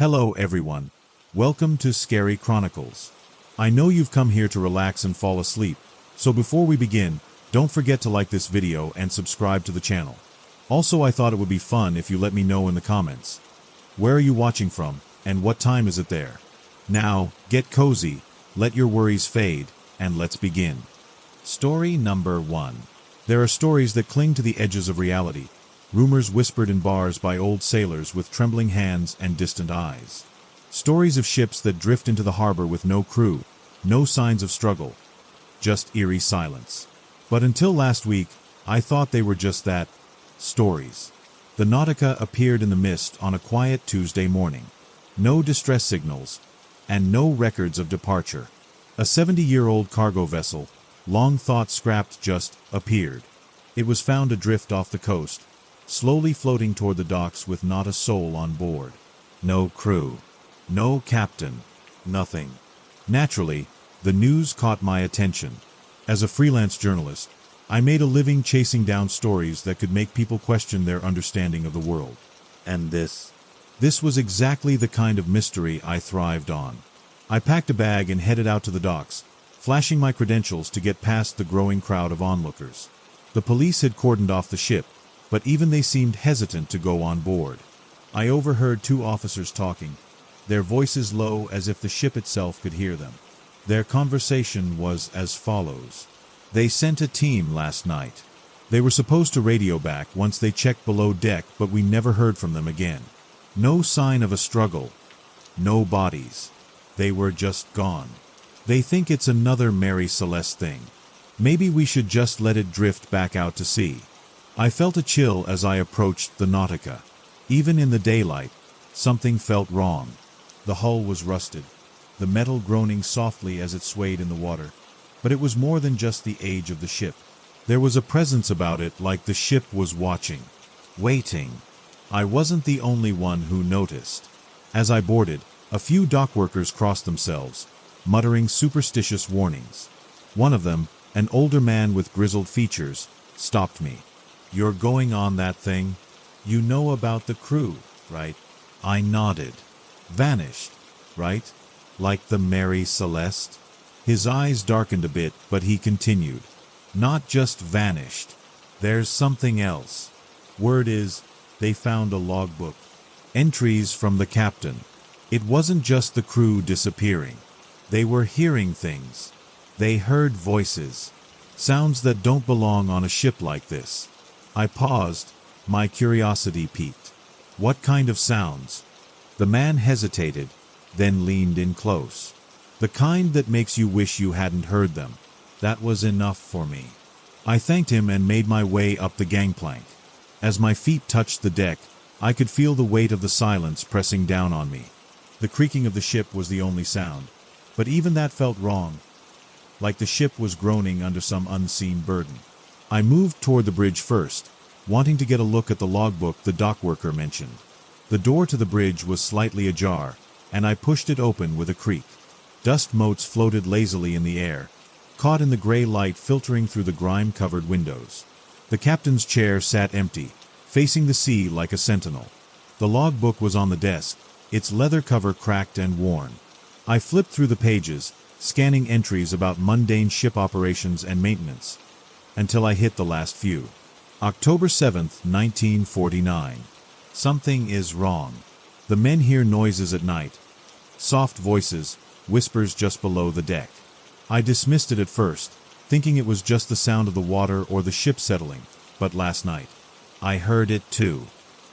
Hello everyone. Welcome to Scary Chronicles. I know you've come here to relax and fall asleep, so before we begin, don't forget to like this video and subscribe to the channel. Also, I thought it would be fun if you let me know in the comments. Where are you watching from, and what time is it there? Now, get cozy, let your worries fade, and let's begin. Story number 1. There are stories that cling to the edges of reality. Rumors whispered in bars by old sailors with trembling hands and distant eyes. Stories of ships that drift into the harbor with no crew, no signs of struggle, just eerie silence. But until last week, I thought they were just that, stories. The Nautica appeared in the mist on a quiet Tuesday morning. No distress signals, and no records of departure. A 70-year-old cargo vessel, long thought scrapped, just appeared. It was found adrift off the coast, slowly floating toward the docks with not a soul on board. No crew. No captain. Nothing. Naturally, the news caught my attention. As a freelance journalist, I made a living chasing down stories that could make people question their understanding of the world. And this was exactly the kind of mystery I thrived on. I packed a bag and headed out to the docks, flashing my credentials to get past the growing crowd of onlookers. The police had cordoned off the ship, but even they seemed hesitant to go on board. I overheard two officers talking, their voices low as if the ship itself could hear them. Their conversation was as follows. They sent a team last night. They were supposed to radio back once they checked below deck, but we never heard from them again. No sign of a struggle. No bodies. They were just gone. They think it's another Mary Celeste thing. Maybe we should just let it drift back out to sea. I felt a chill as I approached the Nautica. Even in the daylight, something felt wrong. The hull was rusted, the metal groaning softly as it swayed in the water. But it was more than just the age of the ship. There was a presence about it, like the ship was watching, waiting. I wasn't the only one who noticed. As I boarded, a few dockworkers crossed themselves, muttering superstitious warnings. One of them, an older man with grizzled features, stopped me. "You're going on that thing? You know about the crew, right?" I nodded. "Vanished, right? Like the Mary Celeste?" His eyes darkened a bit, but he continued. "Not just vanished. There's something else. Word is, they found a logbook. Entries from the captain. It wasn't just the crew disappearing. They were hearing things. They heard voices. Sounds that don't belong on a ship like this." I paused, my curiosity piqued. "What kind of sounds?" The man hesitated, then leaned in close. "The kind that makes you wish you hadn't heard them." That was enough for me. I thanked him and made my way up the gangplank. As my feet touched the deck, I could feel the weight of the silence pressing down on me. The creaking of the ship was the only sound, but even that felt wrong, like the ship was groaning under some unseen burden. I moved toward the bridge first, wanting to get a look at the logbook the dockworker mentioned. The door to the bridge was slightly ajar, and I pushed it open with a creak. Dust motes floated lazily in the air, caught in the gray light filtering through the grime-covered windows. The captain's chair sat empty, facing the sea like a sentinel. The logbook was on the desk, its leather cover cracked and worn. I flipped through the pages, scanning entries about mundane ship operations and maintenance, until I hit the last few. October 7th, 1949. Something is wrong. The men hear noises at night. Soft voices, whispers just below the deck. I dismissed it at first, thinking it was just the sound of the water or the ship settling, but last night, I heard it too.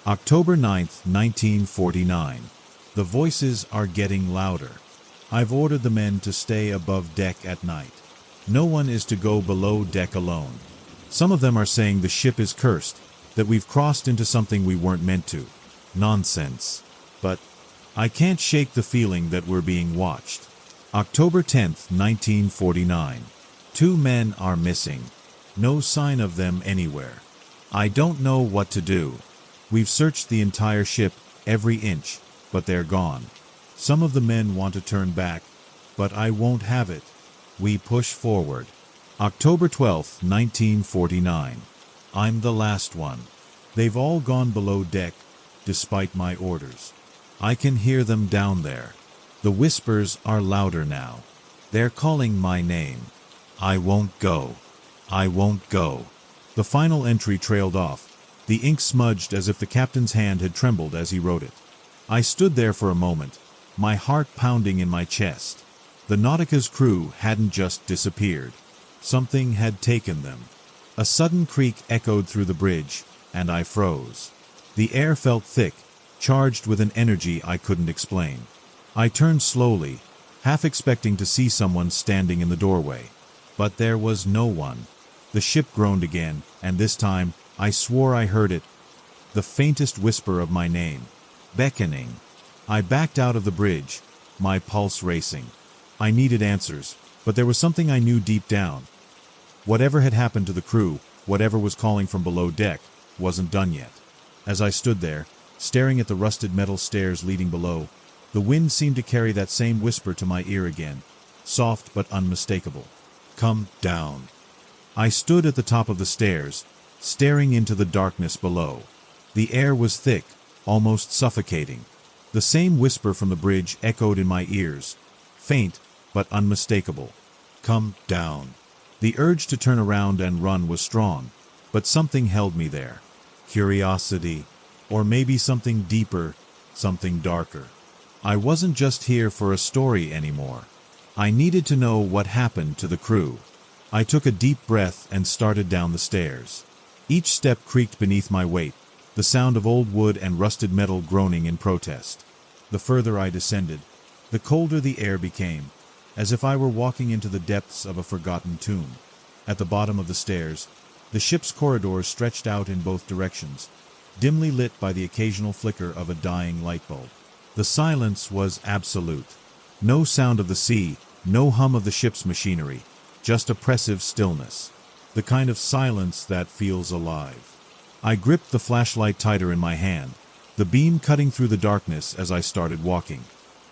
October 9th, 1949. The voices are getting louder. I've ordered the men to stay above deck at night. No one is to go below deck alone. Some of them are saying the ship is cursed, that we've crossed into something we weren't meant to. Nonsense. But I can't shake the feeling that we're being watched. October 10th, 1949. 2 men are missing. No sign of them anywhere. I don't know what to do. We've searched the entire ship, every inch, but they're gone. Some of the men want to turn back, but I won't have it. We push forward. October 12th, 1949. I'm the last one. They've all gone below deck, despite my orders. I can hear them down there. The whispers are louder now. They're calling my name. I won't go. I won't go. The final entry trailed off, the ink smudged as if the captain's hand had trembled as he wrote it. I stood there for a moment, my heart pounding in my chest. The Nautica's crew hadn't just disappeared. Something had taken them. A sudden creak echoed through the bridge, and I froze. The air felt thick, charged with an energy I couldn't explain. I turned slowly, half expecting to see someone standing in the doorway. But there was no one. The ship groaned again, and this time, I swore I heard it. The faintest whisper of my name. Beckoning. I backed out of the bridge, my pulse racing. I needed answers, but there was something I knew deep down. Whatever had happened to the crew, whatever was calling from below deck, wasn't done yet. As I stood there, staring at the rusted metal stairs leading below, the wind seemed to carry that same whisper to my ear again, soft but unmistakable. Come down. I stood at the top of the stairs, staring into the darkness below. The air was thick, almost suffocating. The same whisper from the bridge echoed in my ears, faint but unmistakable. Come down. The urge to turn around and run was strong, but something held me there. Curiosity, or maybe something deeper, something darker. I wasn't just here for a story anymore. I needed to know what happened to the crew. I took a deep breath and started down the stairs. Each step creaked beneath my weight, the sound of old wood and rusted metal groaning in protest. The further I descended, the colder the air became, as if I were walking into the depths of a forgotten tomb. At the bottom of the stairs, the ship's corridors stretched out in both directions, dimly lit by the occasional flicker of a dying light bulb. The silence was absolute. No sound of the sea, no hum of the ship's machinery, just oppressive stillness. The kind of silence that feels alive. I gripped the flashlight tighter in my hand, the beam cutting through the darkness as I started walking.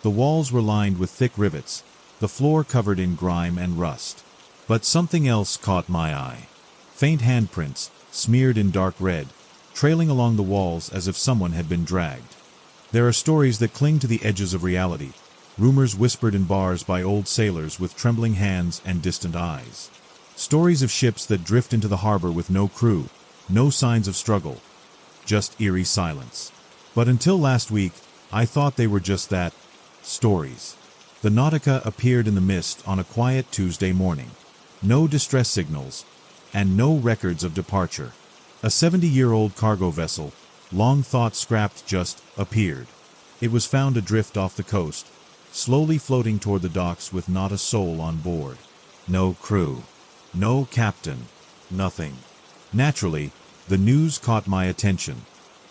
The walls were lined with thick rivets, the floor covered in grime and rust. But something else caught my eye. Faint handprints, smeared in dark red, trailing along the walls as if someone had been dragged. There are stories that cling to the edges of reality, rumors whispered in bars by old sailors with trembling hands and distant eyes. Stories of ships that drift into the harbor with no crew, no signs of struggle, just eerie silence. But until last week, I thought they were just that, stories. The Nautica appeared in the mist on a quiet Tuesday morning. No distress signals, and no records of departure. A 70-year-old cargo vessel, long thought scrapped, just appeared. It was found adrift off the coast, slowly floating toward the docks with not a soul on board. No crew. No captain. Nothing. Naturally, the news caught my attention.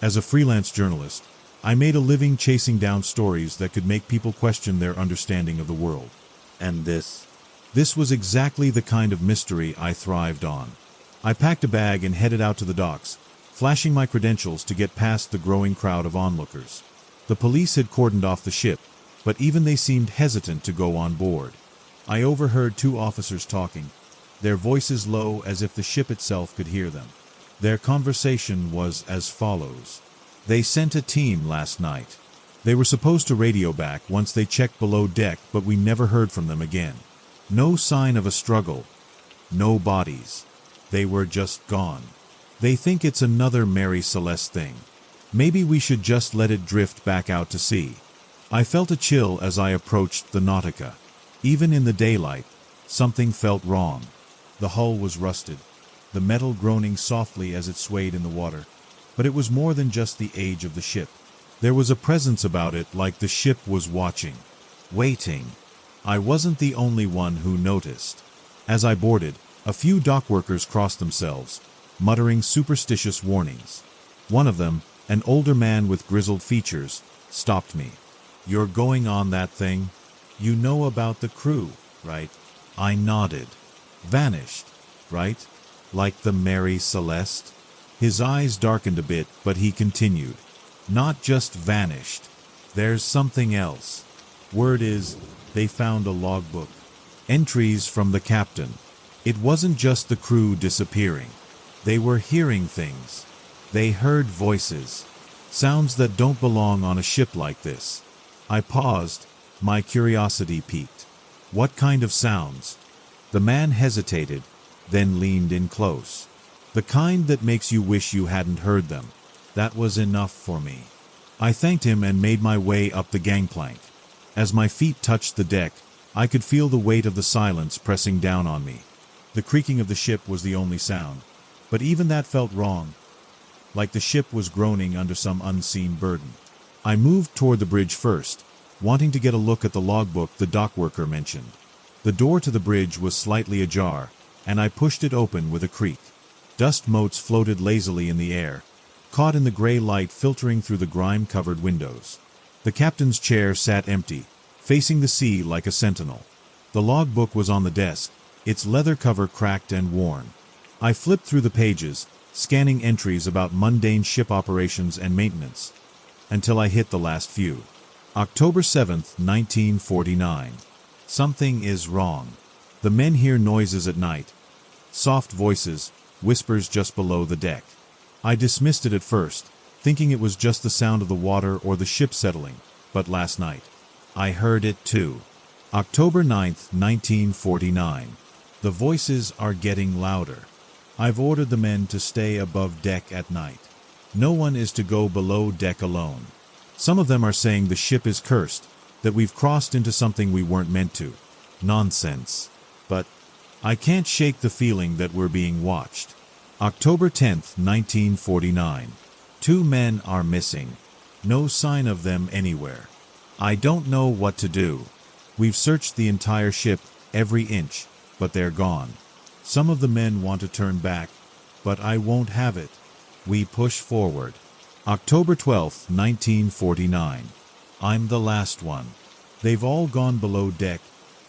As a freelance journalist, I made a living chasing down stories that could make people question their understanding of the world. And this was exactly the kind of mystery I thrived on. I packed a bag and headed out to the docks, flashing my credentials to get past the growing crowd of onlookers. The police had cordoned off the ship, but even they seemed hesitant to go on board. I overheard two officers talking, their voices low as if the ship itself could hear them. Their conversation was as follows. They sent a team last night. They were supposed to radio back once they checked below deck, but we never heard from them again. No sign of a struggle. No bodies. They were just gone. They think it's another Mary Celeste thing. Maybe we should just let it drift back out to sea. I felt a chill as I approached the Nautica. Even in the daylight, something felt wrong. The hull was rusted, the metal groaning softly as it swayed in the water. But it was more than just the age of the ship. There was a presence about it, like the ship was watching, waiting. I wasn't the only one who noticed. As I boarded, a few dock workers crossed themselves, muttering superstitious warnings. One of them, an older man with grizzled features, stopped me. "You're going on that thing? You know about the crew, right?" I nodded. "Vanished, right? Like the Mary Celeste?" His eyes darkened a bit, but he continued. "Not just vanished. There's something else. Word is, they found a logbook. Entries from the captain. It wasn't just the crew disappearing. They were hearing things. They heard voices. Sounds that don't belong on a ship like this. I paused, my curiosity piqued. What kind of sounds? The man hesitated, then leaned in close. The kind that makes you wish you hadn't heard them. That was enough for me. I thanked him and made my way up the gangplank. As my feet touched the deck, I could feel the weight of the silence pressing down on me. The creaking of the ship was the only sound, but even that felt wrong, like the ship was groaning under some unseen burden. I moved toward the bridge first, wanting to get a look at the logbook the dockworker mentioned. The door to the bridge was slightly ajar, and I pushed it open with a creak. Dust motes floated lazily in the air, caught in the gray light filtering through the grime-covered windows. The captain's chair sat empty, facing the sea like a sentinel. The logbook was on the desk, its leather cover cracked and worn. I flipped through the pages, scanning entries about mundane ship operations and maintenance, until I hit the last few. October 7th, 1949. Something is wrong. The men hear noises at night. Soft voices, whispers just below the deck. I dismissed it at first, thinking it was just the sound of the water or the ship settling, but last night, I heard it too. October 9th, 1949. The voices are getting louder. I've ordered the men to stay above deck at night. No one is to go below deck alone. Some of them are saying the ship is cursed, that we've crossed into something we weren't meant to. Nonsense. But I can't shake the feeling that we're being watched. October 10th, 1949. 2 men are missing. No sign of them anywhere. I don't know what to do. We've searched the entire ship, every inch, but they're gone. Some of the men want to turn back, but I won't have it. We push forward. October 12th, 1949. I'm the last one. They've all gone below deck,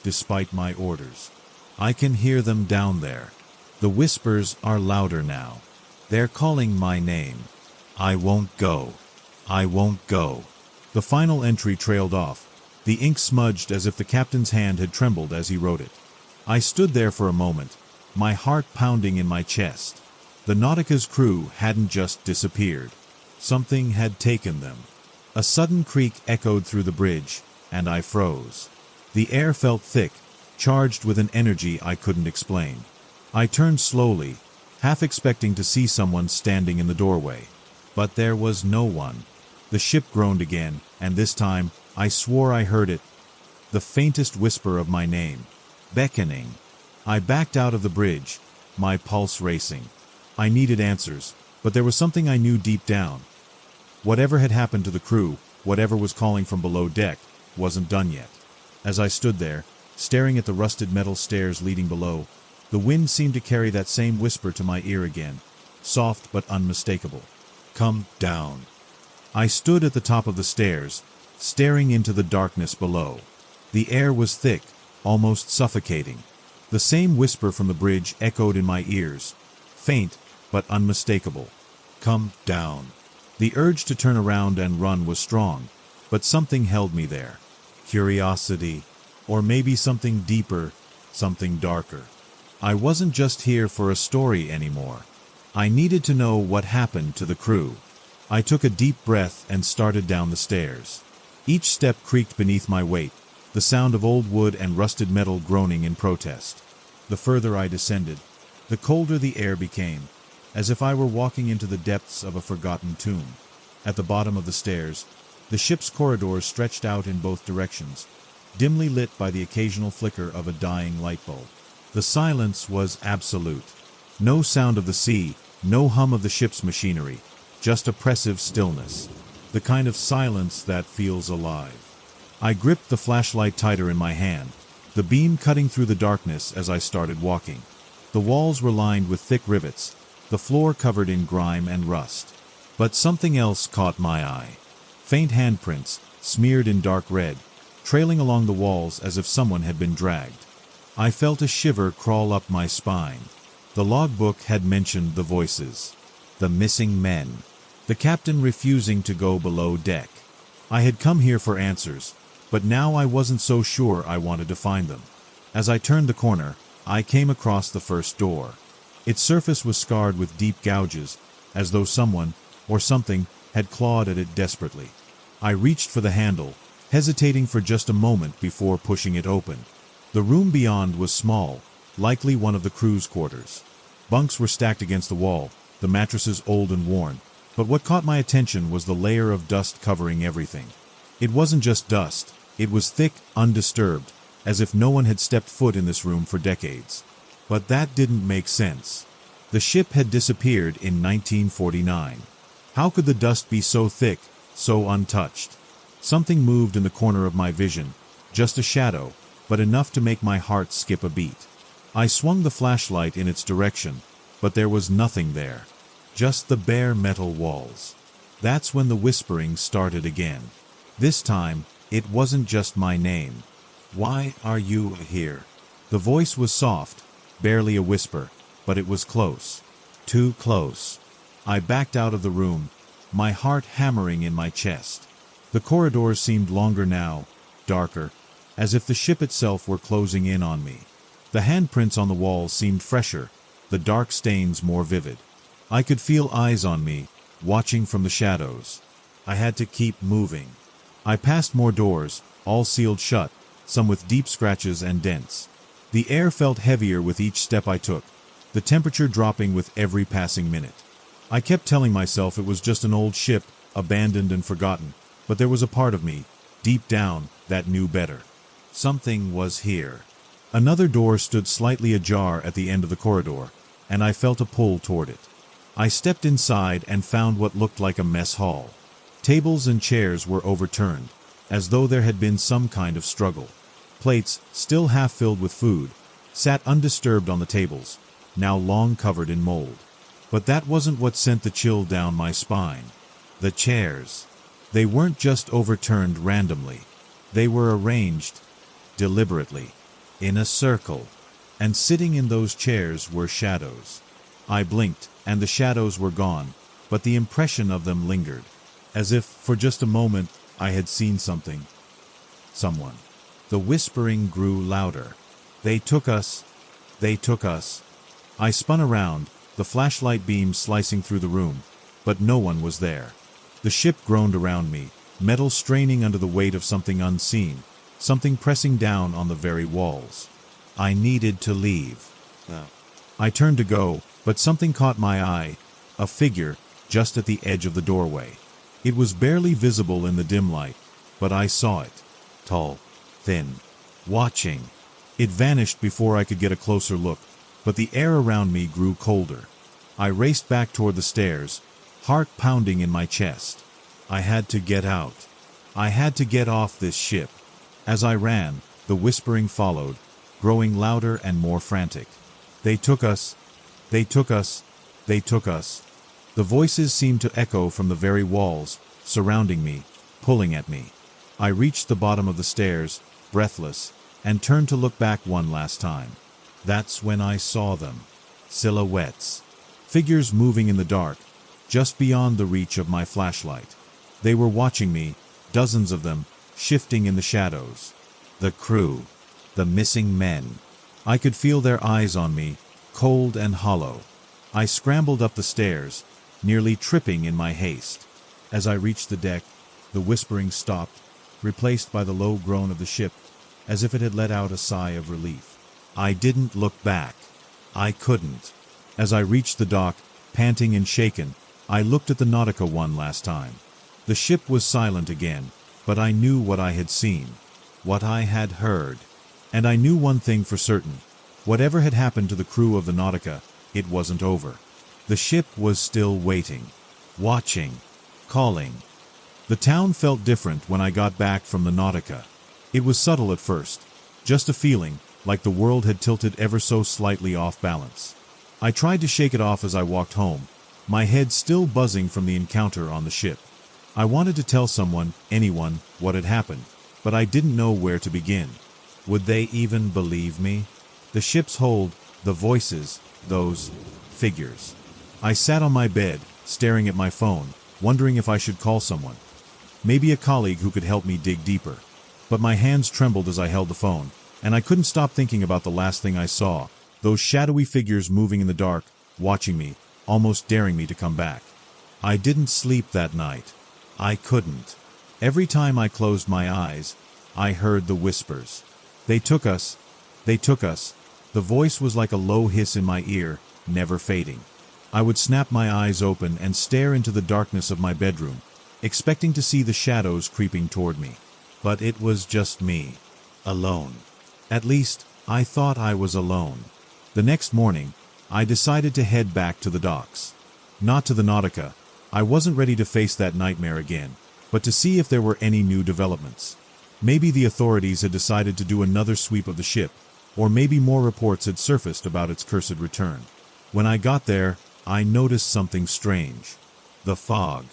despite my orders. I can hear them down there. The whispers are louder now. They're calling my name. I won't go. I won't go. The final entry trailed off. The ink smudged as if the captain's hand had trembled as he wrote it. I stood there for a moment, my heart pounding in my chest. The Nautica's crew hadn't just disappeared. Something had taken them. A sudden creak echoed through the bridge, and I froze. The air felt thick, charged with an energy I couldn't explain. I turned slowly, half expecting to see someone standing in the doorway. But there was no one. The ship groaned again, and this time, I swore I heard it. The faintest whisper of my name. Beckoning. I backed out of the bridge, my pulse racing. I needed answers, but there was something I knew deep down. Whatever had happened to the crew, whatever was calling from below deck, wasn't done yet. As I stood there, staring at the rusted metal stairs leading below, the wind seemed to carry that same whisper to my ear again, soft but unmistakable. Come down. I stood at the top of the stairs, staring into the darkness below. The air was thick, almost suffocating. The same whisper from the bridge echoed in my ears, faint but unmistakable. Come down. The urge to turn around and run was strong, but something held me there. Curiosity, or maybe something deeper, something darker. I wasn't just here for a story anymore. I needed to know what happened to the crew. I took a deep breath and started down the stairs. Each step creaked beneath my weight, the sound of old wood and rusted metal groaning in protest. The further I descended, the colder the air became, as if I were walking into the depths of a forgotten tomb. At the bottom of the stairs, the ship's corridors stretched out in both directions, dimly lit by the occasional flicker of a dying light bulb. The silence was absolute. No sound of the sea, no hum of the ship's machinery, just oppressive stillness. The kind of silence that feels alive. I gripped the flashlight tighter in my hand, the beam cutting through the darkness as I started walking. The walls were lined with thick rivets, the floor covered in grime and rust. But something else caught my eye. Faint handprints, smeared in dark red, trailing along the walls as if someone had been dragged. I felt a shiver crawl up my spine. The logbook had mentioned the voices. The missing men. The captain refusing to go below deck. I had come here for answers, but now I wasn't so sure I wanted to find them. As I turned the corner, I came across the first door. Its surface was scarred with deep gouges, as though someone, or something, had clawed at it desperately. I reached for the handle, hesitating for just a moment before pushing it open. The room beyond was small, likely one of the crew's quarters. Bunks were stacked against the wall, the mattresses old and worn, but what caught my attention was the layer of dust covering everything. It wasn't just dust, it was thick, undisturbed, as if no one had stepped foot in this room for decades. But that didn't make sense. The ship had disappeared in 1949. How could the dust be so thick, so untouched? Something moved in the corner of my vision, just a shadow, but enough to make my heart skip a beat. I swung the flashlight in its direction, but there was nothing there. Just the bare metal walls. That's when the whispering started again. This time, it wasn't just my name. "Why are you here?" The voice was soft, barely a whisper, but it was close. Too close. I backed out of the room, my heart hammering in my chest. The corridors seemed longer now, darker, as if the ship itself were closing in on me. The handprints on the walls seemed fresher, the dark stains more vivid. I could feel eyes on me, watching from the shadows. I had to keep moving. I passed more doors, all sealed shut, some with deep scratches and dents. The air felt heavier with each step I took, the temperature dropping with every passing minute. I kept telling myself it was just an old ship, abandoned and forgotten, but there was a part of me, deep down, that knew better. Something was here. Another door stood slightly ajar at the end of the corridor, and I felt a pull toward it. I stepped inside and found what looked like a mess hall. Tables and chairs were overturned, as though there had been some kind of struggle. Plates, still half filled with food, sat undisturbed on the tables, now long covered in mold. But that wasn't what sent the chill down my spine. The chairs. They weren't just overturned randomly. They were arranged, deliberately, in a circle. And sitting in those chairs were shadows. I blinked, and the shadows were gone, but the impression of them lingered. As if, for just a moment, I had seen something. Someone. The whispering grew louder. "They took us. They took us." I spun around, the flashlight beam slicing through the room, but no one was there. The ship groaned around me, metal straining under the weight of something unseen, something pressing down on the very walls. I needed to leave. I turned to go, but something caught my eye, a figure just at the edge of the doorway. It was barely visible in the dim light, but I saw it. Tall, thin, watching. It vanished before I could get a closer look, but the air around me grew colder. I raced back toward the stairs, heart pounding in my chest. I had to get out. I had to get off this ship. As I ran, the whispering followed, growing louder and more frantic. "They took us. They took us. They took us." The voices seemed to echo from the very walls, surrounding me, pulling at me. I reached the bottom of the stairs, breathless, and turned to look back one last time. That's when I saw them. Silhouettes. Figures moving in the dark, just beyond the reach of my flashlight. They were watching me, dozens of them, shifting in the shadows. The crew. The missing men. I could feel their eyes on me, cold and hollow. I scrambled up the stairs, nearly tripping in my haste. As I reached the deck, the whispering stopped, replaced by the low groan of the ship, as if it had let out a sigh of relief. I didn't look back. I couldn't. As I reached the dock, panting and shaken, I looked at the Nautica one last time. The ship was silent again, but I knew what I had seen, what I had heard. And I knew one thing for certain. Whatever had happened to the crew of the Nautica, it wasn't over. The ship was still waiting, watching, calling. The town felt different when I got back from the Nautica. It was subtle at first, just a feeling, like the world had tilted ever so slightly off balance. I tried to shake it off as I walked home, my head still buzzing from the encounter on the ship. I wanted to tell someone, anyone, what had happened, but I didn't know where to begin. Would they even believe me? The ship's hold, the voices, those figures. I sat on my bed, staring at my phone, wondering if I should call someone. Maybe a colleague who could help me dig deeper. But my hands trembled as I held the phone, and I couldn't stop thinking about the last thing I saw, those shadowy figures moving in the dark, watching me, almost daring me to come back. I didn't sleep that night. I couldn't. Every time I closed my eyes, I heard the whispers. They took us. They took us. The voice was like a low hiss in my ear, never fading. I would snap my eyes open and stare into the darkness of my bedroom, expecting to see the shadows creeping toward me. But it was just me. Alone. At least, I thought I was alone. The next morning, I decided to head back to the docks. Not to the Nautica. I wasn't ready to face that nightmare again, but to see if there were any new developments. Maybe the authorities had decided to do another sweep of the ship, or maybe more reports had surfaced about its cursed return. When I got there, I noticed something strange. The fog.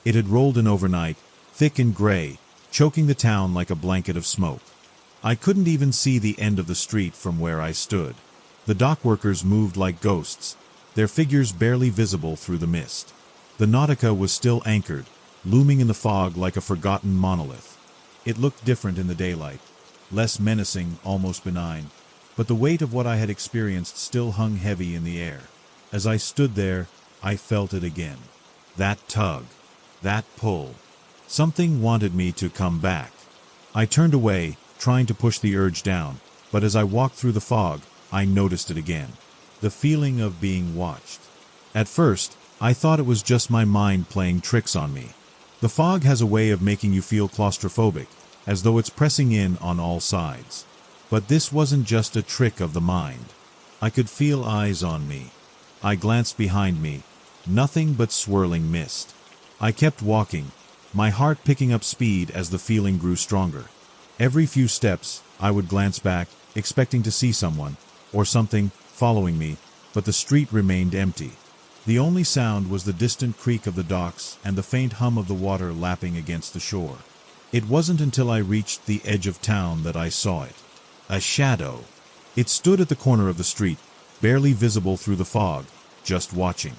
It had rolled in overnight, thick and gray, choking the town like a blanket of smoke. I couldn't even see the end of the street from where I stood. The dock workers moved like ghosts, their figures barely visible through the mist. The Nautica was still anchored, looming in the fog like a forgotten monolith. It looked different in the daylight, less menacing, almost benign, but the weight of what I had experienced still hung heavy in the air. As I stood there, I felt it again. That tug, that pull. Something wanted me to come back. I turned away, trying to push the urge down, but as I walked through the fog, I noticed it again. The feeling of being watched. At first, I thought it was just my mind playing tricks on me. The fog has a way of making you feel claustrophobic, as though it's pressing in on all sides. But this wasn't just a trick of the mind. I could feel eyes on me. I glanced behind me. Nothing but swirling mist. I kept walking, my heart picking up speed as the feeling grew stronger. Every few steps, I would glance back, expecting to see someone, or something, following me, but the street remained empty. The only sound was the distant creak of the docks and the faint hum of the water lapping against the shore. It wasn't until I reached the edge of town that I saw it. A shadow. It stood at the corner of the street, barely visible through the fog, just watching.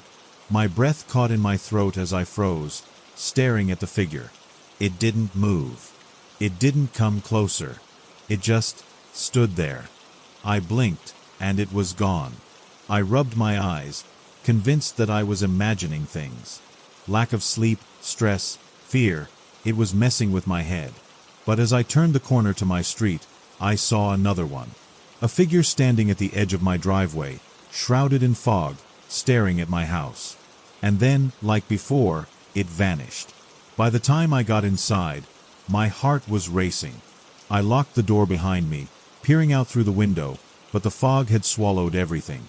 My breath caught in my throat as I froze, staring at the figure. It didn't move. It didn't come closer. It just stood there. I blinked, and it was gone. I rubbed my eyes, convinced that I was imagining things. Lack of sleep, stress, fear, it was messing with my head. But as I turned the corner to my street, I saw another one. A figure standing at the edge of my driveway, shrouded in fog, staring at my house. And then, like before, it vanished. By the time I got inside, my heart was racing. I locked the door behind me, peering out through the window, but the fog had swallowed everything.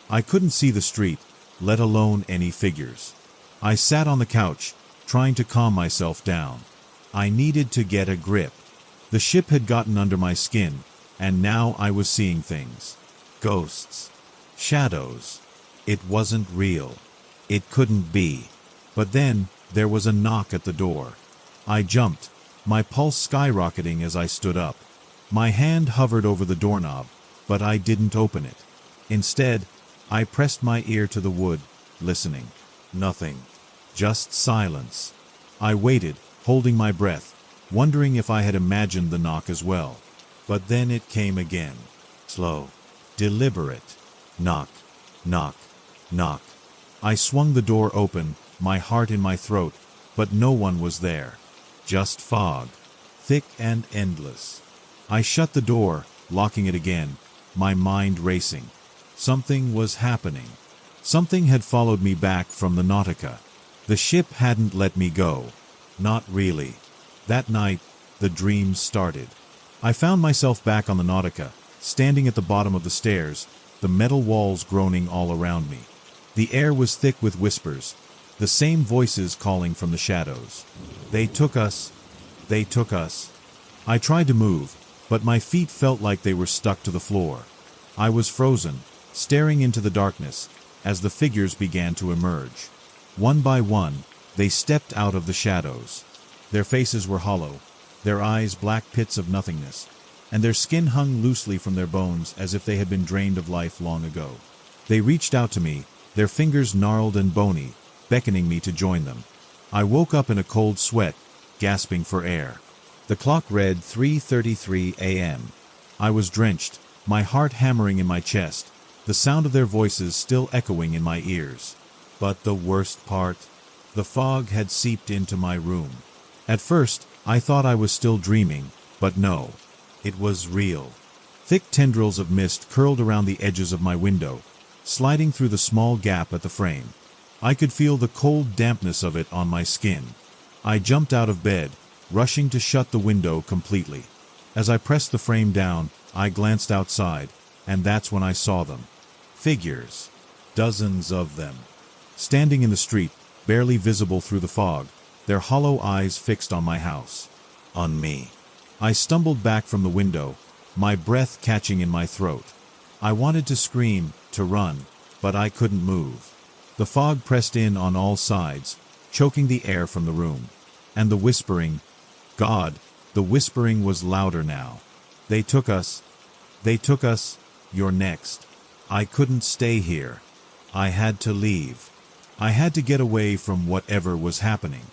I couldn't see the street, let alone any figures. I sat on the couch, trying to calm myself down. I needed to get a grip. The ship had gotten under my skin, and now I was seeing things. Ghosts. Shadows. It wasn't real. It couldn't be. But then, there was a knock at the door. I jumped, my pulse skyrocketing as I stood up. My hand hovered over the doorknob, but I didn't open it. Instead, I pressed my ear to the wood, listening. Nothing. Just silence. I waited, holding my breath, wondering if I had imagined the knock as well. But then it came again. Slow. Deliberate. Knock. Knock. Knock. I swung the door open, my heart in my throat, but no one was there. Just fog. Thick and endless. I shut the door, locking it again, my mind racing. Something was happening. Something had followed me back from the Nautica. The ship hadn't let me go. Not really. That night, the dreams started. I found myself back on the Nautica, standing at the bottom of the stairs, the metal walls groaning all around me. The air was thick with whispers, the same voices calling from the shadows. They took us. They took us. I tried to move, but my feet felt like they were stuck to the floor. I was frozen, staring into the darkness, as the figures began to emerge. One by one, they stepped out of the shadows. Their faces were hollow, their eyes black pits of nothingness, and their skin hung loosely from their bones as if they had been drained of life long ago. They reached out to me, their fingers gnarled and bony, beckoning me to join them. I woke up in a cold sweat, gasping for air. The clock read 3:33 a.m. I was drenched, my heart hammering in my chest, the sound of their voices still echoing in my ears. But the worst part, The fog had seeped into my room. At first, I thought I was still dreaming, but no. It was real. Thick tendrils of mist curled around the edges of my window, sliding through the small gap at the frame. I could feel the cold dampness of it on my skin. I jumped out of bed, rushing to shut the window completely. As I pressed the frame down, I glanced outside, and that's when I saw them. Figures. Dozens of them. Standing in the street, barely visible through the fog, their hollow eyes fixed on my house. On me. I stumbled back from the window, my breath catching in my throat. I wanted to scream, to run, but I couldn't move. The fog pressed in on all sides, choking the air from the room. And the whispering, God, the whispering was louder now. They took us, you're next. I couldn't stay here. I had to leave. I had to get away from whatever was happening.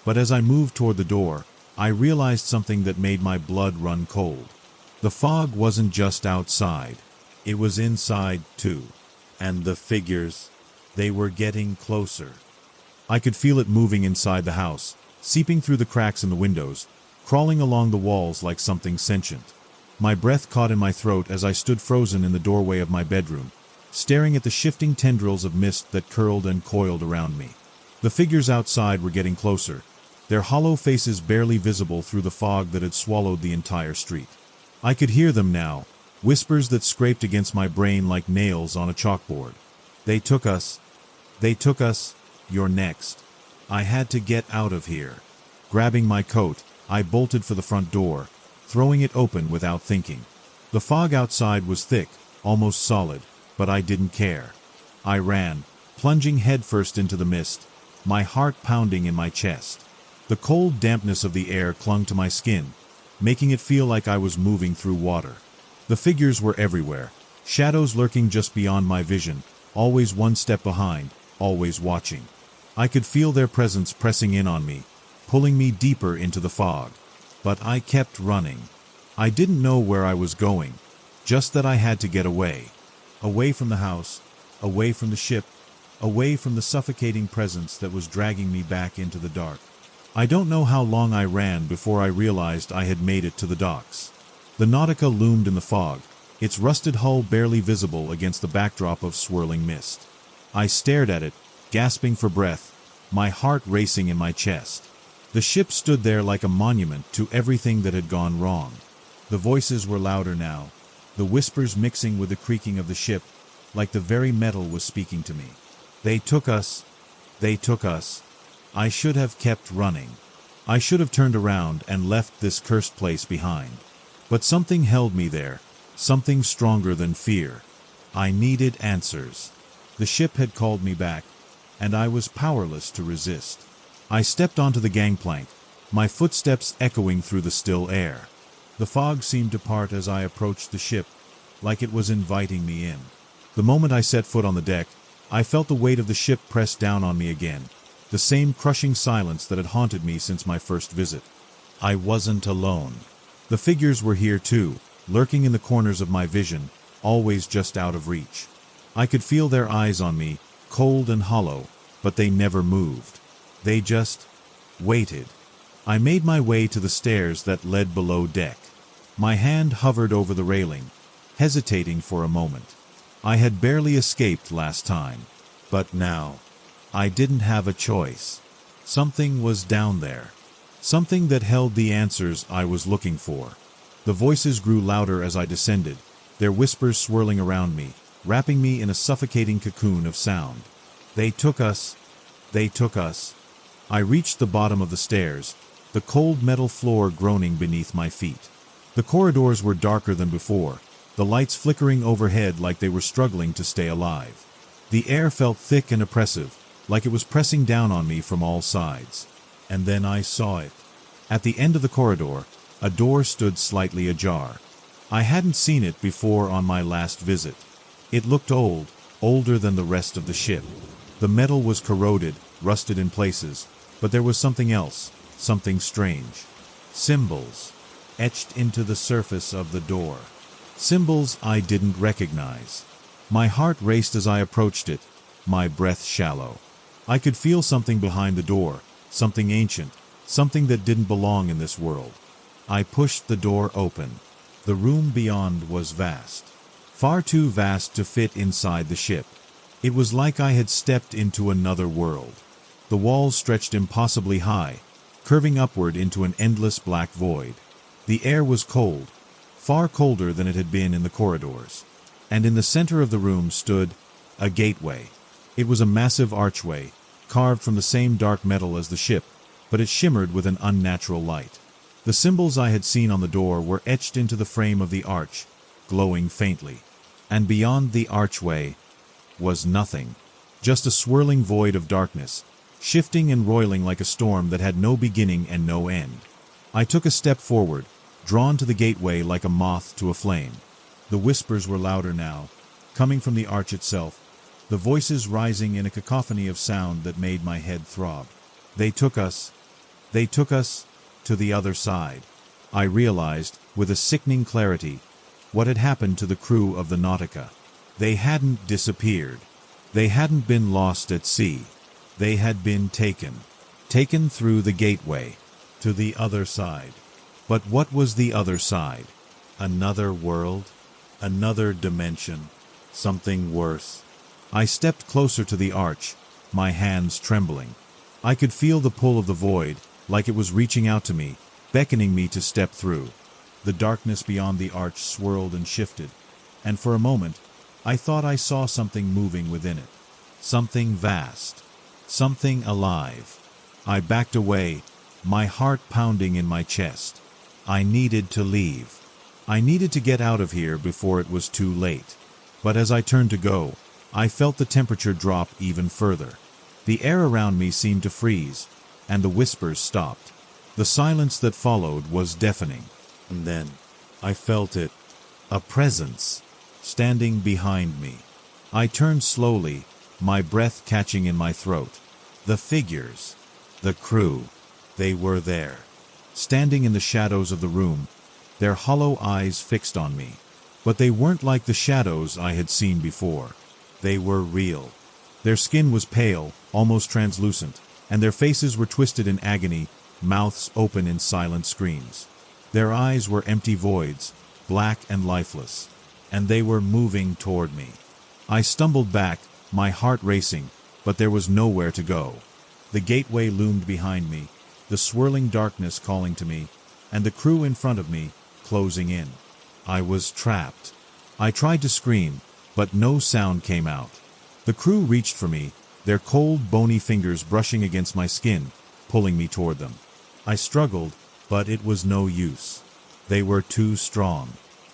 But as I moved toward the door, I realized something that made my blood run cold. The fog wasn't just outside. It was inside, too. And the figures, they were getting closer. I could feel it moving inside the house, seeping through the cracks in the windows, crawling along the walls like something sentient. My breath caught in my throat as I stood frozen in the doorway of my bedroom, staring at the shifting tendrils of mist that curled and coiled around me. The figures outside were getting closer, their hollow faces barely visible through the fog that had swallowed the entire street. I could hear them now, whispers that scraped against my brain like nails on a chalkboard. They took us, you're next. I had to get out of here. Grabbing my coat, I bolted for the front door, throwing it open without thinking. The fog outside was thick, almost solid, but I didn't care. I ran, plunging headfirst into the mist, my heart pounding in my chest. The cold dampness of the air clung to my skin, making it feel like I was moving through water. The figures were everywhere, shadows lurking just beyond my vision, always one step behind, always watching. I could feel their presence pressing in on me, pulling me deeper into the fog. But I kept running. I didn't know where I was going, just that I had to get away. Away from the house, away from the ship, away from the suffocating presence that was dragging me back into the dark. I don't know how long I ran before I realized I had made it to the docks. The Nautica loomed in the fog, its rusted hull barely visible against the backdrop of swirling mist. I stared at it, gasping for breath, my heart racing in my chest. The ship stood there like a monument to everything that had gone wrong. The voices were louder now, the whispers mixing with the creaking of the ship, like the very metal was speaking to me. They took us. I should have kept running. I should have turned around and left this cursed place behind. But something held me there, something stronger than fear. I needed answers. The ship had called me back, and I was powerless to resist. I stepped onto the gangplank, my footsteps echoing through the still air. The fog seemed to part as I approached the ship, like it was inviting me in. The moment I set foot on the deck, I felt the weight of the ship press down on me again, the same crushing silence that had haunted me since my first visit. I wasn't alone. The figures were here too, lurking in the corners of my vision, always just out of reach. I could feel their eyes on me, cold and hollow, but they never moved. They just waited. I made my way to the stairs that led below deck. My hand hovered over the railing, hesitating for a moment. I had barely escaped last time, but now I didn't have a choice. Something was down there, something that held the answers I was looking for. The voices grew louder as I descended, their whispers swirling around me, wrapping me in a suffocating cocoon of sound. They took us. I reached the bottom of the stairs, the cold metal floor groaning beneath my feet. The corridors were darker than before, the lights flickering overhead like they were struggling to stay alive. The air felt thick and oppressive, like it was pressing down on me from all sides. And then I saw it. At the end of the corridor, a door stood slightly ajar. I hadn't seen it before on my last visit. It looked old, older than the rest of the ship. The metal was corroded, rusted in places, but there was something else, something strange. Symbols, etched into the surface of the door. Symbols I didn't recognize. My heart raced as I approached it, my breath shallow. I could feel something behind the door, something ancient, something that didn't belong in this world. I pushed the door open. The room beyond was vast. Far too vast to fit inside the ship. It was like I had stepped into another world. The walls stretched impossibly high, curving upward into an endless black void. The air was cold, far colder than it had been in the corridors. And in the center of the room stood a gateway. It was a massive archway, carved from the same dark metal as the ship, but it shimmered with an unnatural light. The symbols I had seen on the door were etched into the frame of the arch, glowing faintly. And beyond the archway was nothing, just a swirling void of darkness, shifting and roiling like a storm that had no beginning and no end. I took a step forward, drawn to the gateway like a moth to a flame. The whispers were louder now, coming from the arch itself, the voices rising in a cacophony of sound that made my head throb. They took us to the other side. I realized, with a sickening clarity, what had happened to the crew of the Nautica. They hadn't disappeared. They hadn't been lost at sea. They had been taken through the gateway, to the other side. But what was the other side? Another world? Another dimension? Something worse? I stepped closer to the arch, my hands trembling. I could feel the pull of the void, like it was reaching out to me, beckoning me to step through. The darkness beyond the arch swirled and shifted, and for a moment, I thought I saw something moving within it. Something vast. Something alive. I backed away, my heart pounding in my chest. I needed to leave. I needed to get out of here before it was too late. But as I turned to go, I felt the temperature drop even further. The air around me seemed to freeze, and the whispers stopped. The silence that followed was deafening. And then, I felt it. A presence, standing behind me. I turned slowly, my breath catching in my throat. The figures, the crew, they were there. Standing in the shadows of the room, their hollow eyes fixed on me. But they weren't like the shadows I had seen before. They were real. Their skin was pale, almost translucent, and their faces were twisted in agony, mouths open in silent screams. Their eyes were empty voids, black and lifeless, and they were moving toward me. I stumbled back, my heart racing, but there was nowhere to go. The gateway loomed behind me, the swirling darkness calling to me, and the crew in front of me, closing in. I was trapped. I tried to scream, but no sound came out. The crew reached for me, their cold, bony fingers brushing against my skin, pulling me toward them. I struggled, but it was no use. They were too strong.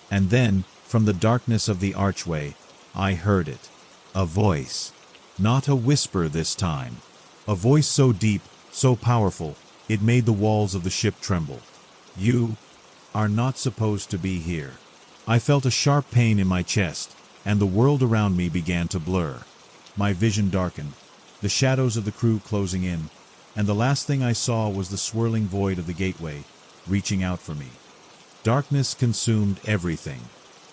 And then, from the darkness of the archway, I heard it. A voice. Not a whisper this time. A voice so deep, so powerful, it made the walls of the ship tremble. You are not supposed to be here. I felt a sharp pain in my chest, and the world around me began to blur. My vision darkened, the shadows of the crew closing in, and the last thing I saw was the swirling void of the gateway, reaching out for me. Darkness consumed everything.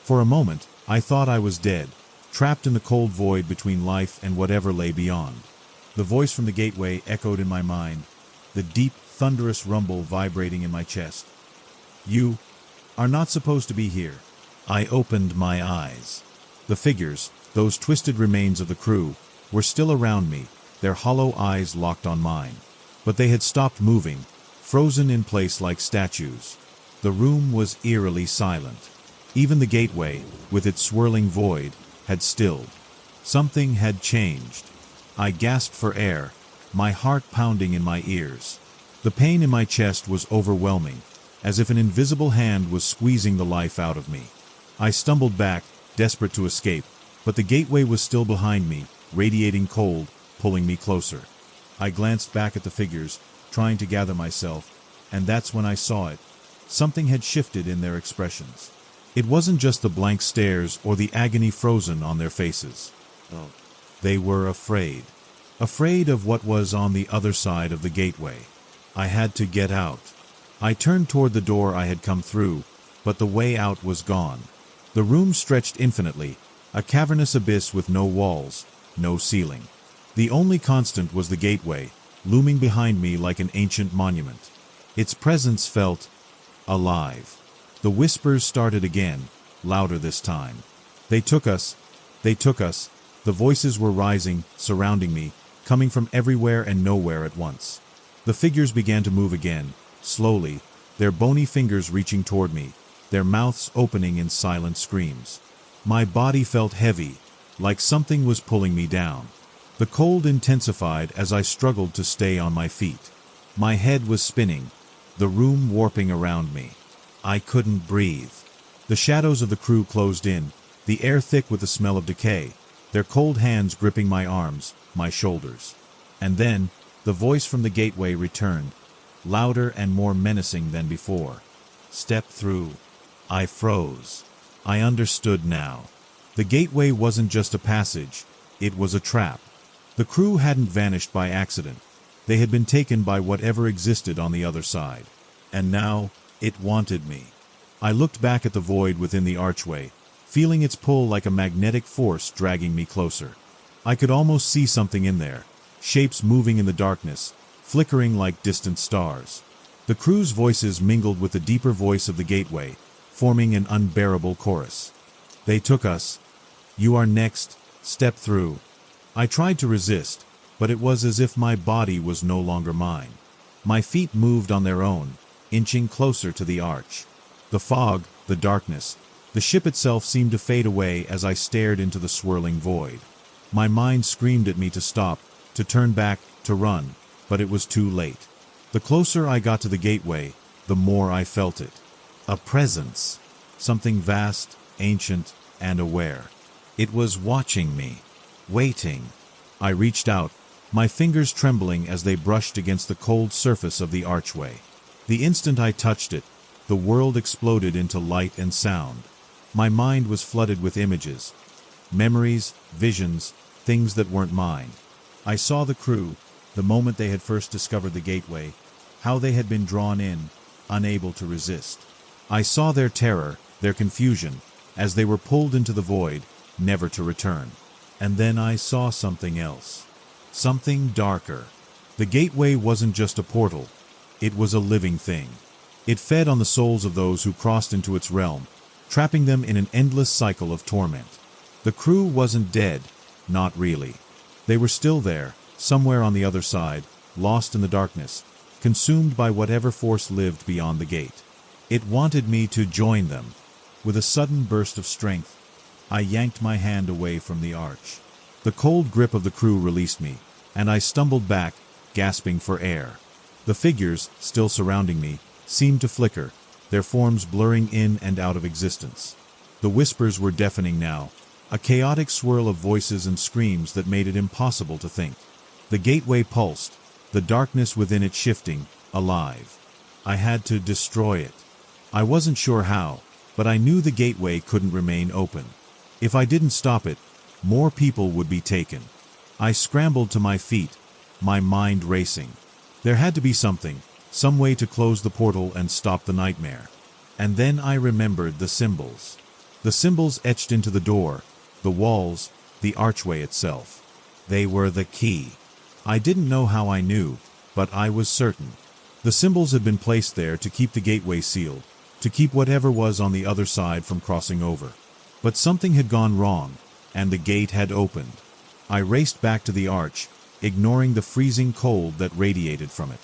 For a moment, I thought I was dead, trapped in the cold void between life and whatever lay beyond. The voice from the gateway echoed in my mind, the deep, thunderous rumble vibrating in my chest. You are not supposed to be here. I opened my eyes. The figures, those twisted remains of the crew, were still around me, their hollow eyes locked on mine. But they had stopped moving, frozen in place like statues. The room was eerily silent. Even the gateway, with its swirling void, had stilled. Something had changed. I gasped for air, my heart pounding in my ears. The pain in my chest was overwhelming, as if an invisible hand was squeezing the life out of me. I stumbled back, desperate to escape, but the gateway was still behind me, radiating cold, pulling me closer. I glanced back at the figures, trying to gather myself, and that's when I saw it. Something had shifted in their expressions. It wasn't just the blank stares or the agony frozen on their faces. No. They were afraid. Afraid of what was on the other side of the gateway. I had to get out. I turned toward the door I had come through, but the way out was gone. The room stretched infinitely, a cavernous abyss with no walls, no ceiling. The only constant was the gateway, looming behind me like an ancient monument. Its presence felt alive. The whispers started again, louder this time. They took us. They took us. The voices were rising, surrounding me, coming from everywhere and nowhere at once. The figures began to move again, slowly, their bony fingers reaching toward me, their mouths opening in silent screams. My body felt heavy, like something was pulling me down. The cold intensified as I struggled to stay on my feet. My head was spinning, the room warping around me. I couldn't breathe. The shadows of the crew closed in, the air thick with the smell of decay, their cold hands gripping my arms, my shoulders. And then, the voice from the gateway returned, louder and more menacing than before. Step through. I froze. I understood now. The gateway wasn't just a passage, it was a trap. The crew hadn't vanished by accident. They had been taken by whatever existed on the other side. And now, it wanted me. I looked back at the void within the archway, feeling its pull like a magnetic force dragging me closer. I could almost see something in there, shapes moving in the darkness, flickering like distant stars. The crew's voices mingled with the deeper voice of the gateway, forming an unbearable chorus. They took us. You are next. Step through. I tried to resist, but it was as if my body was no longer mine. My feet moved on their own, inching closer to the arch. The fog, the darkness, the ship itself seemed to fade away as I stared into the swirling void. My mind screamed at me to stop, to turn back, to run, but it was too late. The closer I got to the gateway, the more I felt it. A presence. Something vast, ancient, and aware. It was watching me. Waiting. I reached out, my fingers trembling as they brushed against the cold surface of the archway. The instant I touched it, the world exploded into light and sound. My mind was flooded with images. Memories, visions, things that weren't mine. I saw the crew, the moment they had first discovered the gateway, how they had been drawn in, unable to resist. I saw their terror, their confusion, as they were pulled into the void, never to return. And then I saw something else. Something darker. The gateway wasn't just a portal. It was a living thing. It fed on the souls of those who crossed into its realm, trapping them in an endless cycle of torment. The crew wasn't dead, not really. They were still there, somewhere on the other side, lost in the darkness, consumed by whatever force lived beyond the gate. It wanted me to join them. With a sudden burst of strength, I yanked my hand away from the arch. The cold grip of the crew released me, and I stumbled back, gasping for air. The figures, still surrounding me, seemed to flicker, their forms blurring in and out of existence. The whispers were deafening now, a chaotic swirl of voices and screams that made it impossible to think. The gateway pulsed, the darkness within it shifting, alive. I had to destroy it. I wasn't sure how, but I knew the gateway couldn't remain open. If I didn't stop it, more people would be taken. I scrambled to my feet, my mind racing. There had to be something, some way to close the portal and stop the nightmare. And then I remembered the symbols. The symbols etched into the door, the walls, the archway itself. They were the key. I didn't know how I knew, but I was certain. The symbols had been placed there to keep the gateway sealed, to keep whatever was on the other side from crossing over. But something had gone wrong, and the gate had opened. I raced back to the arch, ignoring the freezing cold that radiated from it.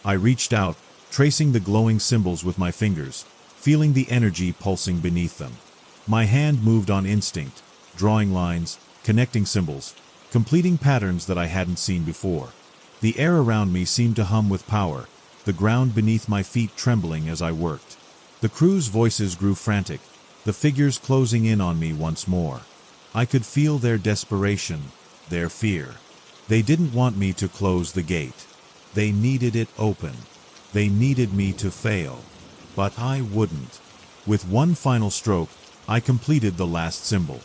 I reached out, tracing the glowing symbols with my fingers, feeling the energy pulsing beneath them. My hand moved on instinct, drawing lines, connecting symbols, completing patterns that I hadn't seen before. The air around me seemed to hum with power, the ground beneath my feet trembling as I worked. The crew's voices grew frantic, the figures closing in on me once more. I could feel their desperation, their fear. They didn't want me to close the gate. They needed it open. They needed me to fail. But I wouldn't. With one final stroke, I completed the last symbol.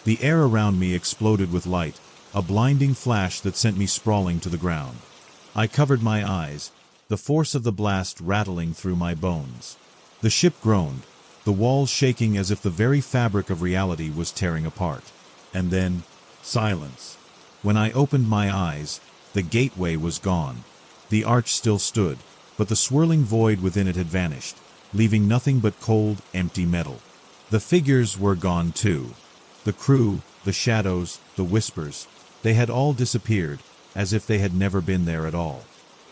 The air around me exploded with light, a blinding flash that sent me sprawling to the ground. I covered my eyes, the force of the blast rattling through my bones. The ship groaned, the walls shaking as if the very fabric of reality was tearing apart. And then, silence. When I opened my eyes, the gateway was gone. The arch still stood, but the swirling void within it had vanished, leaving nothing but cold, empty metal. The figures were gone too. The crew, the shadows, the whispers, they had all disappeared, as if they had never been there at all.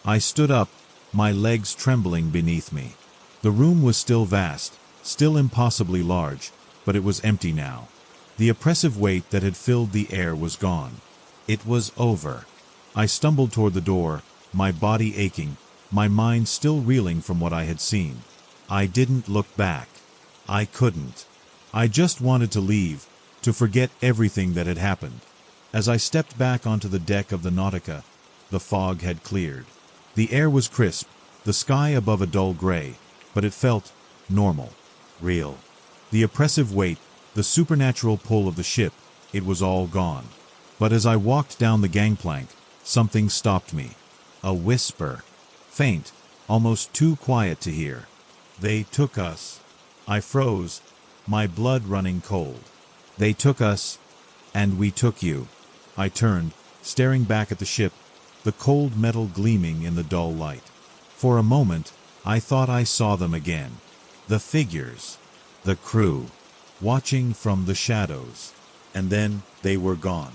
I stood up, my legs trembling beneath me. The room was still vast, still impossibly large, but it was empty now. The oppressive weight that had filled the air was gone. It was over. I stumbled toward the door, my body aching, my mind still reeling from what I had seen. I didn't look back. I couldn't. I just wanted to leave, to forget everything that had happened. As I stepped back onto the deck of the Nautica, the fog had cleared. The air was crisp, the sky above a dull gray, but it felt normal, real. The oppressive weight, the supernatural pull of the ship, it was all gone. But as I walked down the gangplank, something stopped me. A whisper. Faint, almost too quiet to hear. "They took us." I froze, my blood running cold. "They took us, and we took you." I turned, staring back at the ship, the cold metal gleaming in the dull light. For a moment, I thought I saw them again. The figures, the crew, watching from the shadows. And then they were gone.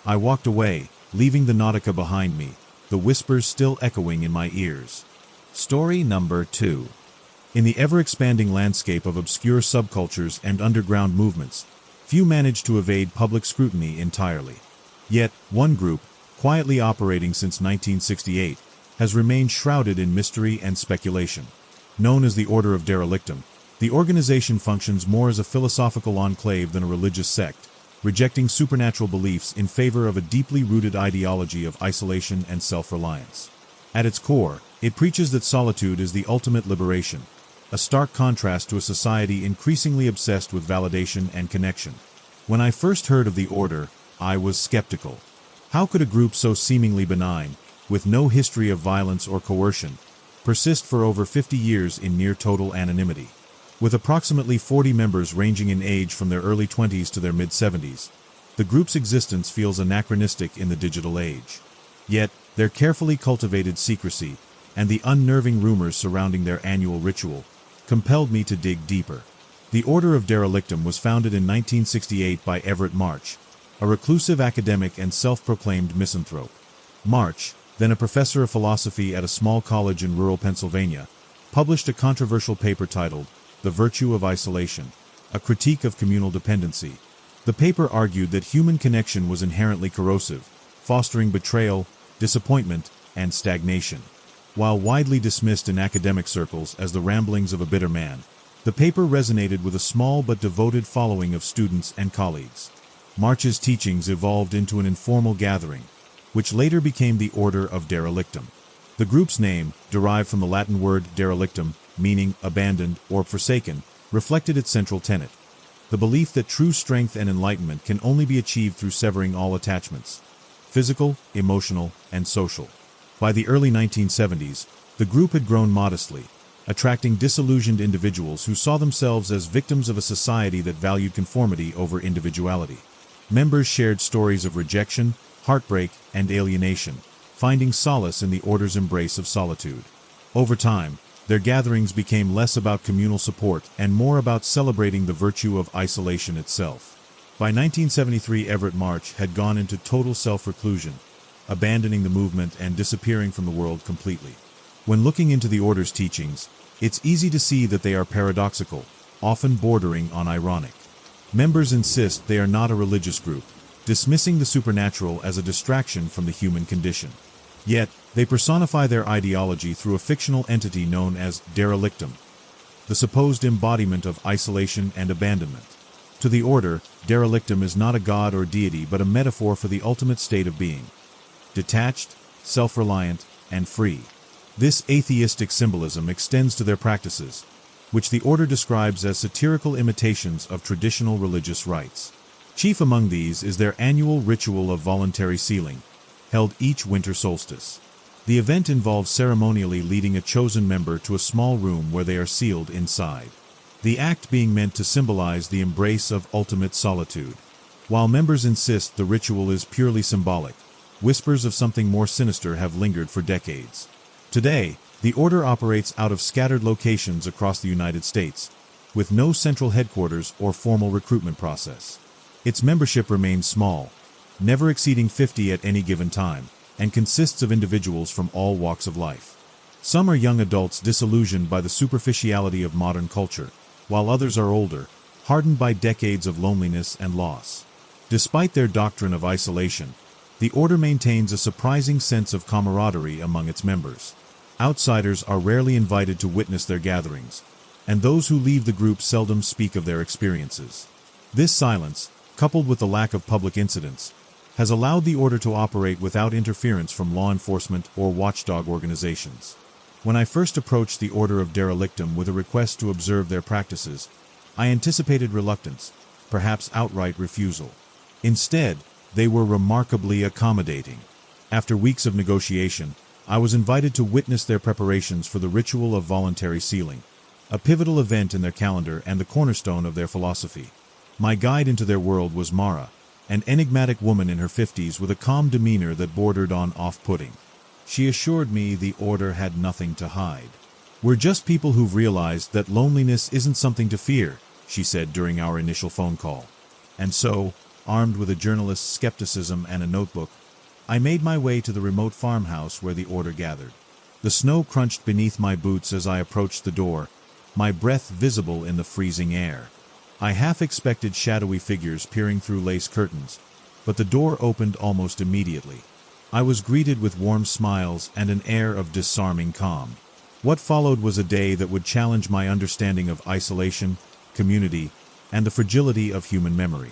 I walked away, leaving the Nautica behind me, the whispers still echoing in my ears. Story number 2. In the ever-expanding landscape of obscure subcultures and underground movements, few manage to evade public scrutiny entirely. Yet, one group, quietly operating since 1968, has remained shrouded in mystery and speculation. Known as the Order of Derelictum, the organization functions more as a philosophical enclave than a religious sect, rejecting supernatural beliefs in favor of a deeply rooted ideology of isolation and self-reliance. At its core, it preaches that solitude is the ultimate liberation, a stark contrast to a society increasingly obsessed with validation and connection. When I first heard of the Order, I was skeptical. How could a group so seemingly benign, with no history of violence or coercion, persist for over 50 years in near-total anonymity? With approximately 40 members ranging in age from their early 20s to their mid-70s, the group's existence feels anachronistic in the digital age. Yet, their carefully cultivated secrecy and the unnerving rumors surrounding their annual ritual compelled me to dig deeper. The Order of Derelictum was founded in 1968 by Everett March, a reclusive academic and self-proclaimed misanthrope. March, then a professor of philosophy at a small college in rural Pennsylvania, published a controversial paper titled The Virtue of Isolation, a critique of communal dependency. The paper argued that human connection was inherently corrosive, fostering betrayal, disappointment, and stagnation. While widely dismissed in academic circles as the ramblings of a bitter man, the paper resonated with a small but devoted following of students and colleagues. March's teachings evolved into an informal gathering, which later became the Order of Derelictum. The group's name, derived from the Latin word derelictum, meaning abandoned or forsaken, reflected its central tenet: the belief that true strength and enlightenment can only be achieved through severing all attachments, physical, emotional, and social. By the early 1970s, the group had grown modestly, attracting disillusioned individuals who saw themselves as victims of a society that valued conformity over individuality. Members shared stories of rejection, heartbreak, and alienation, finding solace in the Order's embrace of solitude. Over time, their gatherings became less about communal support and more about celebrating the virtue of isolation itself. By 1973, Everett March had gone into total self-reclusion, abandoning the movement and disappearing from the world completely. When looking into the Order's teachings, it's easy to see that they are paradoxical, often bordering on ironic. Members insist they are not a religious group, dismissing the supernatural as a distraction from the human condition. Yet, they personify their ideology through a fictional entity known as Derelictum, the supposed embodiment of isolation and abandonment. To the Order, Derelictum is not a god or deity but a metaphor for the ultimate state of being: detached, self-reliant, and free. This atheistic symbolism extends to their practices, which the Order describes as satirical imitations of traditional religious rites. Chief among these is their annual ritual of voluntary sealing, held each winter solstice. The event involves ceremonially leading a chosen member to a small room where they are sealed inside, the act being meant to symbolize the embrace of ultimate solitude. While members insist the ritual is purely symbolic, whispers of something more sinister have lingered for decades. Today, the order operates out of scattered locations across the United States, with no central headquarters or formal recruitment process. Its membership remains small, never exceeding 50 at any given time, and consists of individuals from all walks of life. Some are young adults disillusioned by the superficiality of modern culture, while others are older, hardened by decades of loneliness and loss. Despite their doctrine of isolation, the order maintains a surprising sense of camaraderie among its members. Outsiders are rarely invited to witness their gatherings, and those who leave the group seldom speak of their experiences. This silence, coupled with the lack of public incidents, has allowed the order to operate without interference from law enforcement or watchdog organizations. When I first approached the Order of Derelictum with a request to observe their practices, I anticipated reluctance, perhaps outright refusal. Instead, they were remarkably accommodating. After weeks of negotiation, I was invited to witness their preparations for the ritual of voluntary sealing, a pivotal event in their calendar and the cornerstone of their philosophy. My guide into their world was Mara, an enigmatic woman in her 50s with a calm demeanor that bordered on off-putting. She assured me the order had nothing to hide. "We're just people who've realized that loneliness isn't something to fear," she said during our initial phone call. And so, armed with a journalist's skepticism and a notebook, I made my way to the remote farmhouse where the order gathered. The snow crunched beneath my boots as I approached the door, my breath visible in the freezing air. I half expected shadowy figures peering through lace curtains, but the door opened almost immediately. I was greeted with warm smiles and an air of disarming calm. What followed was a day that would challenge my understanding of isolation, community, and the fragility of human memory.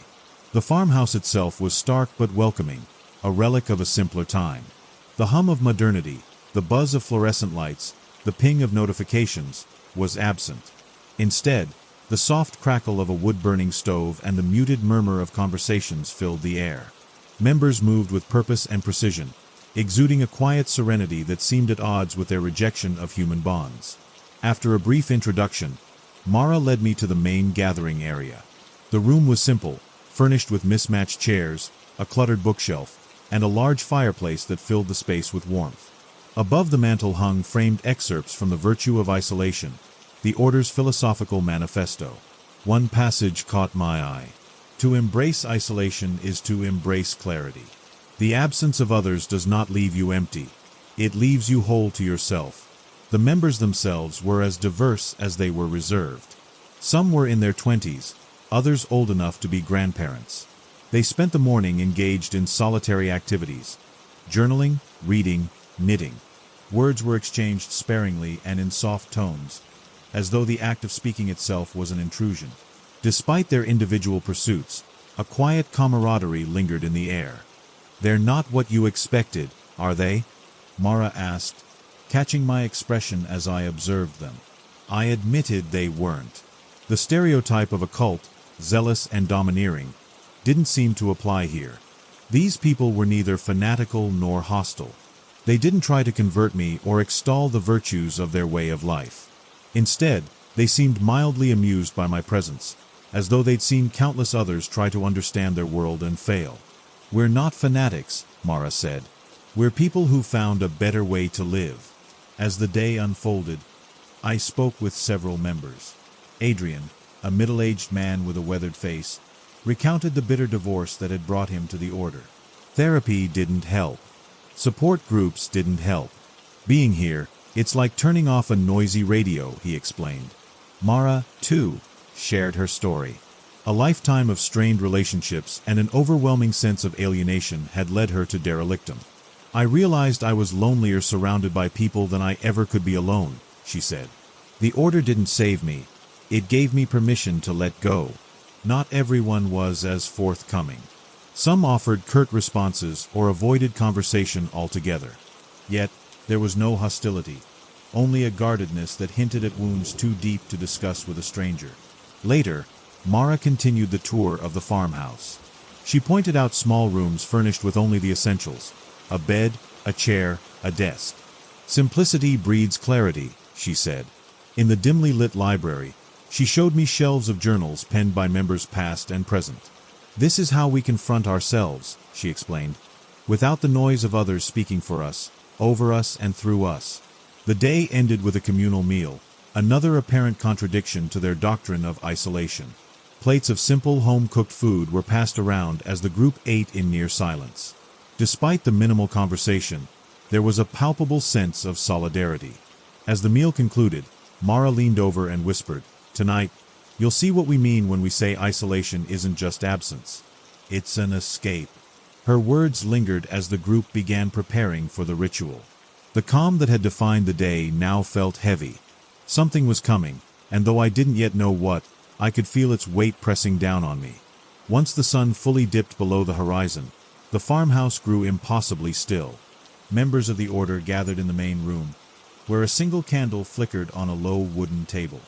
The farmhouse itself was stark but welcoming, a relic of a simpler time. The hum of modernity, the buzz of fluorescent lights, the ping of notifications, was absent. Instead, the soft crackle of a wood-burning stove and the muted murmur of conversations filled the air. Members moved with purpose and precision, exuding a quiet serenity that seemed at odds with their rejection of human bonds. After a brief introduction, Mara led me to the main gathering area. The room was simple, furnished with mismatched chairs, a cluttered bookshelf, and a large fireplace that filled the space with warmth. Above the mantel hung framed excerpts from The Virtue of Isolation, the Order's philosophical manifesto. One passage caught my eye. "To embrace isolation is to embrace clarity. The absence of others does not leave you empty. It leaves you whole to yourself." The members themselves were as diverse as they were reserved. Some were in their 20s, others old enough to be grandparents. They spent the morning engaged in solitary activities, journaling, reading, knitting. Words were exchanged sparingly and in soft tones, as though the act of speaking itself was an intrusion. Despite their individual pursuits, a quiet camaraderie lingered in the air. "They're not what you expected, are they?" Mara asked, catching my expression as I observed them. I admitted they weren't. The stereotype of a cult, zealous and domineering, didn't seem to apply here. These people were neither fanatical nor hostile. They didn't try to convert me or extol the virtues of their way of life. Instead, they seemed mildly amused by my presence, as though they'd seen countless others try to understand their world and fail. "We're not fanatics," Mara said. "We're people who found a better way to live." As the day unfolded, I spoke with several members. Adrian, a middle-aged man with a weathered face, recounted the bitter divorce that had brought him to the order. Therapy didn't help. Support groups didn't help. "Being here, it's like turning off a noisy radio," he explained. Mara, too, shared her story. A lifetime of strained relationships and an overwhelming sense of alienation had led her to derelictum. "I realized I was lonelier surrounded by people than I ever could be alone," she said. "The order didn't save me. It gave me permission to let go." Not everyone was as forthcoming. Some offered curt responses or avoided conversation altogether. Yet, there was no hostility, only a guardedness that hinted at wounds too deep to discuss with a stranger. Later, Mara continued the tour of the farmhouse. She pointed out small rooms furnished with only the essentials: a bed, a chair, a desk. "Simplicity breeds clarity," she said. In the dimly lit library, she showed me shelves of journals penned by members past and present. This is how we confront ourselves, she explained, without the noise of others speaking for us, over us and through us. The day ended with a communal meal, another apparent contradiction to their doctrine of isolation. Plates of simple home-cooked food were passed around as the group ate in near silence. Despite the minimal conversation, there was a palpable sense of solidarity. As the meal concluded, Mara leaned over and whispered, "Tonight, you'll see what we mean when we say isolation isn't just absence. It's an escape." Her words lingered as the group began preparing for the ritual. The calm that had defined the day now felt heavy. Something was coming, and though I didn't yet know what, I could feel its weight pressing down on me. Once the sun fully dipped below the horizon, the farmhouse grew impossibly still. Members of the order gathered in the main room, where a single candle flickered on a low wooden table.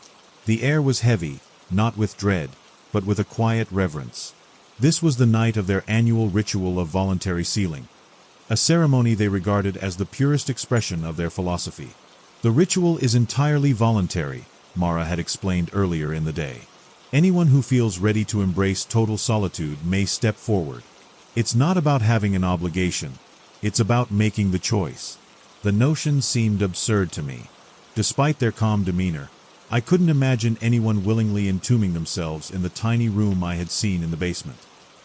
The air was heavy, not with dread, but with a quiet reverence. This was the night of their annual ritual of voluntary sealing, a ceremony they regarded as the purest expression of their philosophy. The ritual is entirely voluntary, Mara had explained earlier in the day. Anyone who feels ready to embrace total solitude may step forward. It's not about having an obligation, it's about making the choice. The notion seemed absurd to me. Despite their calm demeanor, I couldn't imagine anyone willingly entombing themselves in the tiny room I had seen in the basement.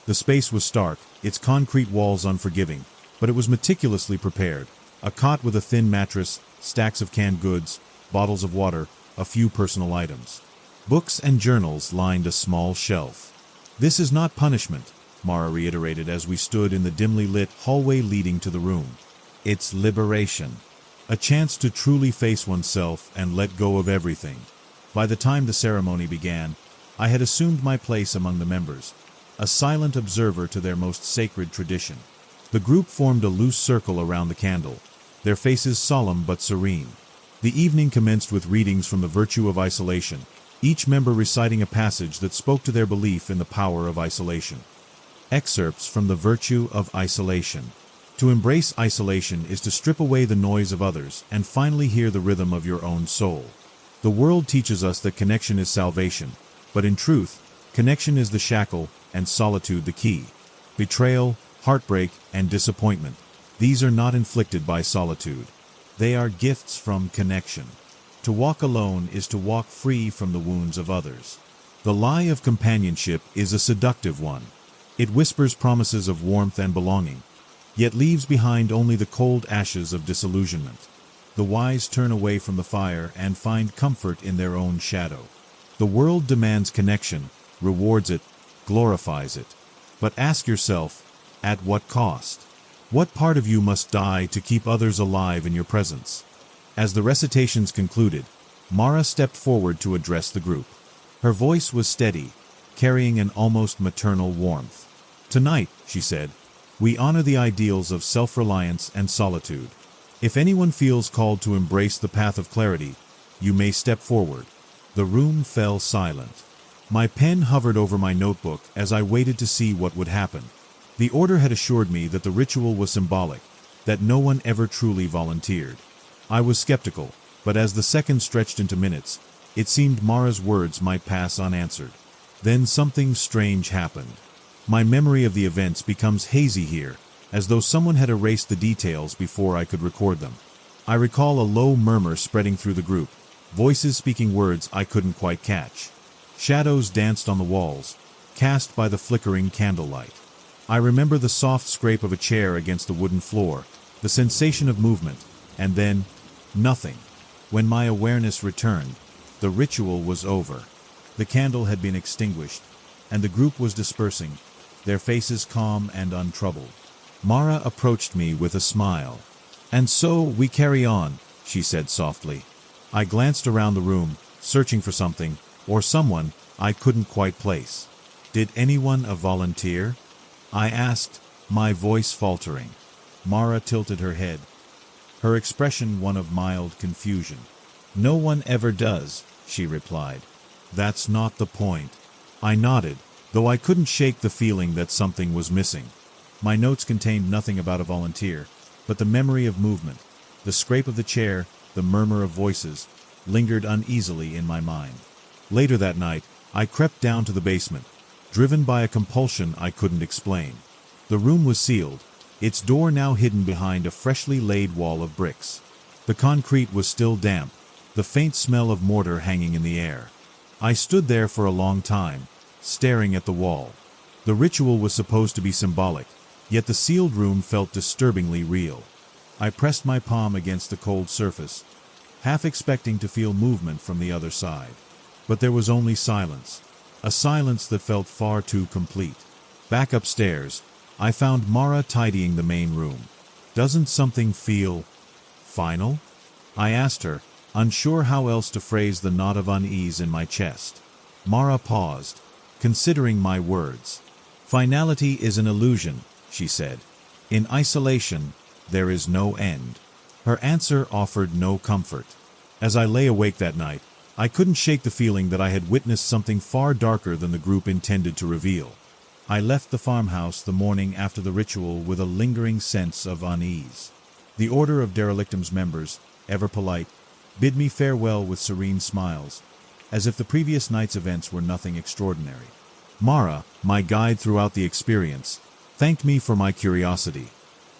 The space was stark, its concrete walls unforgiving, but it was meticulously prepared. A cot with a thin mattress, stacks of canned goods, bottles of water, a few personal items. Books and journals lined a small shelf. "This is not punishment," Mara reiterated as we stood in the dimly lit hallway leading to the room. "It's liberation. A chance to truly face oneself and let go of everything." By the time the ceremony began, I had assumed my place among the members, a silent observer to their most sacred tradition. The group formed a loose circle around the candle, their faces solemn but serene. The evening commenced with readings from the Virtue of Isolation, each member reciting a passage that spoke to their belief in the power of isolation. Excerpts from the Virtue of Isolation. To embrace isolation is to strip away the noise of others and finally hear the rhythm of your own soul. The world teaches us that connection is salvation, but in truth, connection is the shackle and solitude the key. Betrayal, heartbreak, and disappointment, these are not inflicted by solitude. They are gifts from connection. To walk alone is to walk free from the wounds of others. The lie of companionship is a seductive one. It whispers promises of warmth and belonging, yet leaves behind only the cold ashes of disillusionment. The wise turn away from the fire and find comfort in their own shadow. The world demands connection, rewards it, glorifies it. But ask yourself, at what cost? What part of you must die to keep others alive in your presence? As the recitations concluded, Mara stepped forward to address the group. Her voice was steady, carrying an almost maternal warmth. "Tonight," she said, "we honor the ideals of self-reliance and solitude. If anyone feels called to embrace the path of clarity, you may step forward." The room fell silent. My pen hovered over my notebook as I waited to see what would happen. The order had assured me that the ritual was symbolic, that no one ever truly volunteered. I was skeptical, but as the seconds stretched into minutes, it seemed Mara's words might pass unanswered. Then something strange happened. My memory of the events becomes hazy here, as though someone had erased the details before I could record them. I recall a low murmur spreading through the group, voices speaking words I couldn't quite catch. Shadows danced on the walls, cast by the flickering candlelight. I remember the soft scrape of a chair against the wooden floor, the sensation of movement, and then nothing. When my awareness returned, the ritual was over. The candle had been extinguished, and the group was dispersing, their faces calm and untroubled. Mara approached me with a smile. "And so we carry on," she said softly. I glanced around the room, searching for something, or someone, I couldn't quite place. "Did anyone volunteer?" I asked, my voice faltering. Mara tilted her head, her expression one of mild confusion. "No one ever does," she replied. "That's not the point." I nodded, though I couldn't shake the feeling that something was missing. My notes contained nothing about a volunteer, but the memory of movement, the scrape of the chair, the murmur of voices, lingered uneasily in my mind. Later that night, I crept down to the basement, driven by a compulsion I couldn't explain. The room was sealed, its door now hidden behind a freshly laid wall of bricks. The concrete was still damp, the faint smell of mortar hanging in the air. I stood there for a long time, staring at the wall. The ritual was supposed to be symbolic, yet the sealed room felt disturbingly real. I pressed my palm against the cold surface, half expecting to feel movement from the other side. But there was only silence, a silence that felt far too complete. Back upstairs, I found Mara tidying the main room. "Doesn't something feel final?" I asked her, unsure how else to phrase the knot of unease in my chest. Mara paused, considering my words. "Finality is an illusion," she said. "In isolation, there is no end." Her answer offered no comfort. As I lay awake that night, I couldn't shake the feeling that I had witnessed something far darker than the group intended to reveal. I left the farmhouse the morning after the ritual with a lingering sense of unease. The Order of Derelictum's members, ever polite, bid me farewell with serene smiles, as if the previous night's events were nothing extraordinary. Mara, my guide throughout the experience, thanked me for my curiosity.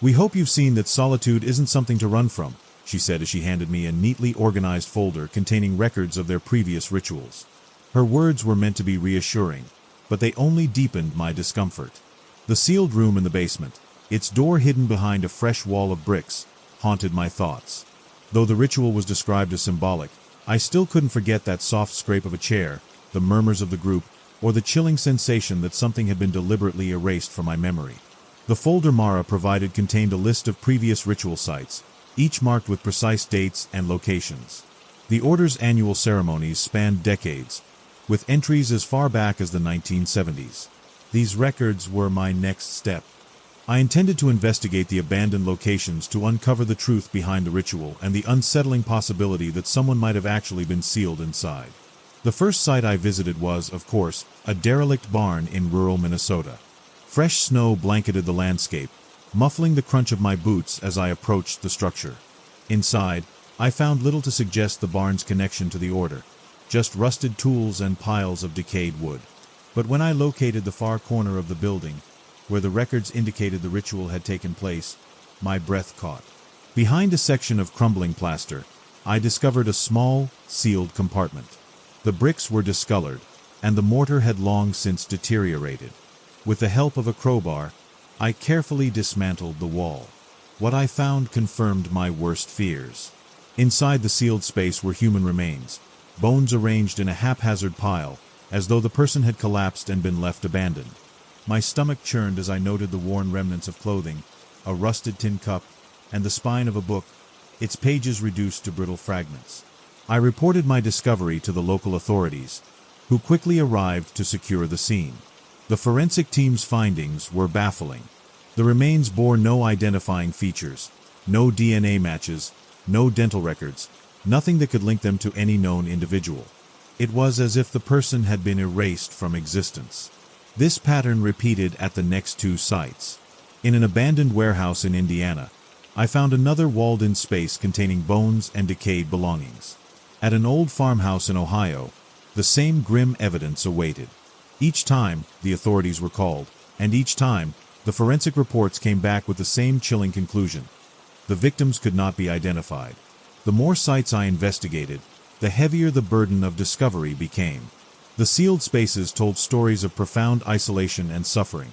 "We hope you've seen that solitude isn't something to run from," she said as she handed me a neatly organized folder containing records of their previous rituals. Her words were meant to be reassuring, but they only deepened my discomfort. The sealed room in the basement, its door hidden behind a fresh wall of bricks, haunted my thoughts. Though the ritual was described as symbolic, I still couldn't forget that soft scrape of a chair, the murmurs of the group, or the chilling sensation that something had been deliberately erased from my memory. The folder Mara provided contained a list of previous ritual sites, each marked with precise dates and locations. The Order's annual ceremonies spanned decades, with entries as far back as the 1970s. These records were my next step. I intended to investigate the abandoned locations to uncover the truth behind the ritual and the unsettling possibility that someone might have actually been sealed inside. The first site I visited was, of course, a derelict barn in rural Minnesota. Fresh snow blanketed the landscape, muffling the crunch of my boots as I approached the structure. Inside, I found little to suggest the barn's connection to the Order, just rusted tools and piles of decayed wood. But when I located the far corner of the building, where the records indicated the ritual had taken place, my breath caught. Behind a section of crumbling plaster, I discovered a small, sealed compartment. The bricks were discolored, and the mortar had long since deteriorated. With the help of a crowbar, I carefully dismantled the wall. What I found confirmed my worst fears. Inside the sealed space were human remains, bones arranged in a haphazard pile, as though the person had collapsed and been left abandoned. My stomach churned as I noted the worn remnants of clothing, a rusted tin cup, and the spine of a book, its pages reduced to brittle fragments. I reported my discovery to the local authorities, who quickly arrived to secure the scene. The forensic team's findings were baffling. The remains bore no identifying features, no DNA matches, no dental records, nothing that could link them to any known individual. It was as if the person had been erased from existence. This pattern repeated at the next two sites. In an abandoned warehouse in Indiana, I found another walled-in space containing bones and decayed belongings. At an old farmhouse in Ohio, the same grim evidence awaited. Each time, the authorities were called, and each time, the forensic reports came back with the same chilling conclusion. The victims could not be identified. The more sites I investigated, the heavier the burden of discovery became. The sealed spaces told stories of profound isolation and suffering.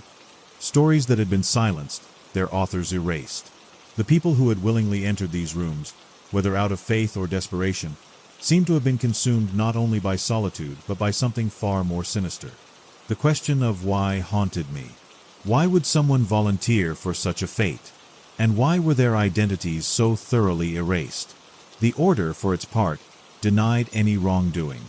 Stories that had been silenced, their authors erased. The people who had willingly entered these rooms, whether out of faith or desperation, seemed to have been consumed not only by solitude but by something far more sinister. The question of why haunted me. Why would someone volunteer for such a fate? And why were their identities so thoroughly erased? The Order, for its part, denied any wrongdoing.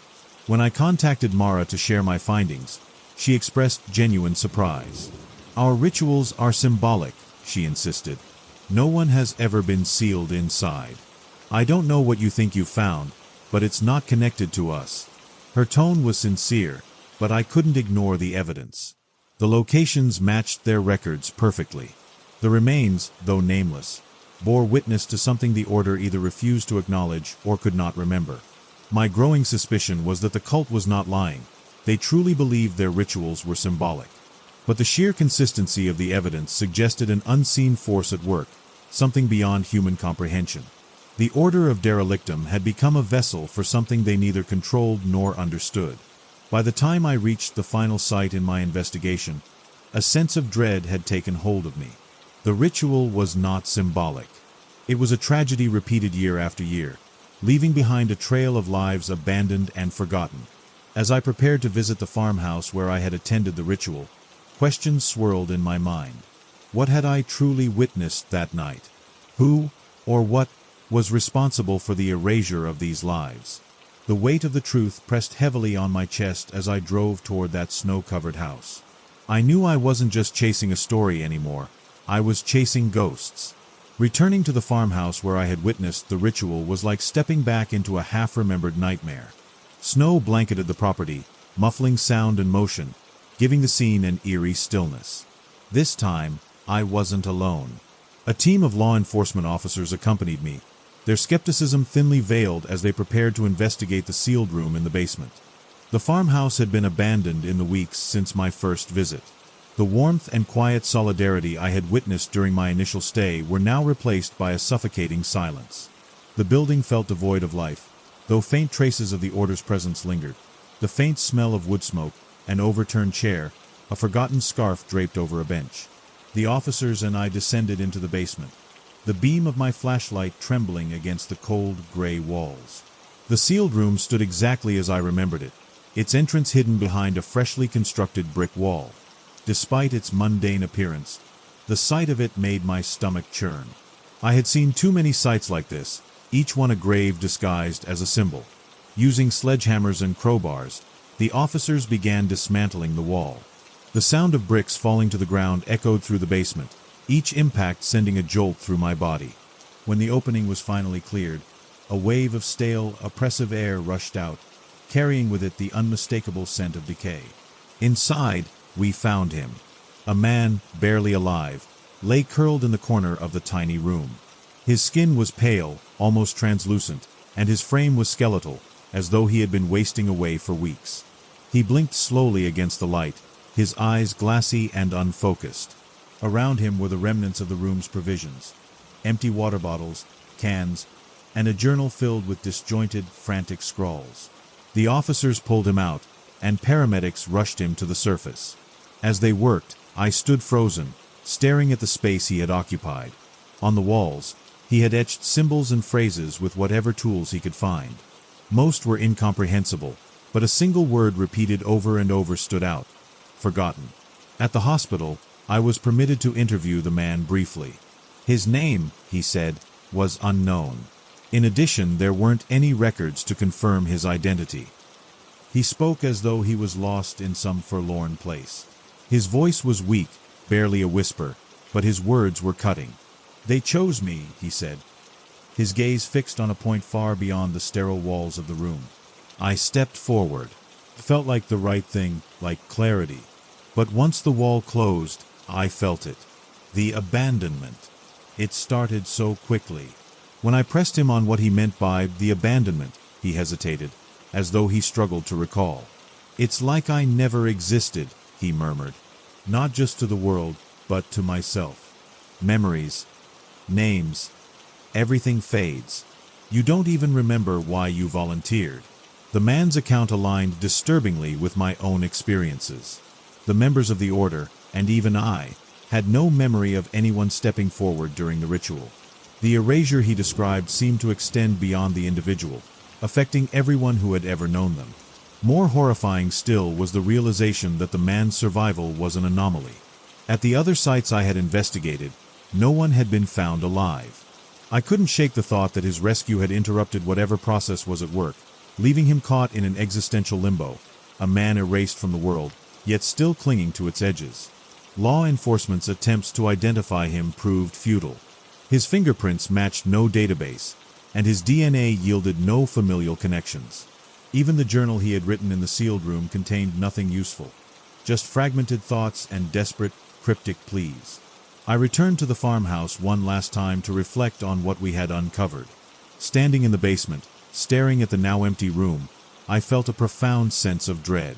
When I contacted Mara to share my findings, she expressed genuine surprise. "Our rituals are symbolic," she insisted. "No one has ever been sealed inside. I don't know what you think you found, but it's not connected to us." Her tone was sincere, but I couldn't ignore the evidence. The locations matched their records perfectly. The remains, though nameless, bore witness to something the Order either refused to acknowledge or could not remember. My growing suspicion was that the cult was not lying. They truly believed their rituals were symbolic. But the sheer consistency of the evidence suggested an unseen force at work, something beyond human comprehension. The Order of Derelictum had become a vessel for something they neither controlled nor understood. By the time I reached the final site in my investigation, a sense of dread had taken hold of me. The ritual was not symbolic. It was a tragedy repeated year after year, leaving behind a trail of lives abandoned and forgotten. As I prepared to visit the farmhouse where I had attended the ritual, questions swirled in my mind. What had I truly witnessed that night? Who, or what, was responsible for the erasure of these lives? The weight of the truth pressed heavily on my chest as I drove toward that snow-covered house. I knew I wasn't just chasing a story anymore. I was chasing ghosts. Returning to the farmhouse where I had witnessed the ritual was like stepping back into a half-remembered nightmare. Snow blanketed the property, muffling sound and motion, giving the scene an eerie stillness. This time, I wasn't alone. A team of law enforcement officers accompanied me, their skepticism thinly veiled as they prepared to investigate the sealed room in the basement. The farmhouse had been abandoned in the weeks since my first visit. The warmth and quiet solidarity I had witnessed during my initial stay were now replaced by a suffocating silence. The building felt devoid of life, though faint traces of the Order's presence lingered. The faint smell of wood smoke, an overturned chair, a forgotten scarf draped over a bench. The officers and I descended into the basement, the beam of my flashlight trembling against the cold, gray walls. The sealed room stood exactly as I remembered it, its entrance hidden behind a freshly constructed brick wall. Despite its mundane appearance, the sight of it made my stomach churn. I had seen too many sights like this, each one a grave disguised as a symbol. Using sledgehammers and crowbars, the officers began dismantling the wall. The sound of bricks falling to the ground echoed through the basement, each impact sending a jolt through my body. When the opening was finally cleared, a wave of stale, oppressive air rushed out, carrying with it the unmistakable scent of decay. Inside, we found him. A man, barely alive, lay curled in the corner of the tiny room. His skin was pale, almost translucent, and his frame was skeletal, as though he had been wasting away for weeks. He blinked slowly against the light, his eyes glassy and unfocused. Around him were the remnants of the room's provisions: empty water bottles, cans, and a journal filled with disjointed, frantic scrawls. The officers pulled him out, and paramedics rushed him to the surface. As they worked, I stood frozen, staring at the space he had occupied. On the walls, he had etched symbols and phrases with whatever tools he could find. Most were incomprehensible, but a single word repeated over and over stood out: forgotten. At the hospital, I was permitted to interview the man briefly. His name, he said, was unknown. In addition, there weren't any records to confirm his identity. He spoke as though he was lost in some forlorn place. His voice was weak, barely a whisper, but his words were cutting. "They chose me," he said, his gaze fixed on a point far beyond the sterile walls of the room. I stepped forward. It felt like the right thing, like clarity. But once the wall closed, I felt it. The abandonment. It started so quickly. When I pressed him on what he meant by the abandonment, he hesitated, as though he struggled to recall. "It's like I never existed," he murmured. "Not just to the world, but to myself. Memories, names, everything fades. You don't even remember why you volunteered." The man's account aligned disturbingly with my own experiences. The members of the Order, and even I, had no memory of anyone stepping forward during the ritual. The erasure he described seemed to extend beyond the individual, affecting everyone who had ever known them. More horrifying still was the realization that the man's survival was an anomaly. At the other sites I had investigated, no one had been found alive. I couldn't shake the thought that his rescue had interrupted whatever process was at work, leaving him caught in an existential limbo, a man erased from the world, yet still clinging to its edges. Law enforcement's attempts to identify him proved futile. His fingerprints matched no database, and his DNA yielded no familial connections. Even the journal he had written in the sealed room contained nothing useful, just fragmented thoughts and desperate, cryptic pleas. I returned to the farmhouse one last time to reflect on what we had uncovered. Standing in the basement, staring at the now empty room, I felt a profound sense of dread.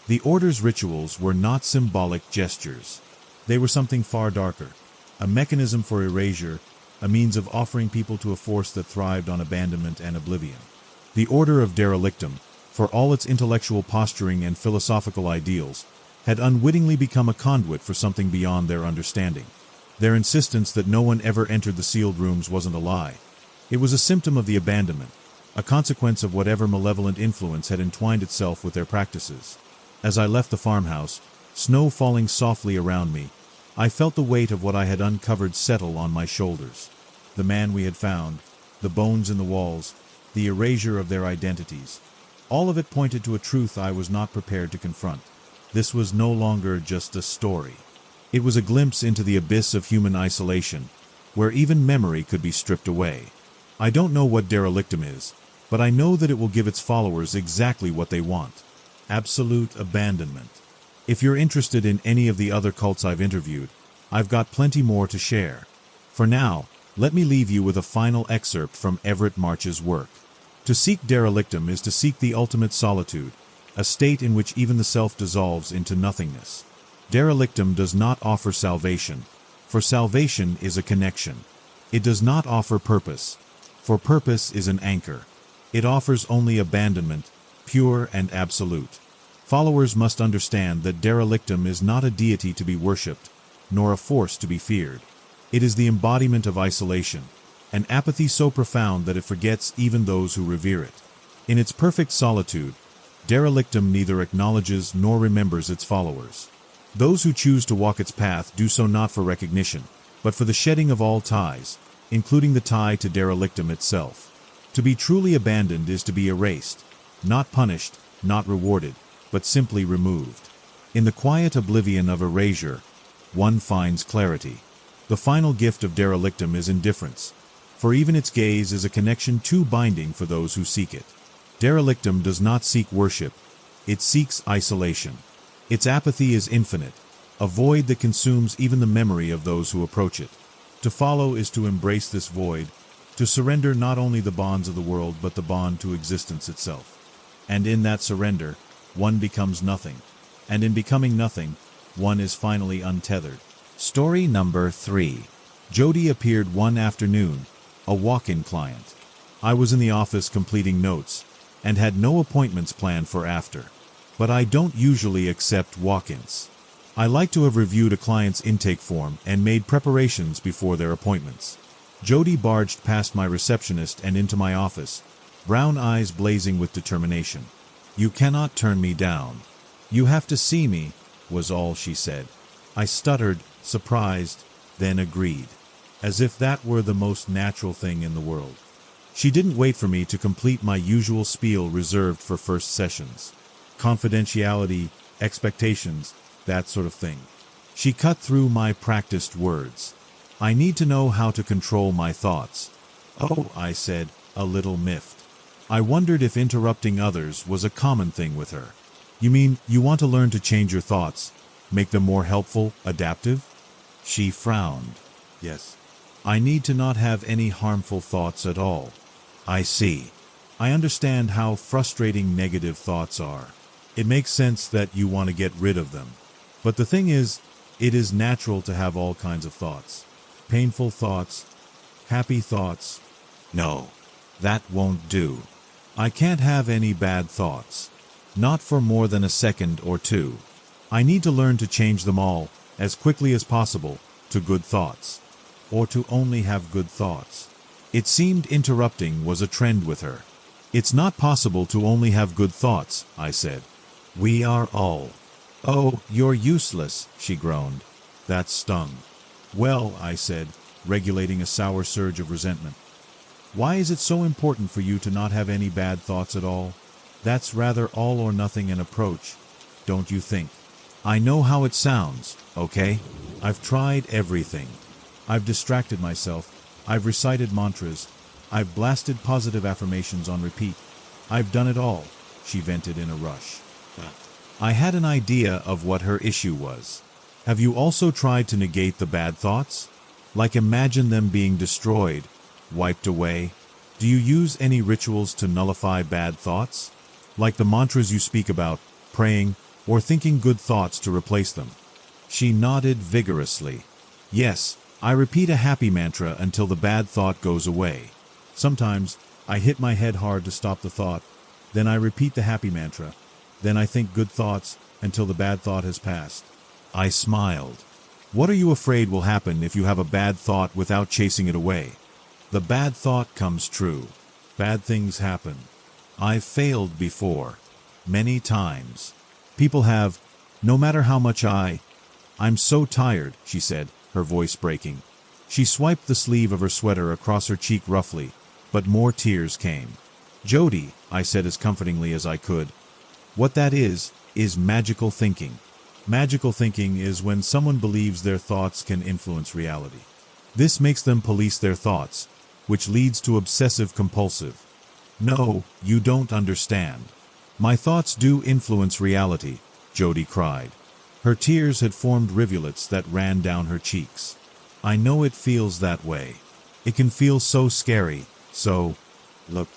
The Order's rituals were not symbolic gestures. They were something far darker. A mechanism for erasure, a means of offering people to a force that thrived on abandonment and oblivion. The Order of Derelictum, for all its intellectual posturing and philosophical ideals, had unwittingly become a conduit for something beyond their understanding. Their insistence that no one ever entered the sealed rooms wasn't a lie. It was a symptom of the abandonment, a consequence of whatever malevolent influence had entwined itself with their practices. As I left the farmhouse, snow falling softly around me, I felt the weight of what I had uncovered settle on my shoulders. The man we had found, the bones in the walls, the erasure of their identities. All of it pointed to a truth I was not prepared to confront. This was no longer just a story. It was a glimpse into the abyss of human isolation, where even memory could be stripped away. I don't know what Derelictum is, but I know that it will give its followers exactly what they want: absolute abandonment. If you're interested in any of the other cults I've interviewed, I've got plenty more to share. For now, let me leave you with a final excerpt from Everett March's work. To seek Derelictum is to seek the ultimate solitude, a state in which even the self dissolves into nothingness. Derelictum does not offer salvation, for salvation is a connection. It does not offer purpose, for purpose is an anchor. It offers only abandonment, pure and absolute. Followers must understand that Derelictum is not a deity to be worshipped, nor a force to be feared. It is the embodiment of isolation, an apathy so profound that it forgets even those who revere it. In its perfect solitude, Derelictum neither acknowledges nor remembers its followers. Those who choose to walk its path do so not for recognition, but for the shedding of all ties, including the tie to Derelictum itself. To be truly abandoned is to be erased, not punished, not rewarded, but simply removed. In the quiet oblivion of erasure, one finds clarity. The final gift of Derelictum is indifference, for even its gaze is a connection too binding for those who seek it. Derelictum does not seek worship, it seeks isolation. Its apathy is infinite, a void that consumes even the memory of those who approach it. To follow is to embrace this void, to surrender not only the bonds of the world but the bond to existence itself. And in that surrender, one becomes nothing, and in becoming nothing, one is finally untethered. Story number 3. Jody appeared one afternoon, a walk-in client. I was in the office completing notes, and had no appointments planned for after. But I don't usually accept walk-ins. I like to have reviewed a client's intake form and made preparations before their appointments. Jody barged past my receptionist and into my office, brown eyes blazing with determination. "You cannot turn me down. You have to see me," was all she said. I stuttered, surprised, then agreed, as if that were the most natural thing in the world. She didn't wait for me to complete my usual spiel reserved for first sessions. Confidentiality, expectations, that sort of thing. She cut through my practiced words. "I need to know how to control my thoughts." "Oh," I said, a little miffed. I wondered if interrupting others was a common thing with her. "You mean you want to learn to change your thoughts, make them more helpful, adaptive?" She frowned. "Yes. I need to not have any harmful thoughts at all." "I see. I understand how frustrating negative thoughts are. It makes sense that you want to get rid of them. But the thing is, it is natural to have all kinds of thoughts. Painful thoughts, happy thoughts." "No, that won't do. I can't have any bad thoughts. Not for more than a second or two. I need to learn to change them all, as quickly as possible, to good thoughts. Or to only have good thoughts." It seemed interrupting was a trend with her. "It's not possible to only have good thoughts," I said. "We are all." "Oh, you're useless," she groaned. That stung. "Well," I said, regulating a sour surge of resentment, "why is it so important for you to not have any bad thoughts at all? That's rather all or nothing an approach, don't you think? I know how it sounds, okay? I've tried everything. I've distracted myself. I've recited mantras. I've blasted positive affirmations on repeat. I've done it all," she vented in a rush. I had an idea of what her issue was. "Have you also tried to negate the bad thoughts? Like imagine them being destroyed, wiped away? Do you use any rituals to nullify bad thoughts? Like the mantras you speak about, praying, or thinking good thoughts to replace them? She nodded vigorously. Yes, I repeat a happy mantra until the bad thought goes away. Sometimes, I hit my head hard to stop the thought, then I repeat the happy mantra, then I think good thoughts until the bad thought has passed. I smiled. What are you afraid will happen if you have a bad thought without chasing it away? The bad thought comes true. Bad things happen. I've failed before. Many times. People have, no matter how much I'm so tired, she said, her voice breaking. She swiped the sleeve of her sweater across her cheek roughly, but more tears came. Jody, I said as comfortingly as I could, what that is magical thinking. Magical thinking is when someone believes their thoughts can influence reality. This makes them police their thoughts, which leads to obsessive-compulsive. No, you don't understand. My thoughts do influence reality, Jody cried. Her tears had formed rivulets that ran down her cheeks. I know it feels that way. It can feel so scary, so... Look,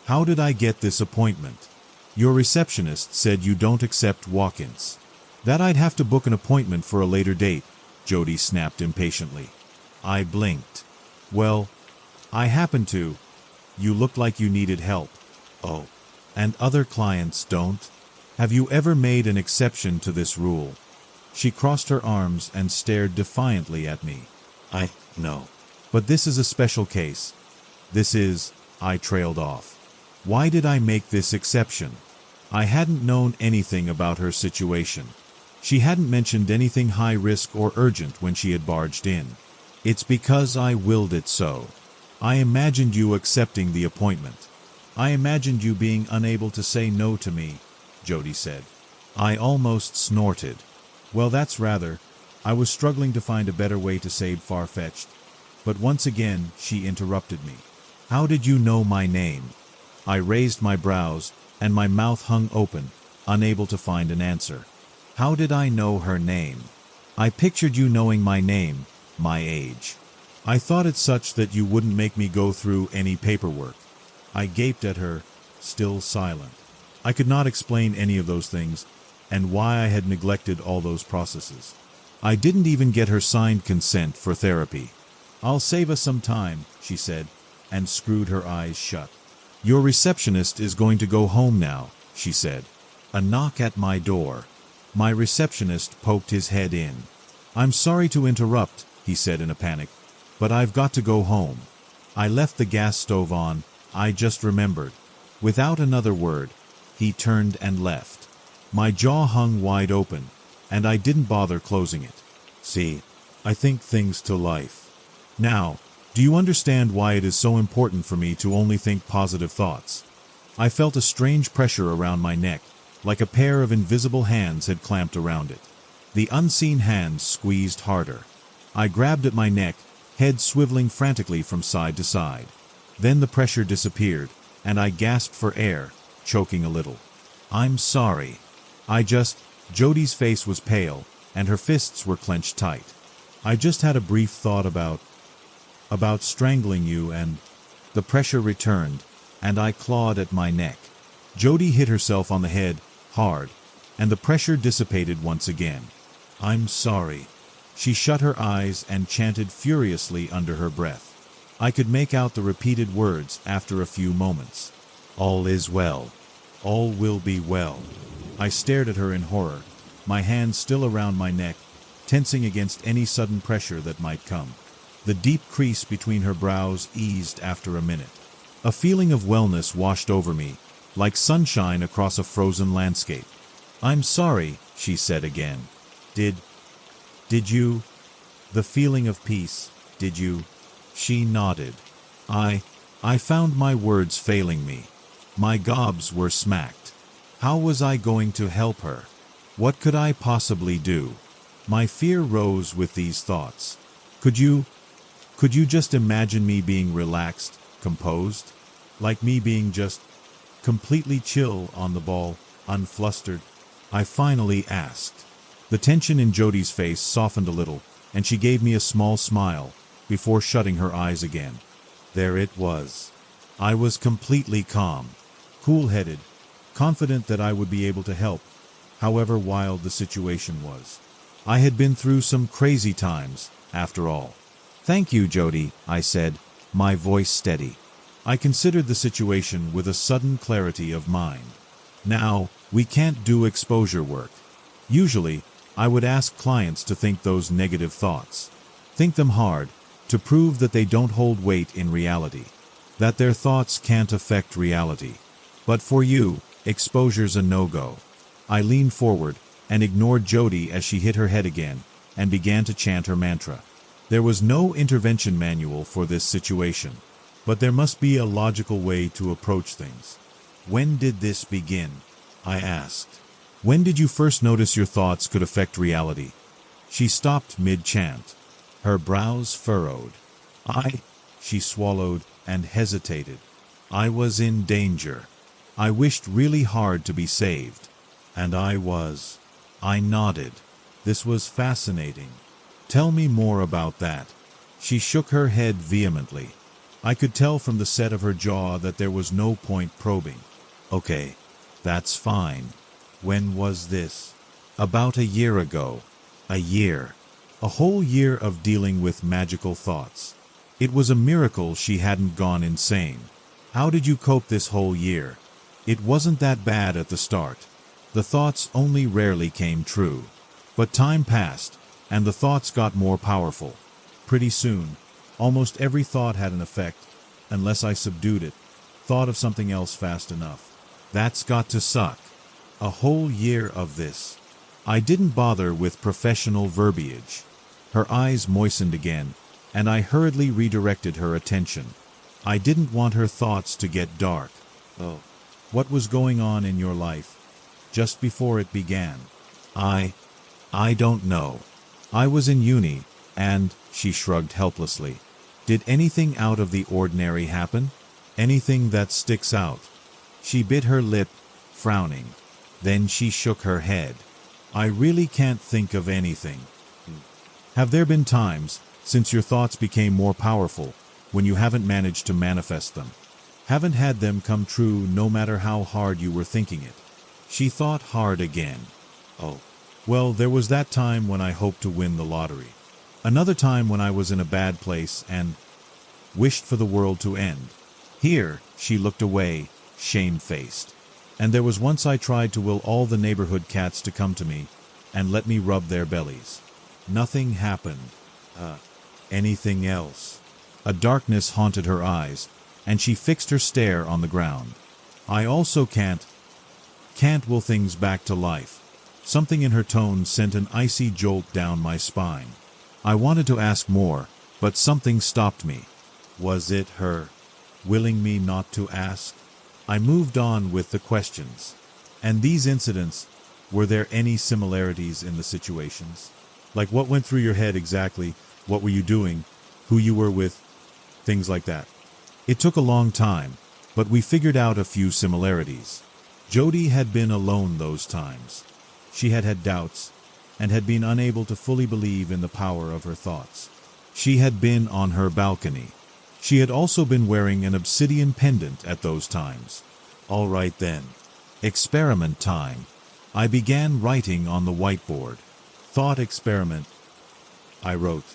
how did I get this appointment? Your receptionist said you don't accept walk-ins. That I'd have to book an appointment for a later date, Jody snapped impatiently. I blinked. Well, I happened to. You looked like you needed help. Oh, and other clients don't? Have you ever made an exception to this rule? She crossed her arms and stared defiantly at me. No. But this is a special case. I trailed off. Why did I make this exception? I hadn't known anything about her situation. She hadn't mentioned anything high risk or urgent when she had barged in. It's because I willed it so. I imagined you accepting the appointment. I imagined you being unable to say no to me, Jody said. I almost snorted. Well, that's rather. I was struggling to find a better way to say far-fetched. But once again, she interrupted me. How did you know my name? I raised my brows, and my mouth hung open, unable to find an answer. How did I know her name? I pictured you knowing my name, my age. I thought it such that you wouldn't make me go through any paperwork. I gaped at her, still silent. I could not explain any of those things, and why I had neglected all those processes. I didn't even get her signed consent for therapy. I'll save us some time, she said, and screwed her eyes shut. Your receptionist is going to go home now, she said. A knock at my door. My receptionist poked his head in. I'm sorry to interrupt, he said in a panic, but I've got to go home. I left the gas stove on, I just remembered. Without another word, he turned and left. My jaw hung wide open, and I didn't bother closing it. See, I think things to life. Now, do you understand why it is so important for me to only think positive thoughts? I felt a strange pressure around my neck, like a pair of invisible hands had clamped around it. The unseen hands squeezed harder. I grabbed at my neck, head swiveling frantically from side to side. Then the pressure disappeared, and I gasped for air, choking a little. I'm sorry. Jody's face was pale, and her fists were clenched tight. I just had a brief thought about strangling you, and the pressure returned, and I clawed at my neck. Jody hit herself on the head, hard, and the pressure dissipated once again. I'm sorry. She shut her eyes and chanted furiously under her breath. I could make out the repeated words after a few moments. All is well. All will be well. I stared at her in horror, my hands still around my neck, tensing against any sudden pressure that might come. The deep crease between her brows eased after a minute. A feeling of wellness washed over me, like sunshine across a frozen landscape. I'm sorry, she said again. Did you? The feeling of peace, did you? She nodded. I found my words failing me. My gobs were smacked. How was I going to help her? What could I possibly do? My fear rose with these thoughts. Could you just imagine me being relaxed, composed? Like me being just completely chill on the ball, unflustered? I finally asked. The tension in Jody's face softened a little, and she gave me a small smile before shutting her eyes again. There it was. I was completely calm, cool-headed, confident that I would be able to help. however wild the situation was. I had been through some crazy times, after all. "Thank you, Jody," I said, my voice steady. I considered the situation with a sudden clarity of mind. Now, we can't do exposure work. Usually, I would ask clients to think those negative thoughts. Think them hard, to prove that they don't hold weight in reality. That their thoughts can't affect reality. But for you, exposure's a no-go. I leaned forward and ignored Jody as she hit her head again and began to chant her mantra. There was no intervention manual for this situation, but there must be a logical way to approach things. "When did this begin?" I asked. "When did you first notice your thoughts could affect reality?" She stopped mid-chant. Her brows furrowed. She swallowed and hesitated. "I was in danger. I wished really hard to be saved. And I was." I nodded. This was fascinating. "Tell me more about that." She shook her head vehemently. I could tell from the set of her jaw that there was no point probing. "Okay, that's fine. When was this?" "About a year ago." A year. A whole year of dealing with magical thoughts. It was a miracle she hadn't gone insane. "How did you cope this whole year?" "It wasn't that bad at the start. The thoughts only rarely came true. But time passed, and the thoughts got more powerful. Pretty soon, almost every thought had an effect, unless I subdued it, thought of something else fast enough. That's got to suck. A whole year of this." I didn't bother with professional verbiage. Her eyes moistened again, and I hurriedly redirected her attention. I didn't want her thoughts to get dark. "Oh, what was going on in your life just before it began?" I don't know. I was in uni, and," she shrugged helplessly. "Did anything out of the ordinary happen? Anything that sticks out?" She bit her lip, frowning. Then she shook her head. "I really can't think of anything." "Have there been times, since your thoughts became more powerful, when you haven't managed to manifest them? Haven't had them come true no matter how hard you were thinking it?" She thought hard again. "Oh, well, there was that time when I hoped to win the lottery. Another time when I was in a bad place and wished for the world to end." Here, she looked away, shame-faced. "And there was once I tried to will all the neighborhood cats to come to me and let me rub their bellies. Nothing happened. Anything else?" A darkness haunted her eyes, and she fixed her stare on the ground. "I also can't will things back to life." Something in her tone sent an icy jolt down my spine. I wanted to ask more, but something stopped me. Was it her willing me not to ask? I moved on with the questions. "And these incidents, were there any similarities in the situations? Like what went through your head exactly? What were you doing? Who you were with? Things like that." It took a long time, but we figured out a few similarities. Jody had been alone those times. She had had doubts, and had been unable to fully believe in the power of her thoughts. She had been on her balcony. She had also been wearing an obsidian pendant at those times. All right then. Experiment time. I began writing on the whiteboard. "Thought experiment." I wrote.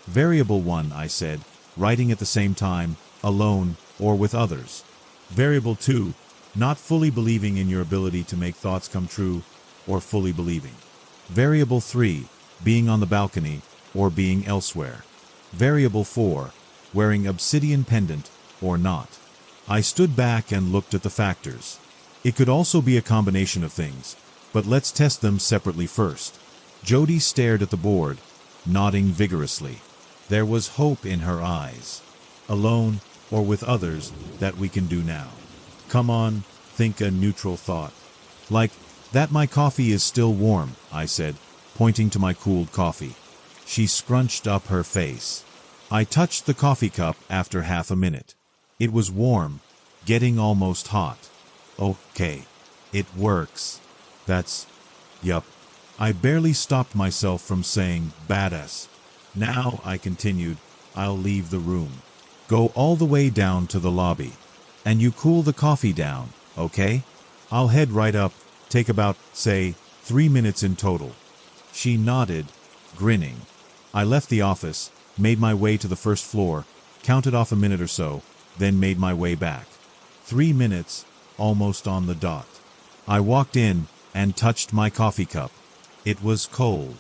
"Variable 1, I said, writing at the same time, alone or with others. Variable 2, not fully believing in your ability to make thoughts come true, or fully believing. Variable 3, being on the balcony or being elsewhere. Variable 4, wearing obsidian pendant or not." I stood back and looked at the factors. It could also be a combination of things, but let's test them separately first. Jody stared at the board, nodding vigorously. There was hope in her eyes. "Alone or with others, that we can do now. Come on, think a neutral thought. Like, that my coffee is still warm," I said, pointing to my cooled coffee. She scrunched up her face. I touched the coffee cup after half a minute. It was warm, getting almost hot. "Okay, it works. Yup." I barely stopped myself from saying badass. "Now," I continued, "I'll leave the room. Go all the way down to the lobby. And you cool the coffee down, okay? I'll head right up, take about, say, 3 minutes in total. She nodded, grinning. I left the office, made my way to the first floor, counted off a minute or so, then made my way back. 3 minutes, almost on the dot. I walked in and touched my coffee cup. It was cold.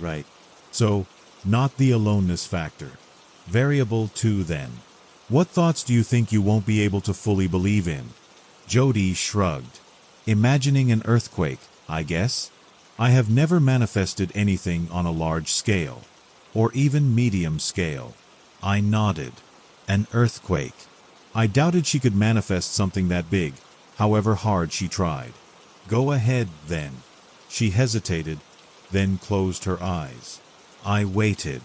Right. So, not the aloneness factor. Variable 2 then. What thoughts do you think you won't be able to fully believe in? Jody shrugged. Imagining an earthquake, I guess. I have never manifested anything on a large scale, or even medium scale. I nodded. An earthquake. I doubted she could manifest something that big, however hard she tried. Go ahead, then. She hesitated, then closed her eyes. I waited.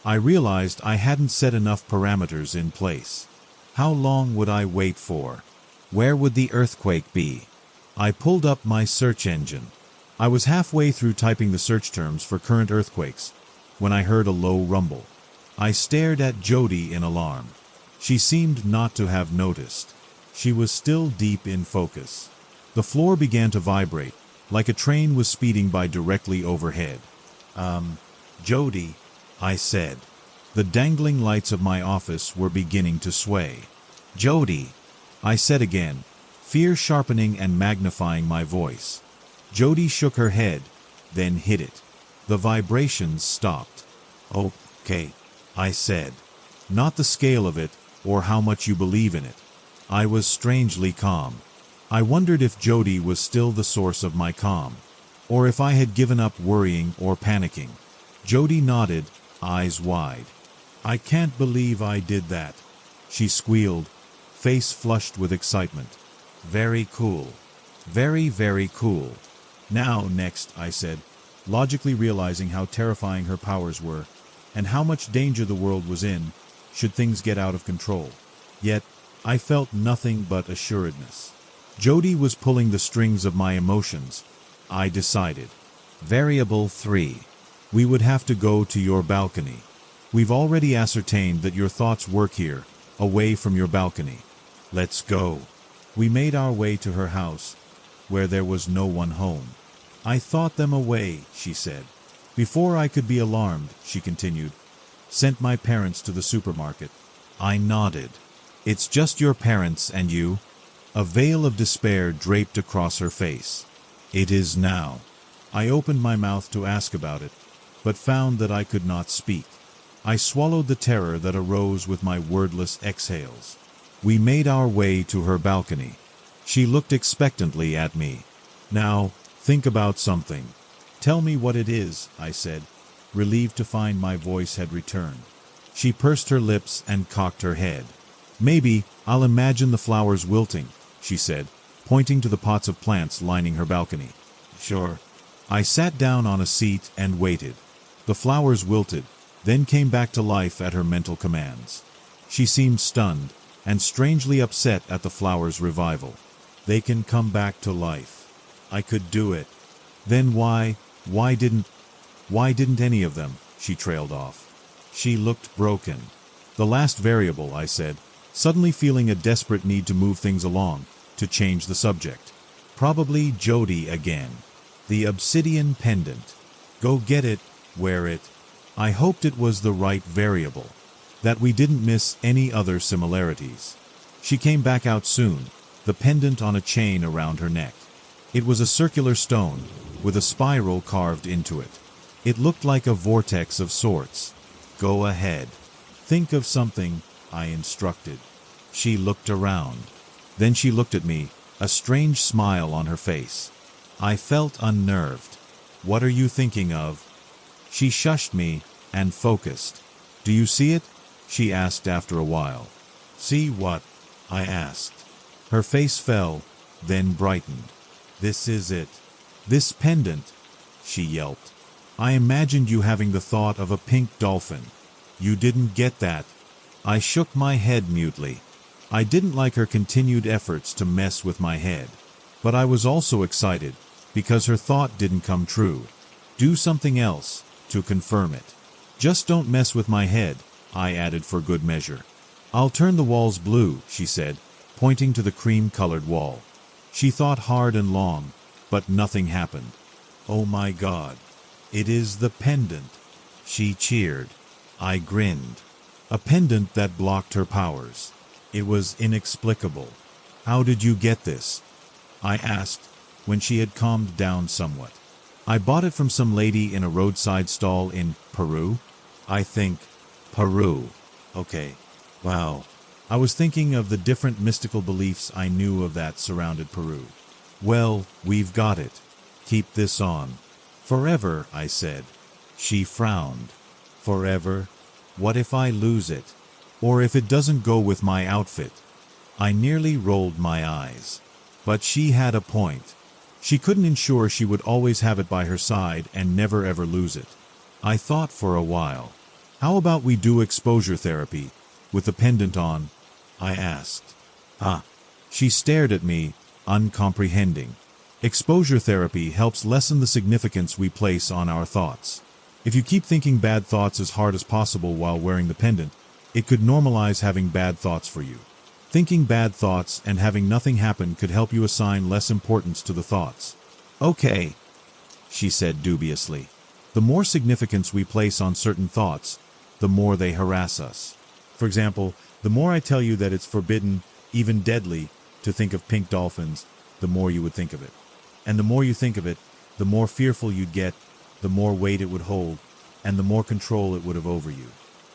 I realized I hadn't set enough parameters in place. How long would I wait for? Where would the earthquake be? I pulled up my search engine. I was halfway through typing the search terms for current earthquakes when I heard a low rumble. I stared at Jody in alarm. She seemed not to have noticed. She was still deep in focus. The floor began to vibrate, like a train was speeding by directly overhead. Jody, I said. The dangling lights of my office were beginning to sway. Jody, I said again, fear sharpening and magnifying my voice. Jody shook her head, then hit it. The vibrations stopped. Okay, I said. Not the scale of it, or how much you believe in it. I was strangely calm. I wondered if Jody was still the source of my calm, or if I had given up worrying or panicking. Jody nodded, eyes wide. I can't believe I did that, she squealed, face flushed with excitement. Very cool. Very, very cool. Now, next, I said, logically realizing how terrifying her powers were, and how much danger the world was in, should things get out of control. Yet, I felt nothing but assuredness. Jody was pulling the strings of my emotions. I decided. Variable 3. We would have to go to your balcony. We've already ascertained that your thoughts work here, away from your balcony. Let's go. We made our way to her house, where there was no one home. I thought them away, she said. Before I could be alarmed, she continued, sent my parents to the supermarket. I nodded. It's just your parents and you? A veil of despair draped across her face. It is now. I opened my mouth to ask about it, but found that I could not speak. I swallowed the terror that arose with my wordless exhales. We made our way to her balcony. She looked expectantly at me. Now, think about something. Tell me what it is, I said, relieved to find my voice had returned. She pursed her lips and cocked her head. Maybe I'll imagine the flowers wilting, she said, pointing to the pots of plants lining her balcony. Sure. I sat down on a seat and waited. The flowers wilted, then came back to life at her mental commands. She seemed stunned and strangely upset at the flowers' revival. They can come back to life. I could do it. Then why didn't any of them? She trailed off. She looked broken. The last variable, I said, suddenly feeling a desperate need to move things along, to change the subject. Probably Jody again. The obsidian pendant. Go get it, wear it. I hoped it was the right variable, that we didn't miss any other similarities. She came back out soon, the pendant on a chain around her neck. It was a circular stone, with a spiral carved into it. It looked like a vortex of sorts. Go ahead. Think of something, I instructed. She looked around. Then she looked at me, a strange smile on her face. I felt unnerved. What are you thinking of? She shushed me and focused. Do you see it? She asked after a while. See what? I asked. Her face fell, then brightened. This is it. This pendant, she yelped. I imagined you having the thought of a pink dolphin. You didn't get that. I shook my head mutely. I didn't like her continued efforts to mess with my head. But I was also excited, because her thought didn't come true. Do something else, to confirm it. Just don't mess with my head, I added for good measure. I'll turn the walls blue, she said, pointing to the cream-colored wall. She thought hard and long, but nothing happened. Oh my God. It is the pendant. She cheered. I grinned. A pendant that blocked her powers. It was inexplicable. How did you get this? I asked, when she had calmed down somewhat. I bought it from some lady in a roadside stall in Peru. I think, Peru. Okay. Wow. I was thinking of the different mystical beliefs I knew of that surrounded Peru. Well, we've got it. Keep this on. Forever, I said. She frowned. Forever? What if I lose it? Or if it doesn't go with my outfit? I nearly rolled my eyes. But she had a point. She couldn't ensure she would always have it by her side and never ever lose it. I thought for a while. How about we do exposure therapy, with the pendant on? I asked. Huh. She stared at me, uncomprehending. Exposure therapy helps lessen the significance we place on our thoughts. If you keep thinking bad thoughts as hard as possible while wearing the pendant, it could normalize having bad thoughts for you. Thinking bad thoughts and having nothing happen could help you assign less importance to the thoughts. Okay, she said dubiously. The more significance we place on certain thoughts, the more they harass us. For example, the more I tell you that it's forbidden, even deadly, to think of pink dolphins, the more you would think of it. And the more you think of it, the more fearful you'd get, the more weight it would hold, and the more control it would have over you.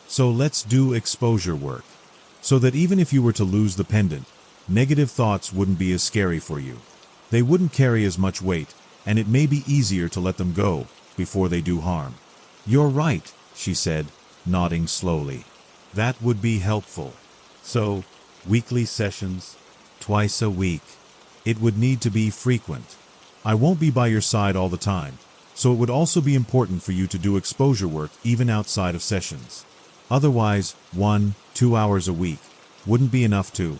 So let's do exposure work. So that even if you were to lose the pendant, negative thoughts wouldn't be as scary for you. They wouldn't carry as much weight, and it may be easier to let them go before they do harm. You're right, she said, nodding slowly. That would be helpful. So, weekly sessions, twice a week. It would need to be frequent. I won't be by your side all the time, so it would also be important for you to do exposure work even outside of sessions. Otherwise, 1-2 hours a week wouldn't be enough to.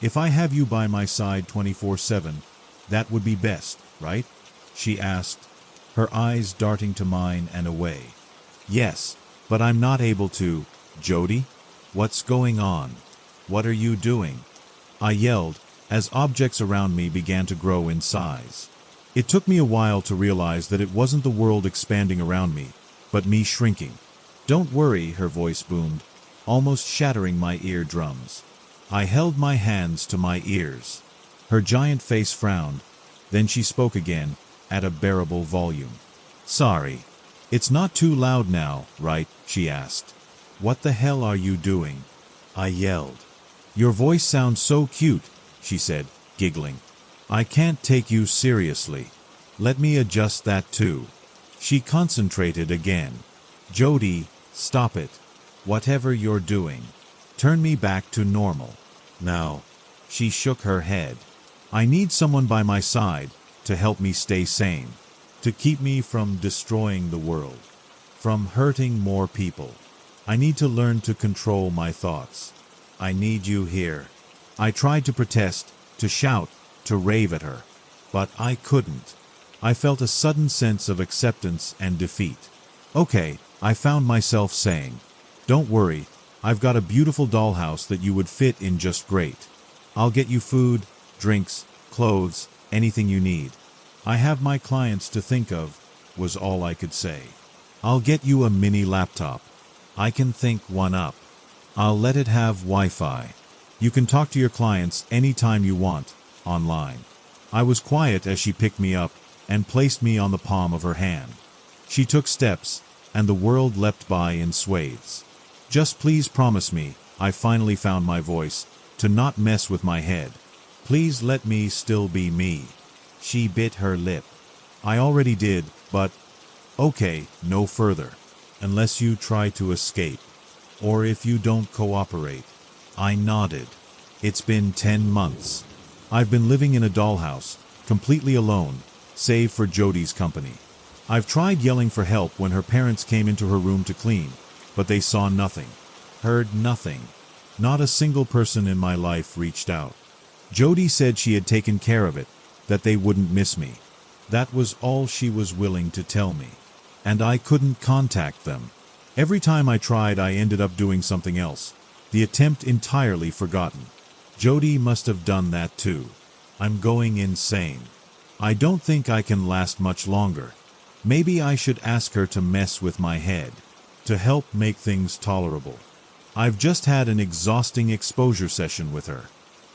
If I have you by my side 24/7, that would be best, right? She asked, her eyes darting to mine and away. Yes, but I'm not able to. Jody? What's going on? What are you doing? I yelled as objects around me began to grow in size. It took me a while to realize that it wasn't the world expanding around me, but me shrinking. Don't worry, her voice boomed, almost shattering my eardrums. I held my hands to my ears. Her giant face frowned, then she spoke again, at a bearable volume. Sorry. It's not too loud now, right? She asked. What the hell are you doing? I yelled. Your voice sounds so cute, she said, giggling. I can't take you seriously. Let me adjust that too. She concentrated again. Jody, stop it. Whatever you're doing. Turn me back to normal. Now. She shook her head. I need someone by my side to help me stay sane. To keep me from destroying the world. From hurting more people. I need to learn to control my thoughts. I need you here. I tried to protest, to shout, to rave at her. But I couldn't. I felt a sudden sense of acceptance and defeat. Okay, I found myself saying, don't worry, I've got a beautiful dollhouse that you would fit in just great. I'll get you food, drinks, clothes, anything you need. I have my clients to think of, was all I could say. I'll get you a mini laptop. I can think one up. I'll let it have Wi-Fi. You can talk to your clients anytime you want, online. I was quiet as she picked me up and placed me on the palm of her hand. She took steps, and the world leapt by in swathes. Just please promise me, I finally found my voice, to not mess with my head. Please let me still be me. She bit her lip. I already did, but... Okay, no further. Unless you try to escape. Or if you don't cooperate. I nodded. It's been 10 months. I've been living in a dollhouse, completely alone, save for Jody's company. I've tried yelling for help when her parents came into her room to clean, but they saw nothing, heard nothing. Not a single person in my life reached out. Jody said she had taken care of it, that they wouldn't miss me. That was all she was willing to tell me. And I couldn't contact them. Every time I tried, I ended up doing something else, the attempt entirely forgotten. Jody must have done that too. I'm going insane. I don't think I can last much longer. Maybe I should ask her to mess with my head, to help make things tolerable. I've just had an exhausting exposure session with her.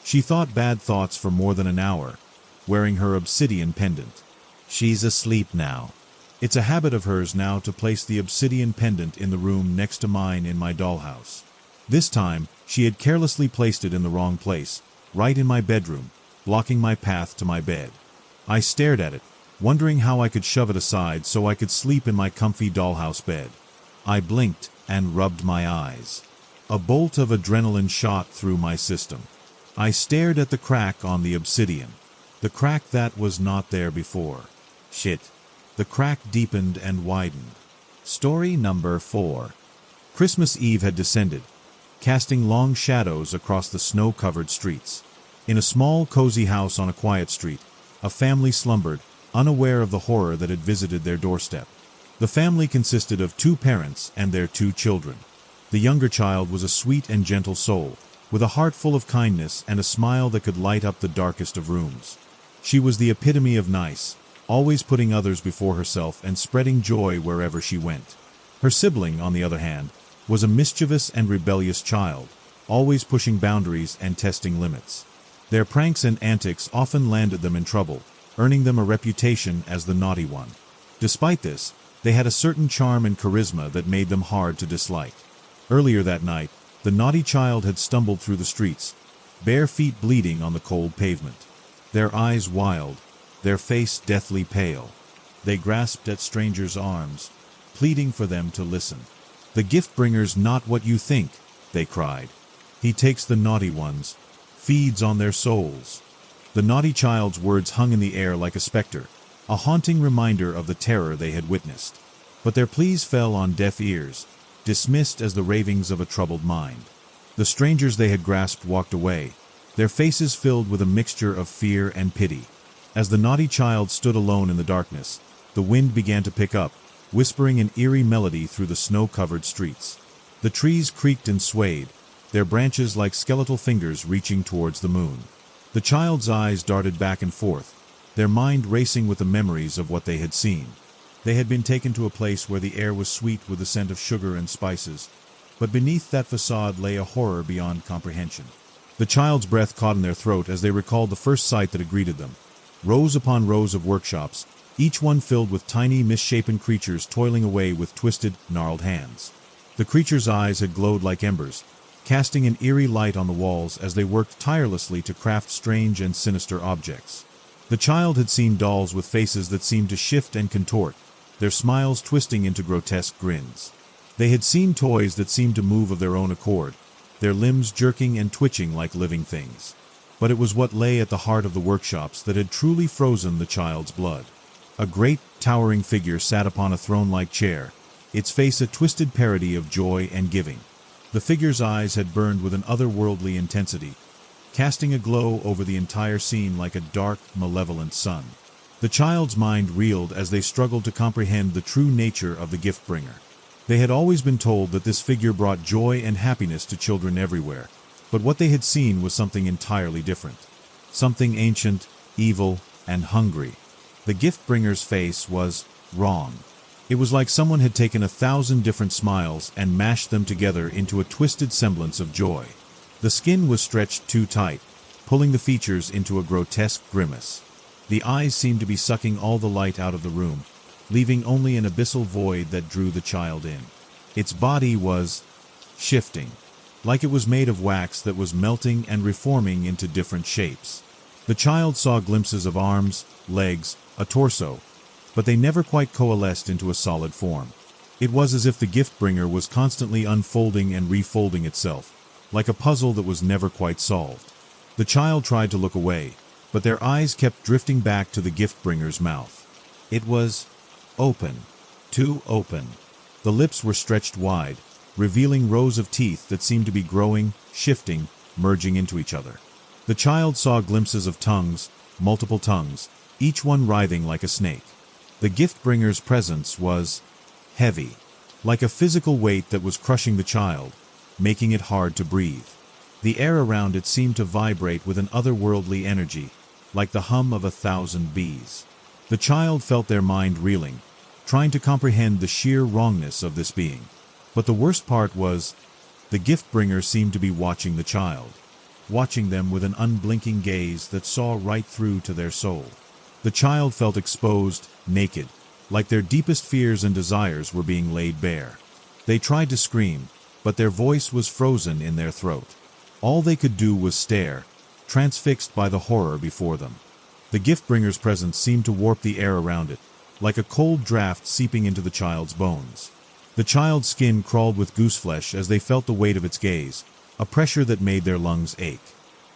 She thought bad thoughts for more than an hour, wearing her obsidian pendant. She's asleep now. It's a habit of hers now to place the obsidian pendant in the room next to mine in my dollhouse. This time, she had carelessly placed it in the wrong place, right in my bedroom, blocking my path to my bed. I stared at it, wondering how I could shove it aside so I could sleep in my comfy dollhouse bed. I blinked and rubbed my eyes. A bolt of adrenaline shot through my system. I stared at the crack on the obsidian. The crack that was not there before. Shit. The crack deepened and widened. Story number 4. Christmas Eve had descended, casting long shadows across the snow-covered streets. In a small, cozy house on a quiet street, a family slumbered, unaware of the horror that had visited their doorstep. The family consisted of 2 parents and their 2 children. The younger child was a sweet and gentle soul, with a heart full of kindness and a smile that could light up the darkest of rooms. She was the epitome of nice, always putting others before herself and spreading joy wherever she went. Her sibling, on the other hand, was a mischievous and rebellious child, always pushing boundaries and testing limits. Their pranks and antics often landed them in trouble, earning them a reputation as the naughty one. Despite this, they had a certain charm and charisma that made them hard to dislike. Earlier that night, the naughty child had stumbled through the streets, bare feet bleeding on the cold pavement. Their eyes wild, their face deathly pale. They grasped at strangers' arms, pleading for them to listen. "The gift-bringer's not what you think," they cried. "He takes the naughty ones, feeds on their souls." The naughty child's words hung in the air like a specter, a haunting reminder of the terror they had witnessed. But their pleas fell on deaf ears, dismissed as the ravings of a troubled mind. The strangers they had grasped walked away, their faces filled with a mixture of fear and pity. As the naughty child stood alone in the darkness, the wind began to pick up, whispering an eerie melody through the snow-covered streets. The trees creaked and swayed, their branches like skeletal fingers reaching towards the moon. The child's eyes darted back and forth, their mind racing with the memories of what they had seen. They had been taken to a place where the air was sweet with the scent of sugar and spices, but beneath that facade lay a horror beyond comprehension. The child's breath caught in their throat as they recalled the first sight that had greeted them. Rows upon rows of workshops, each one filled with tiny, misshapen creatures toiling away with twisted, gnarled hands. The creatures' eyes had glowed like embers, casting an eerie light on the walls as they worked tirelessly to craft strange and sinister objects. The child had seen dolls with faces that seemed to shift and contort, their smiles twisting into grotesque grins. They had seen toys that seemed to move of their own accord, their limbs jerking and twitching like living things. But it was what lay at the heart of the workshops that had truly frozen the child's blood. A great, towering figure sat upon a throne-like chair, its face a twisted parody of joy and giving. The figure's eyes had burned with an otherworldly intensity, casting a glow over the entire scene like a dark, malevolent sun. The child's mind reeled as they struggled to comprehend the true nature of the gift-bringer. They had always been told that this figure brought joy and happiness to children everywhere, but what they had seen was something entirely different. Something ancient, evil, and hungry. The gift-bringer's face was wrong. It was like someone had taken 1,000 different smiles and mashed them together into a twisted semblance of joy. The skin was stretched too tight, pulling the features into a grotesque grimace. The eyes seemed to be sucking all the light out of the room, leaving only an abyssal void that drew the child in. Its body was shifting, like it was made of wax that was melting and reforming into different shapes. The child saw glimpses of arms, legs, a torso, but they never quite coalesced into a solid form. It was as if the gift-bringer was constantly unfolding and refolding itself, like a puzzle that was never quite solved. The child tried to look away, but their eyes kept drifting back to the gift-bringer's mouth. It was open, too open. The lips were stretched wide, revealing rows of teeth that seemed to be growing, shifting, merging into each other. The child saw glimpses of tongues, multiple tongues, each one writhing like a snake. The gift-bringer's presence was heavy, like a physical weight that was crushing the child, making it hard to breathe. The air around it seemed to vibrate with an otherworldly energy, like the hum of 1,000 bees. The child felt their mind reeling, trying to comprehend the sheer wrongness of this being. But the worst part was, the gift-bringer seemed to be watching the child, watching them with an unblinking gaze that saw right through to their soul. The child felt exposed, naked, like their deepest fears and desires were being laid bare. They tried to scream, but their voice was frozen in their throat. All they could do was stare, transfixed by the horror before them. The gift-bringer's presence seemed to warp the air around it, like a cold draft seeping into the child's bones. The child's skin crawled with gooseflesh as they felt the weight of its gaze, a pressure that made their lungs ache.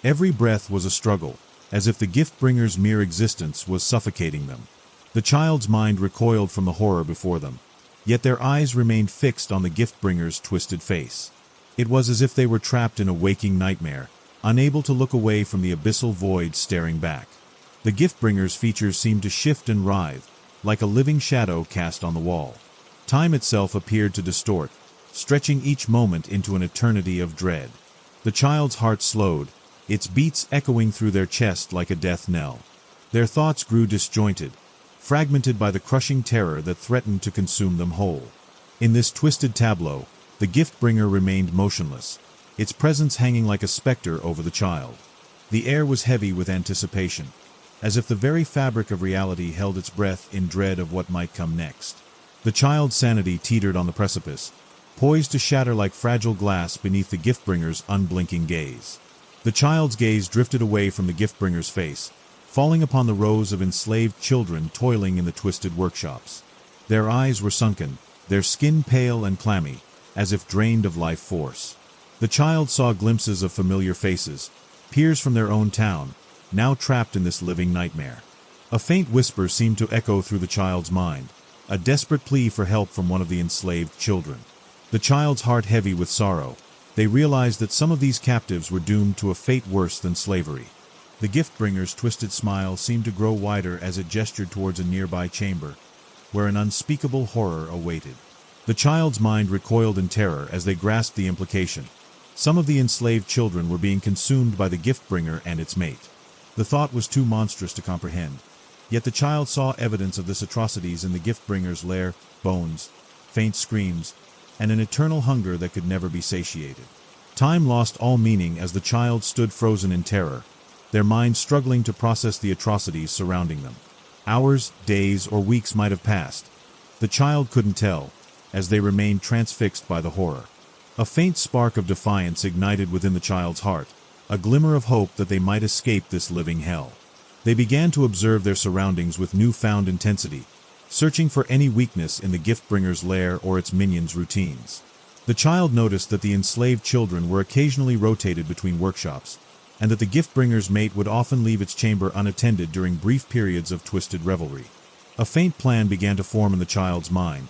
Every breath was a struggle, as if the gift-bringer's mere existence was suffocating them. The child's mind recoiled from the horror before them, yet their eyes remained fixed on the gift-bringer's twisted face. It was as if they were trapped in a waking nightmare, unable to look away from the abyssal void staring back. The gift-bringer's features seemed to shift and writhe, like a living shadow cast on the wall. Time itself appeared to distort, stretching each moment into an eternity of dread. The child's heart slowed, its beats echoing through their chest like a death knell. Their thoughts grew disjointed, fragmented by the crushing terror that threatened to consume them whole. In this twisted tableau, the gift-bringer remained motionless, its presence hanging like a specter over the child. The air was heavy with anticipation, as if the very fabric of reality held its breath in dread of what might come next. The child's sanity teetered on the precipice, poised to shatter like fragile glass beneath the gift-bringer's unblinking gaze. The child's gaze drifted away from the gift-bringer's face, falling upon the rows of enslaved children toiling in the twisted workshops. Their eyes were sunken, their skin pale and clammy, as if drained of life force. The child saw glimpses of familiar faces, peers from their own town, now trapped in this living nightmare. A faint whisper seemed to echo through the child's mind, a desperate plea for help from one of the enslaved children. The child's heart heavy with sorrow, they realized that some of these captives were doomed to a fate worse than slavery. The gift-bringer's twisted smile seemed to grow wider as it gestured towards a nearby chamber, where an unspeakable horror awaited. The child's mind recoiled in terror as they grasped the implication. Some of the enslaved children were being consumed by the gift-bringer and its mate. The thought was too monstrous to comprehend, yet the child saw evidence of this atrocities in the gift-bringer's lair, bones, faint screams, and an eternal hunger that could never be satiated. Time lost all meaning as the child stood frozen in terror, their minds struggling to process the atrocities surrounding them. Hours, days, or weeks might have passed. The child couldn't tell, as they remained transfixed by the horror. A faint spark of defiance ignited within the child's heart, a glimmer of hope that they might escape this living hell. They began to observe their surroundings with newfound intensity, searching for any weakness in the gift-bringer's lair or its minions' routines. The child noticed that the enslaved children were occasionally rotated between workshops, and that the gift-bringer's mate would often leave its chamber unattended during brief periods of twisted revelry. A faint plan began to form in the child's mind,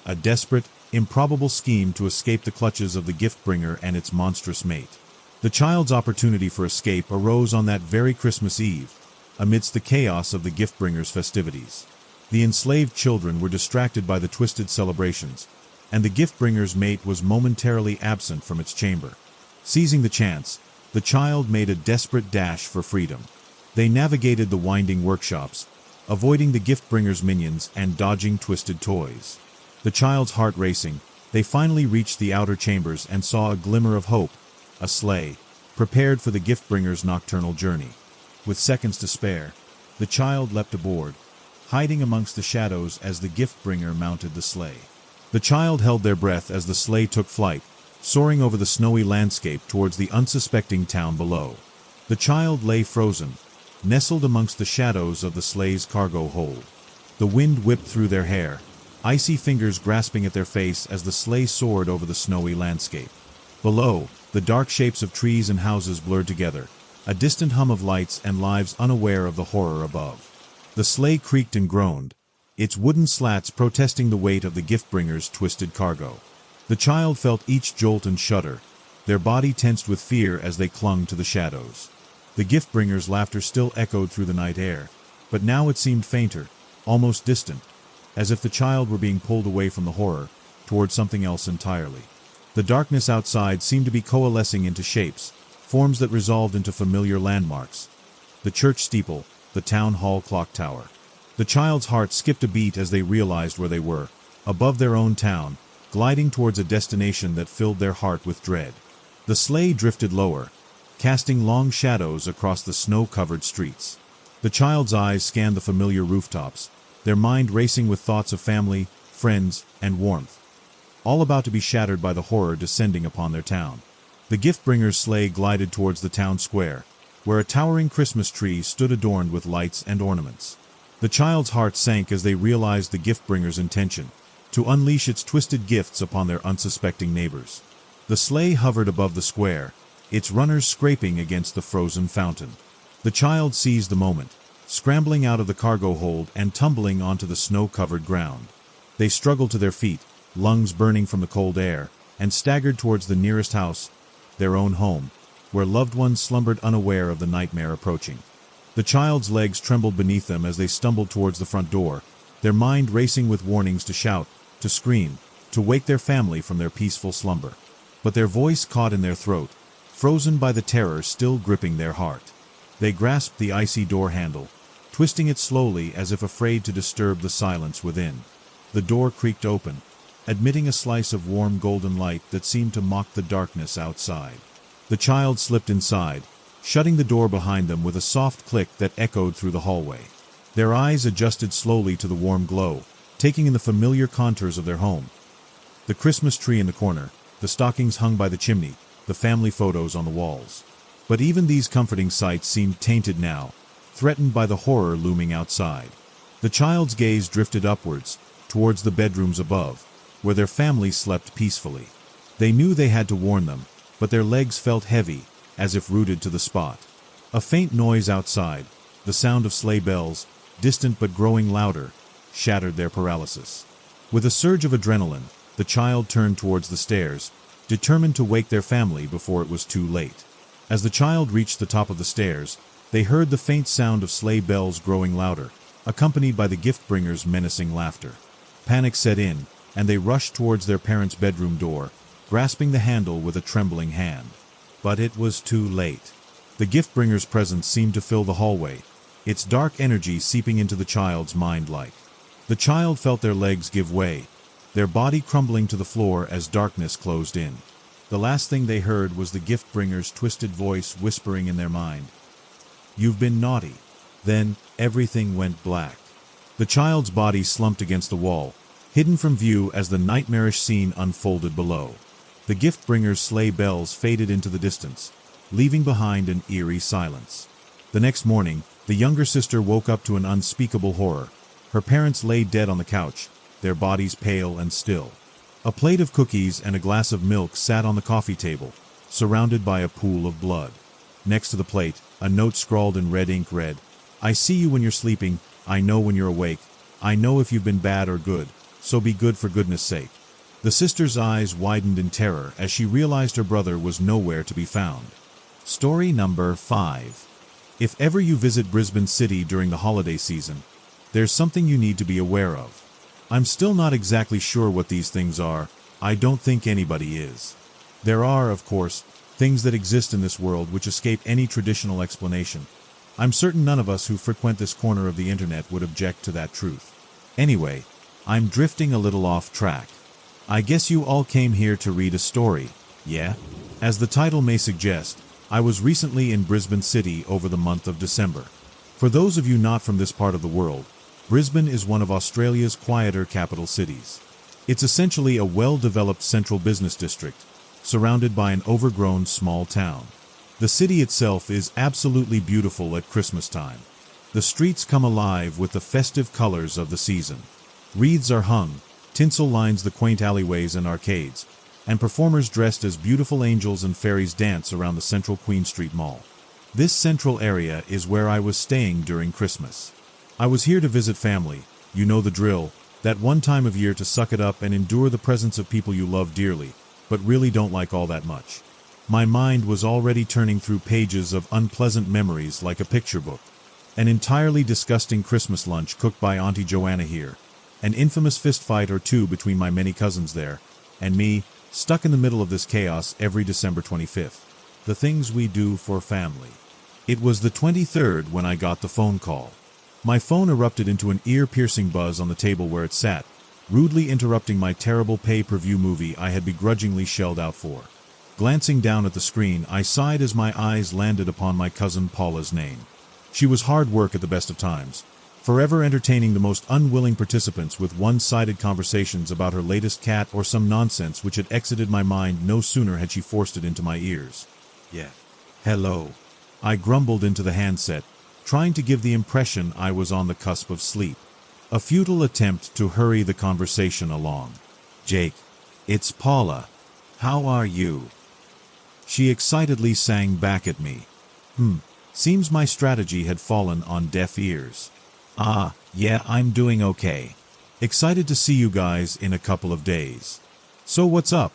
a desperate, improbable scheme to escape the clutches of the gift-bringer and its monstrous mate. The child's opportunity for escape arose on that very Christmas Eve, amidst the chaos of the gift-bringer's festivities. The enslaved children were distracted by the twisted celebrations, and the gift-bringer's mate was momentarily absent from its chamber. Seizing the chance, the child made a desperate dash for freedom. They navigated the winding workshops, avoiding the gift-bringer's minions and dodging twisted toys. The child's heart racing, they finally reached the outer chambers and saw a glimmer of hope, a sleigh, prepared for the gift-bringer's nocturnal journey. With seconds to spare, the child leapt aboard, hiding amongst the shadows as the gift-bringer mounted the sleigh. The child held their breath as the sleigh took flight, soaring over the snowy landscape towards the unsuspecting town below. The child lay frozen, nestled amongst the shadows of the sleigh's cargo hold. The wind whipped through their hair, icy fingers grasping at their face as the sleigh soared over the snowy landscape. Below, the dark shapes of trees and houses blurred together, a distant hum of lights and lives unaware of the horror above. The sleigh creaked and groaned, its wooden slats protesting the weight of the gift-bringer's twisted cargo. The child felt each jolt and shudder, their body tensed with fear as they clung to the shadows. The gift-bringer's laughter still echoed through the night air, but now it seemed fainter, almost distant, as if the child were being pulled away from the horror, toward something else entirely. The darkness outside seemed to be coalescing into shapes, forms that resolved into familiar landmarks. The church steeple, the town hall clock tower. The child's heart skipped a beat as they realized where they were, above their own town, gliding towards a destination that filled their heart with dread. The sleigh drifted lower, casting long shadows across the snow-covered streets. The child's eyes scanned the familiar rooftops, their mind racing with thoughts of family, friends, and warmth, all about to be shattered by the horror descending upon their town. The gift-bringer's sleigh glided towards the town square, where a towering Christmas tree stood adorned with lights and ornaments. The child's heart sank as they realized the gift-bringer's intention, to unleash its twisted gifts upon their unsuspecting neighbors. The sleigh hovered above the square, its runners scraping against the frozen fountain. The child seized the moment, scrambling out of the cargo hold and tumbling onto the snow-covered ground. They struggled to their feet, lungs burning from the cold air, and staggered towards the nearest house, their own home, where loved ones slumbered unaware of the nightmare approaching. The child's legs trembled beneath them as they stumbled towards the front door, their mind racing with warnings to shout, to scream, to wake their family from their peaceful slumber. But their voice caught in their throat, frozen by the terror still gripping their heart. They grasped the icy door handle, twisting it slowly as if afraid to disturb the silence within. The door creaked open, admitting a slice of warm golden light that seemed to mock the darkness outside. The child slipped inside, shutting the door behind them with a soft click that echoed through the hallway. Their eyes adjusted slowly to the warm glow, taking in the familiar contours of their home. The Christmas tree in the corner, the stockings hung by the chimney, the family photos on the walls. But even these comforting sights seemed tainted now, threatened by the horror looming outside. The child's gaze drifted upwards, towards the bedrooms above, where their family slept peacefully. They knew they had to warn them, but their legs felt heavy, as if rooted to the spot. A faint noise outside, the sound of sleigh bells, distant but growing louder, shattered their paralysis. With a surge of adrenaline, the child turned towards the stairs, determined to wake their family before it was too late. As the child reached the top of the stairs, they heard the faint sound of sleigh bells growing louder, accompanied by the gift-bringer's menacing laughter. Panic set in, and they rushed towards their parents' bedroom door, grasping the handle with a trembling hand. But it was too late. The gift-bringer's presence seemed to fill the hallway, its dark energy seeping into the child's mind like. The child felt their legs give way, their body crumbling to the floor as darkness closed in. The last thing they heard was the gift-bringer's twisted voice whispering in their mind, "You've been naughty." Then everything went black. The child's body slumped against the wall, hidden from view as the nightmarish scene unfolded below. The gift-bringer's sleigh bells faded into the distance, leaving behind an eerie silence. The next morning, the younger sister woke up to an unspeakable horror. Her parents lay dead on the couch, their bodies pale and still. A plate of cookies and a glass of milk sat on the coffee table, surrounded by a pool of blood. Next to the plate, a note scrawled in red ink read, "I see you when you're sleeping, I know when you're awake, I know if you've been bad or good, so be good for goodness sake." The sister's eyes widened in terror as she realized her brother was nowhere to be found. Story number 5. If ever you visit Brisbane City during the holiday season, there's something you need to be aware of. I'm still not exactly sure what these things are. I don't think anybody is. There are, of course, things that exist in this world which escape any traditional explanation. I'm certain none of us who frequent this corner of the internet would object to that truth. Anyway, I'm drifting a little off track. I guess you all came here to read a story, yeah? As the title may suggest, I was recently in Brisbane City over the month of December. For those of you not from this part of the world, Brisbane is one of Australia's quieter capital cities. It's essentially a well-developed central business district, surrounded by an overgrown small town. The city itself is absolutely beautiful at Christmas time. The streets come alive with the festive colors of the season. Wreaths are hung, tinsel lines the quaint alleyways and arcades, and performers dressed as beautiful angels and fairies dance around the central Queen Street Mall. This central area is where I was staying during Christmas. I was here to visit family, you know the drill, that one time of year to suck it up and endure the presence of people you love dearly, but really don't like all that much. My mind was already turning through pages of unpleasant memories like a picture book. An entirely disgusting Christmas lunch cooked by Auntie Joanna here, an infamous fistfight or two between my many cousins there, and me, stuck in the middle of this chaos every December 25th. The things we do for family. It was the 23rd when I got the phone call. My phone erupted into an ear-piercing buzz on the table where it sat, rudely interrupting my terrible pay-per-view movie I had begrudgingly shelled out for. Glancing down at the screen, I sighed as my eyes landed upon my cousin Paula's name. She was hard work at the best of times, forever entertaining the most unwilling participants with one-sided conversations about her latest cat or some nonsense which had exited my mind no sooner had she forced it into my ears. Yeah. Hello. I grumbled into the handset, trying to give the impression I was on the cusp of sleep. A futile attempt to hurry the conversation along. Jake, it's Paula. How are you? She excitedly sang back at me. Seems my strategy had fallen on deaf ears. Yeah, I'm doing okay. Excited to see you guys in a couple of days. So what's up?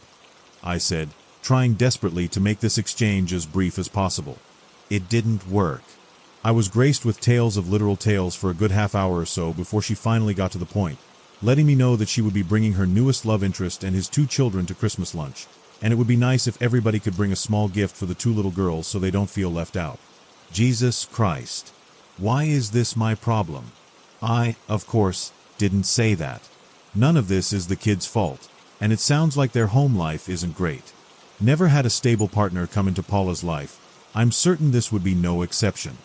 I said, trying desperately to make this exchange as brief as possible. It didn't work. I was graced with tales of literal tales for a good half hour or so before she finally got to the point, letting me know that she would be bringing her newest love interest and his 2 children to Christmas lunch, and it would be nice if everybody could bring a small gift for the 2 little girls so they don't feel left out. Jesus Christ. Why is this my problem? I, of course, didn't say that. None of this is the kids' fault, and it sounds like their home life isn't great. Never had a stable partner come into Paula's life. I'm certain this would be no exception.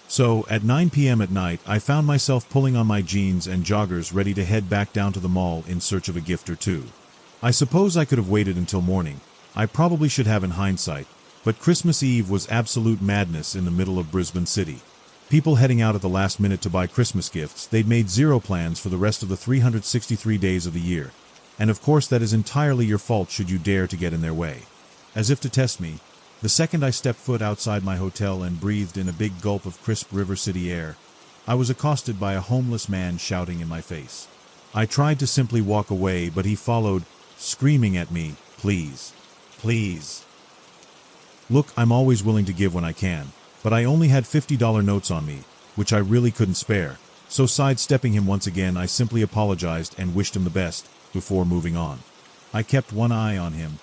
So, at 9 p.m. at night, I found myself pulling on my jeans and joggers ready to head back down to the mall in search of a gift or two. I suppose I could have waited until morning. I probably should have in hindsight, but Christmas Eve was absolute madness in the middle of Brisbane City. People heading out at the last minute to buy Christmas gifts, they'd made zero plans for the rest of the 363 days of the year. And of course that is entirely your fault should you dare to get in their way. As if to test me, the second I stepped foot outside my hotel and breathed in a big gulp of crisp River City air, I was accosted by a homeless man shouting in my face. I tried to simply walk away, but he followed, screaming at me, "Please, please." Look, I'm always willing to give when I can, but I only had $50 notes on me, which I really couldn't spare, so sidestepping him once again I simply apologized and wished him the best, before moving on. I kept one eye on him,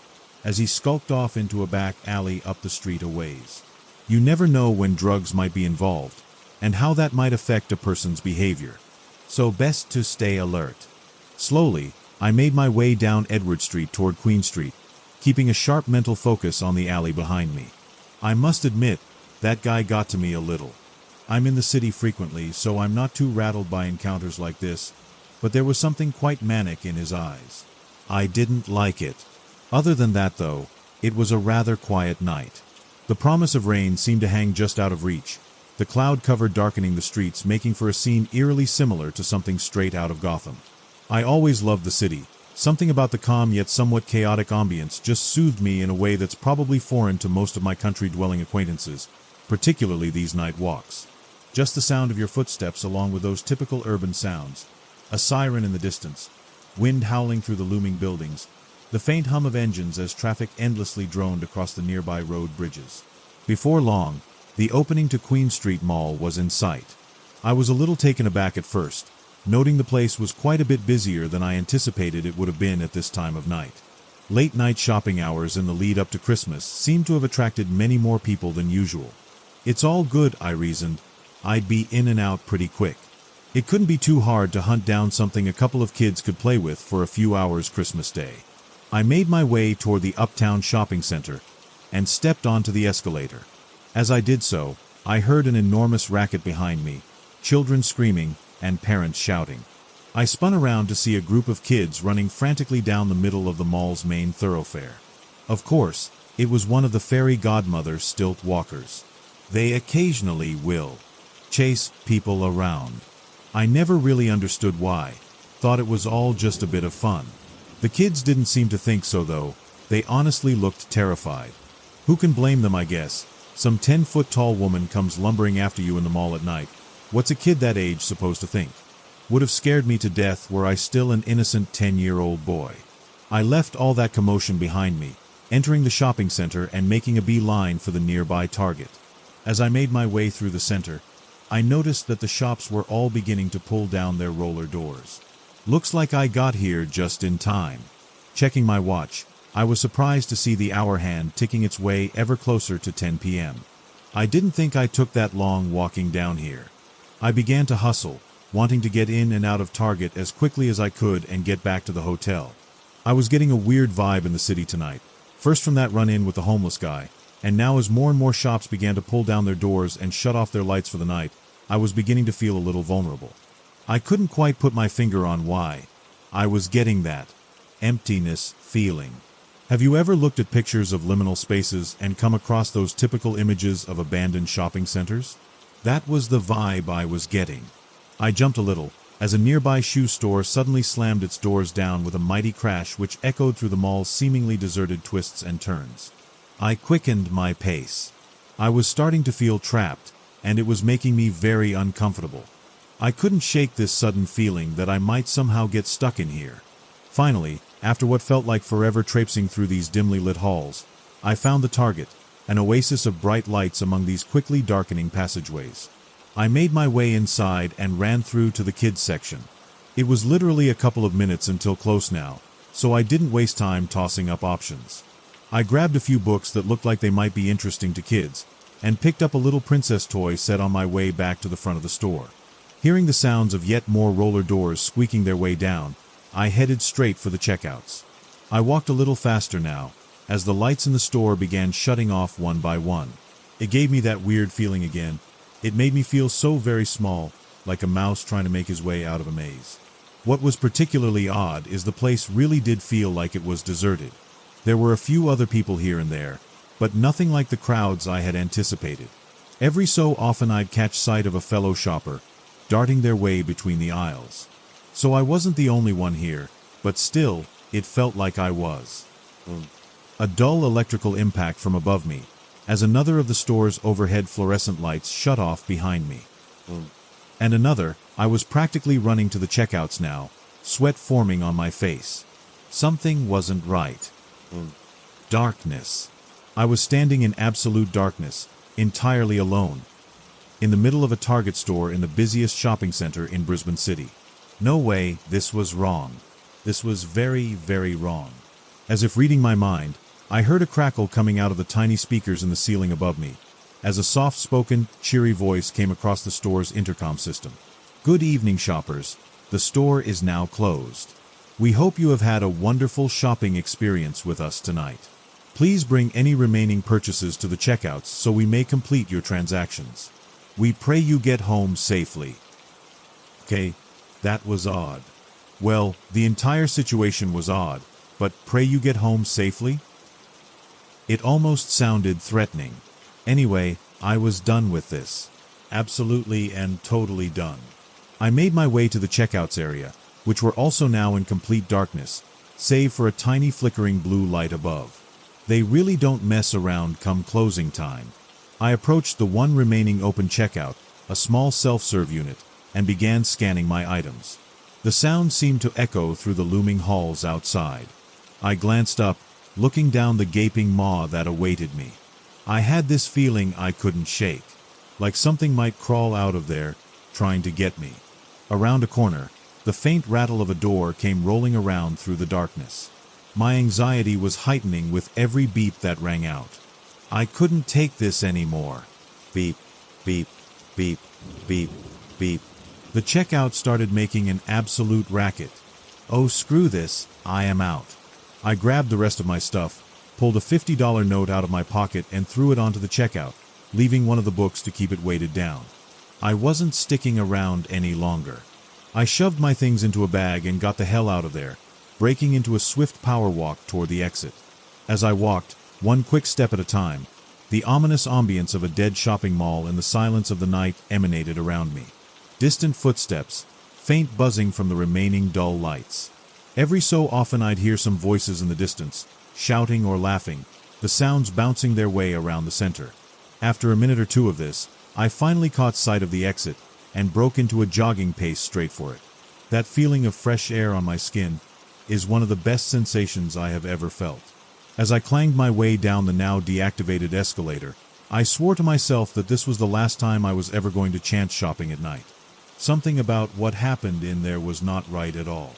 as he skulked off into a back alley up the street a ways. You never know when drugs might be involved, and how that might affect a person's behavior. So best to stay alert. Slowly, I made my way down Edward Street toward Queen Street, keeping a sharp mental focus on the alley behind me. I must admit, that guy got to me a little. I'm in the city frequently, so I'm not too rattled by encounters like this, but there was something quite manic in his eyes. I didn't like it. Other than that, though, it was a rather quiet night. The promise of rain seemed to hang just out of reach, the cloud cover darkening the streets, making for a scene eerily similar to something straight out of Gotham. I always loved the city. Something about the calm yet somewhat chaotic ambience just soothed me in a way that's probably foreign to most of my country-dwelling acquaintances, particularly these night walks. Just the sound of your footsteps along with those typical urban sounds, a siren in the distance, wind howling through the looming buildings, the faint hum of engines as traffic endlessly droned across the nearby road bridges. Before long, the opening to Queen Street Mall was in sight. I was a little taken aback at first, noting the place was quite a bit busier than I anticipated it would have been at this time of night. Late-night shopping hours in the lead-up to Christmas seemed to have attracted many more people than usual. It's all good, I reasoned. I'd be in and out pretty quick. It couldn't be too hard to hunt down something a couple of kids could play with for a few hours Christmas Day. I made my way toward the Uptown Shopping Center and stepped onto the escalator. As I did so, I heard an enormous racket behind me, children screaming and parents shouting. I spun around to see a group of kids running frantically down the middle of the mall's main thoroughfare. Of course, it was one of the fairy godmother stilt walkers. They occasionally will chase people around. I never really understood why, thought it was all just a bit of fun. The kids didn't seem to think so though, they honestly looked terrified. Who can blame them, I guess? Some 10-foot-tall woman comes lumbering after you in the mall at night. What's a kid that age supposed to think? Would have scared me to death were I still an innocent 10-year-old boy. I left all that commotion behind me, entering the shopping center and making a beeline for the nearby Target. As I made my way through the center, I noticed that the shops were all beginning to pull down their roller doors. Looks like I got here just in time. Checking my watch, I was surprised to see the hour hand ticking its way ever closer to 10 p.m. I didn't think I took that long walking down here. I began to hustle, wanting to get in and out of Target as quickly as I could and get back to the hotel. I was getting a weird vibe in the city tonight, first from that run-in with the homeless guy, and now as more and more shops began to pull down their doors and shut off their lights for the night, I was beginning to feel a little vulnerable. I couldn't quite put my finger on why. I was getting that emptiness feeling. Have you ever looked at pictures of liminal spaces and come across those typical images of abandoned shopping centers? That was the vibe I was getting. I jumped a little, as a nearby shoe store suddenly slammed its doors down with a mighty crash which echoed through the mall's seemingly deserted twists and turns. I quickened my pace. I was starting to feel trapped, and it was making me very uncomfortable. I couldn't shake this sudden feeling that I might somehow get stuck in here. Finally, after what felt like forever traipsing through these dimly lit halls, I found the Target, an oasis of bright lights among these quickly darkening passageways. I made my way inside and ran through to the kids section. It was literally a couple of minutes until close now, so I didn't waste time tossing up options. I grabbed a few books that looked like they might be interesting to kids, and picked up a little princess toy set on my way back to the front of the store. Hearing the sounds of yet more roller doors squeaking their way down, I headed straight for the checkouts. I walked a little faster now, as the lights in the store began shutting off one by one. It gave me that weird feeling again. It made me feel so very small, like a mouse trying to make his way out of a maze. What was particularly odd is the place really did feel like it was deserted. There were a few other people here and there, but nothing like the crowds I had anticipated. Every so often I'd catch sight of a fellow shopper, darting their way between the aisles. So I wasn't the only one here, but still, it felt like I was. A dull electrical impact from above me, as another of the store's overhead fluorescent lights shut off behind me. And another, I was practically running to the checkouts now, sweat forming on my face. Something wasn't right. Darkness. I was standing in absolute darkness, entirely alone, in the middle of a Target store in the busiest shopping center in Brisbane City. No way, this was wrong. This was very, very wrong. As if reading my mind, I heard a crackle coming out of the tiny speakers in the ceiling above me, as a soft-spoken, cheery voice came across the store's intercom system. "Good evening, shoppers. The store is now closed. We hope you have had a wonderful shopping experience with us tonight. Please bring any remaining purchases to the checkouts so we may complete your transactions. We pray you get home safely." Okay, that was odd. Well, the entire situation was odd, but pray you get home safely? It almost sounded threatening. Anyway, I was done with this. Absolutely and totally done. I made my way to the checkouts area, which were also now in complete darkness, save for a tiny flickering blue light above. They really don't mess around come closing time. I approached the one remaining open checkout, a small self-serve unit, and began scanning my items. The sound seemed to echo through the looming halls outside. I glanced up, looking down the gaping maw that awaited me. I had this feeling I couldn't shake, like something might crawl out of there, trying to get me. Around a corner, the faint rattle of a door came rolling around through the darkness. My anxiety was heightening with every beep that rang out. I couldn't take this anymore. Beep, beep, beep, beep, beep. The checkout started making an absolute racket. Oh, screw this, I am out. I grabbed the rest of my stuff, pulled a $50 note out of my pocket and threw it onto the checkout, leaving one of the books to keep it weighted down. I wasn't sticking around any longer. I shoved my things into a bag and got the hell out of there, breaking into a swift power walk toward the exit. As I walked, one quick step at a time, the ominous ambience of a dead shopping mall and the silence of the night emanated around me. Distant footsteps, faint buzzing from the remaining dull lights. Every so often I'd hear some voices in the distance, shouting or laughing, the sounds bouncing their way around the center. After a minute or two of this, I finally caught sight of the exit and broke into a jogging pace straight for it. That feeling of fresh air on my skin is one of the best sensations I have ever felt. As I clanged my way down the now deactivated escalator, I swore to myself that this was the last time I was ever going to chance shopping at night. Something about what happened in there was not right at all.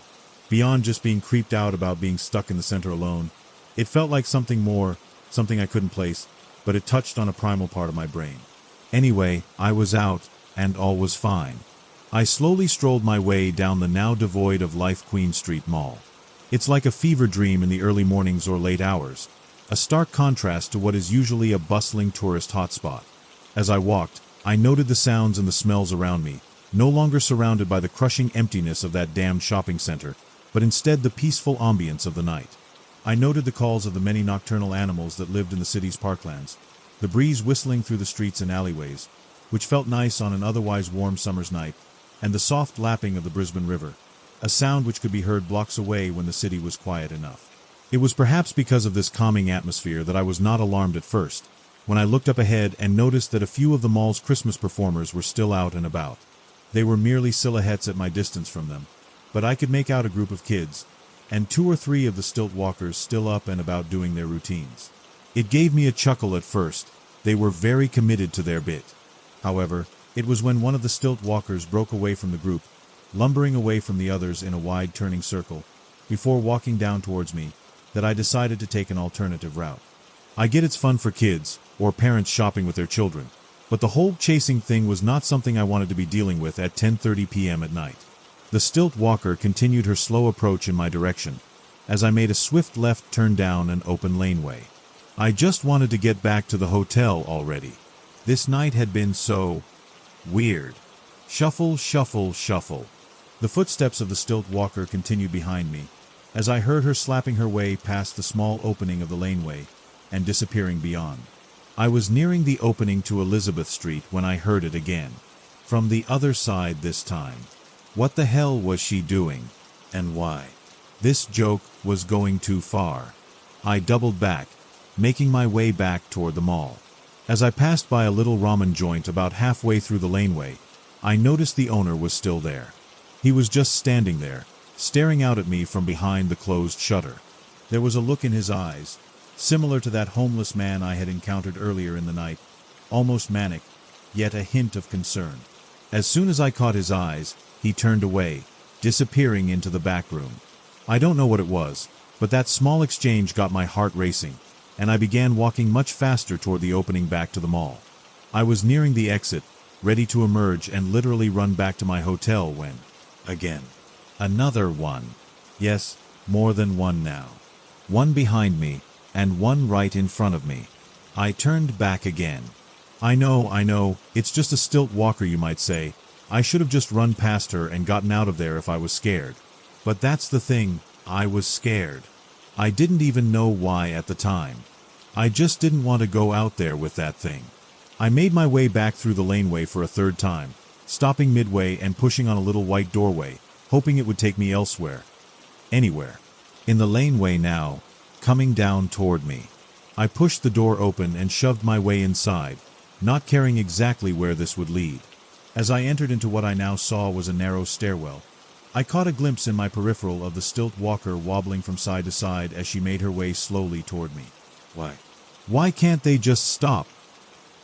Beyond just being creeped out about being stuck in the center alone, it felt like something more, something I couldn't place, but it touched on a primal part of my brain. Anyway, I was out, and all was fine. I slowly strolled my way down the now devoid of life Queen Street Mall. It's like a fever dream in the early mornings or late hours, a stark contrast to what is usually a bustling tourist hotspot. As I walked, I noted the sounds and the smells around me, no longer surrounded by the crushing emptiness of that damned shopping center, but instead the peaceful ambience of the night. I noted the calls of the many nocturnal animals that lived in the city's parklands, the breeze whistling through the streets and alleyways, which felt nice on an otherwise warm summer's night, and the soft lapping of the Brisbane River, a sound which could be heard blocks away when the city was quiet enough. It was perhaps because of this calming atmosphere that I was not alarmed at first, when I looked up ahead and noticed that a few of the mall's Christmas performers were still out and about. They were merely silhouettes at my distance from them, but I could make out a group of kids, and 2 or 3 of the stilt walkers still up and about doing their routines. It gave me a chuckle at first. They were very committed to their bit. However, it was when one of the stilt walkers broke away from the group, lumbering away from the others in a wide turning circle, before walking down towards me, that I decided to take an alternative route. I get it's fun for kids, or parents shopping with their children, but the whole chasing thing was not something I wanted to be dealing with at 10:30 p.m. at night. The stilt walker continued her slow approach in my direction, as I made a swift left turn down an open laneway. I just wanted to get back to the hotel already. This night had been so weird. Shuffle, shuffle, shuffle. The footsteps of the stilt walker continued behind me, as I heard her slapping her way past the small opening of the laneway and disappearing beyond. I was nearing the opening to Elizabeth Street when I heard it again. From the other side this time. What the hell was she doing? And why? This joke was going too far. I doubled back, making my way back toward the mall. As I passed by a little ramen joint about halfway through the laneway, I noticed the owner was still there. He was just standing there, staring out at me from behind the closed shutter. There was a look in his eyes, similar to that homeless man I had encountered earlier in the night, almost manic, yet a hint of concern. As soon as I caught his eyes, he turned away, disappearing into the back room. I don't know what it was, but that small exchange got my heart racing, and I began walking much faster toward the opening back to the mall. I was nearing the exit, ready to emerge and literally run back to my hotel when, again, another one. Yes, more than one now. One behind me, and one right in front of me. I turned back again. I know, it's just a stilt walker, you might say. I should have just run past her and gotten out of there if I was scared. But that's the thing, I was scared. I didn't even know why at the time. I just didn't want to go out there with that thing. I made my way back through the laneway for a third time, stopping midway and pushing on a little white doorway, hoping it would take me elsewhere. Anywhere. In the laneway now, coming down toward me. I pushed the door open and shoved my way inside, not caring exactly where this would lead. As I entered into what I now saw was a narrow stairwell, I caught a glimpse in my peripheral of the stilt walker wobbling from side to side as she made her way slowly toward me. Why can't they just stop?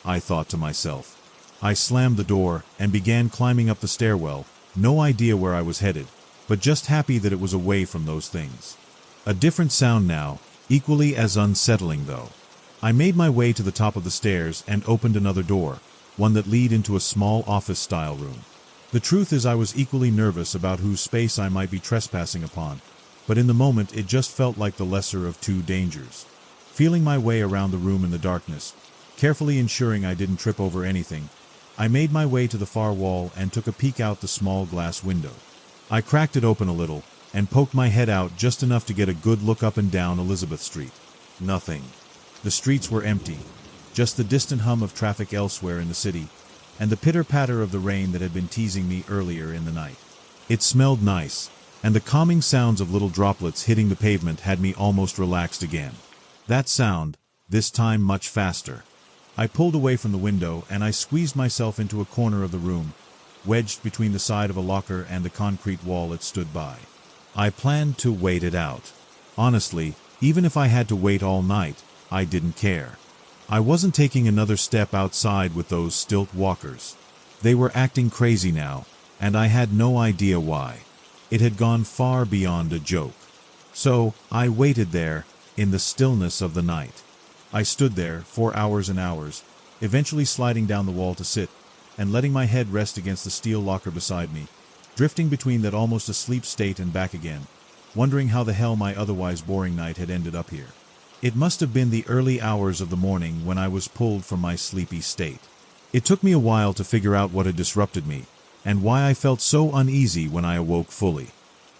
I thought to myself. I slammed the door and began climbing up the stairwell, no idea where I was headed, but just happy that it was away from those things. A different sound now, equally as unsettling though. I made my way to the top of the stairs and opened another door, one that led into a small office-style room. The truth is I was equally nervous about whose space I might be trespassing upon, but in the moment it just felt like the lesser of two dangers. Feeling my way around the room in the darkness, carefully ensuring I didn't trip over anything, I made my way to the far wall and took a peek out the small glass window. I cracked it open a little and poked my head out just enough to get a good look up and down Elizabeth Street. Nothing. The streets were empty, just the distant hum of traffic elsewhere in the city, and the pitter-patter of the rain that had been teasing me earlier in the night. It smelled nice, and the calming sounds of little droplets hitting the pavement had me almost relaxed again. That sound, this time much faster. I pulled away from the window and I squeezed myself into a corner of the room, wedged between the side of a locker and the concrete wall it stood by. I planned to wait it out. Honestly, even if I had to wait all night, I didn't care. I wasn't taking another step outside with those stilt walkers. They were acting crazy now, and I had no idea why. It had gone far beyond a joke. So, I waited there, in the stillness of the night. I stood there, for hours and hours, eventually sliding down the wall to sit, and letting my head rest against the steel locker beside me, drifting between that almost asleep state and back again, wondering how the hell my otherwise boring night had ended up here. It must have been the early hours of the morning when I was pulled from my sleepy state. It took me a while to figure out what had disrupted me, and why I felt so uneasy when I awoke fully.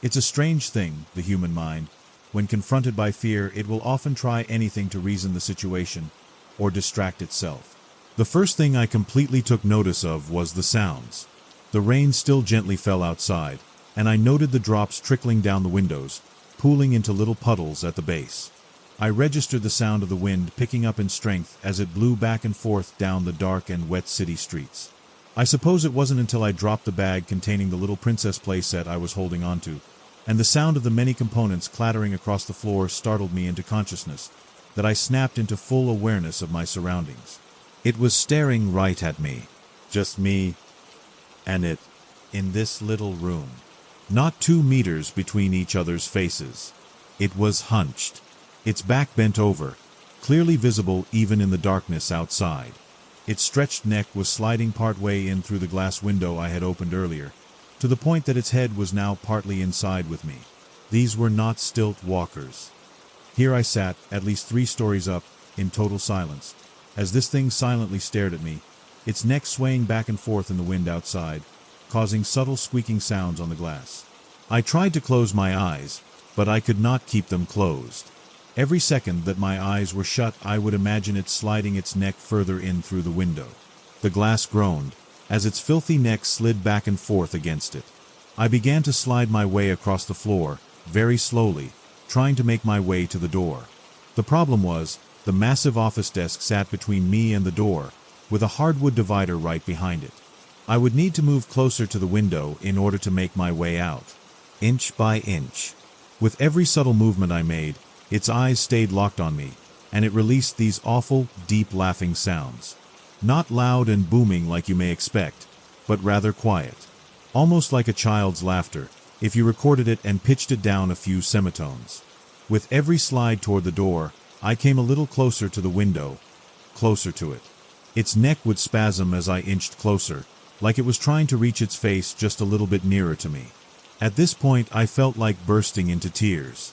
It's a strange thing, the human mind. When confronted by fear, it will often try anything to reason the situation or distract itself. The first thing I completely took notice of was the sounds. The rain still gently fell outside, and I noted the drops trickling down the windows, pooling into little puddles at the base. I registered the sound of the wind picking up in strength as it blew back and forth down the dark and wet city streets. I suppose it wasn't until I dropped the bag containing the little princess playset I was holding onto, and the sound of the many components clattering across the floor startled me into consciousness, that I snapped into full awareness of my surroundings. It was staring right at me. Just me and it, in this little room. Not 2 meters between each other's faces. It was hunched, its back bent over, clearly visible even in the darkness outside. Its stretched neck was sliding partway in through the glass window I had opened earlier, to the point that its head was now partly inside with me. These were not stilt walkers. Here I sat, at least 3 stories up, in total silence, as this thing silently stared at me, its neck swaying back and forth in the wind outside, causing subtle squeaking sounds on the glass. I tried to close my eyes, but I could not keep them closed. Every second that my eyes were shut, I would imagine it sliding its neck further in through the window. The glass groaned, as its filthy neck slid back and forth against it. I began to slide my way across the floor, very slowly, trying to make my way to the door. The problem was, the massive office desk sat between me and the door, with a hardwood divider right behind it. I would need to move closer to the window in order to make my way out, inch by inch. With every subtle movement I made, its eyes stayed locked on me, and it released these awful, deep laughing sounds. Not loud and booming like you may expect, but rather quiet. Almost like a child's laughter, if you recorded it and pitched it down a few semitones. With every slide toward the door, I came a little closer to the window, closer to it. Its neck would spasm as I inched closer, like it was trying to reach its face just a little bit nearer to me. At this point, I felt like bursting into tears.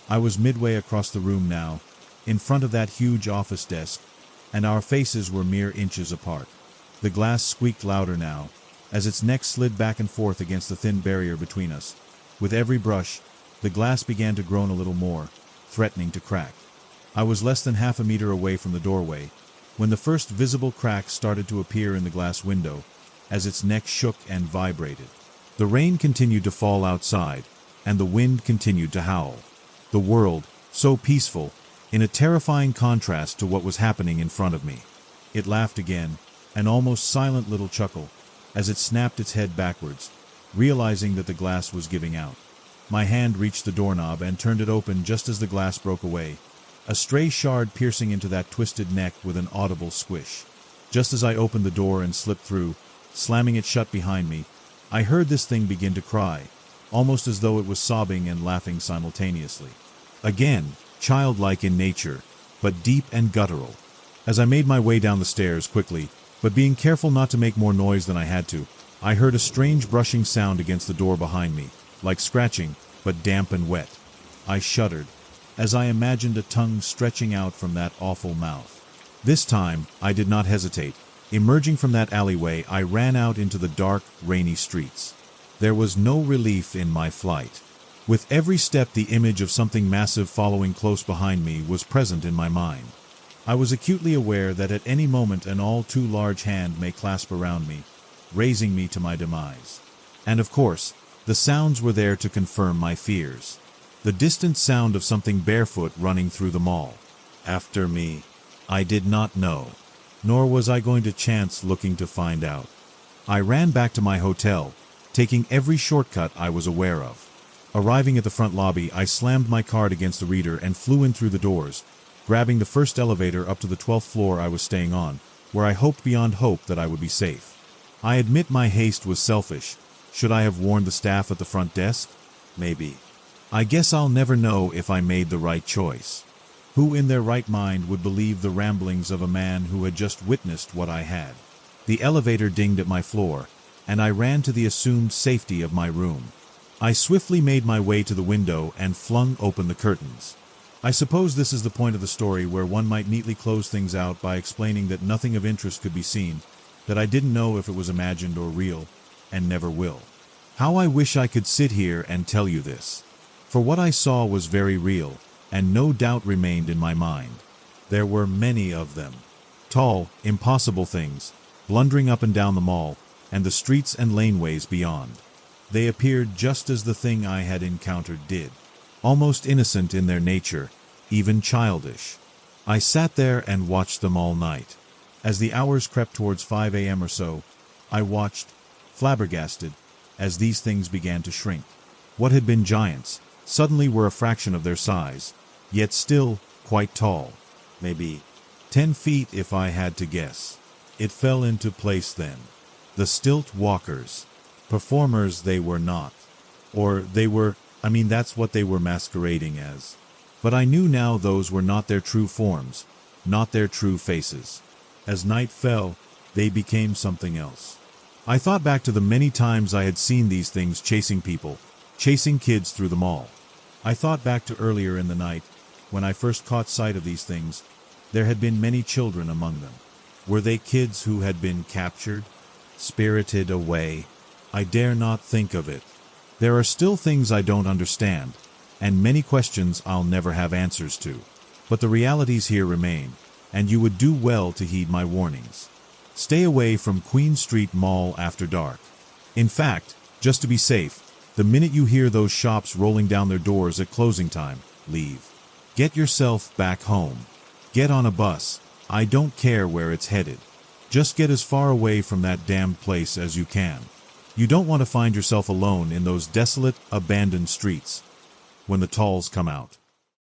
I was midway across the room now, in front of that huge office desk, and our faces were mere inches apart. The glass squeaked louder now, as its neck slid back and forth against the thin barrier between us. With every brush, the glass began to groan a little more, threatening to crack. I was less than half a meter away from the doorway, when the first visible crack started to appear in the glass window, as its neck shook and vibrated. The rain continued to fall outside, and the wind continued to howl. The world, so peaceful, in a terrifying contrast to what was happening in front of me. It laughed again, an almost silent little chuckle, as it snapped its head backwards, realizing that the glass was giving out. My hand reached the doorknob and turned it open just as the glass broke away, a stray shard piercing into that twisted neck with an audible squish. Just as I opened the door and slipped through, slamming it shut behind me, I heard this thing begin to cry, almost as though it was sobbing and laughing simultaneously. Again, childlike in nature, but deep and guttural. As I made my way down the stairs quickly, but being careful not to make more noise than I had to, I heard a strange brushing sound against the door behind me, like scratching, but damp and wet. I shuddered, as I imagined a tongue stretching out from that awful mouth. This time, I did not hesitate. Emerging from that alleyway, I ran out into the dark, rainy streets. There was no relief in my flight. With every step, the image of something massive following close behind me was present in my mind. I was acutely aware that at any moment an all too large hand may clasp around me, raising me to my demise. And of course, the sounds were there to confirm my fears. The distant sound of something barefoot running through the mall. After me. I did not know, nor was I going to chance looking to find out. I ran back to my hotel, taking every shortcut I was aware of. Arriving at the front lobby, I slammed my card against the reader and flew in through the doors, grabbing the first elevator up to the 12th floor I was staying on, where I hoped beyond hope that I would be safe. I admit my haste was selfish. Should I have warned the staff at the front desk? Maybe. I guess I'll never know if I made the right choice. Who in their right mind would believe the ramblings of a man who had just witnessed what I had? The elevator dinged at my floor, and I ran to the assumed safety of my room. I swiftly made my way to the window and flung open the curtains. I suppose this is the point of the story where one might neatly close things out by explaining that nothing of interest could be seen, that I didn't know if it was imagined or real, and never will. How I wish I could sit here and tell you this. For what I saw was very real, and no doubt remained in my mind. There were many of them. Tall, impossible things, blundering up and down the mall, and the streets and laneways beyond. They appeared just as the thing I had encountered did. Almost innocent in their nature, even childish. I sat there and watched them all night. As the hours crept towards 5 a.m. or so, I watched, flabbergasted, as these things began to shrink. What had been giants, suddenly were a fraction of their size, yet still quite tall. Maybe 10 feet if I had to guess. It fell into place then. The stilt walkers. Performers they were not. Or they were, that's what they were masquerading as. But I knew now those were not their true forms, not their true faces. As night fell, they became something else. I thought back to the many times I had seen these things chasing people, chasing kids through the mall. I thought back to earlier in the night, when I first caught sight of these things. There had been many children among them. Were they kids who had been captured, spirited away? I dare not think of it. There are still things I don't understand, and many questions I'll never have answers to. But the realities here remain, and you would do well to heed my warnings. Stay away from Queen Street Mall after dark. In fact, just to be safe, the minute you hear those shops rolling down their doors at closing time, leave. Get yourself back home. Get on a bus. I don't care where it's headed. Just get as far away from that damned place as you can. You don't want to find yourself alone in those desolate, abandoned streets when the tolls come out.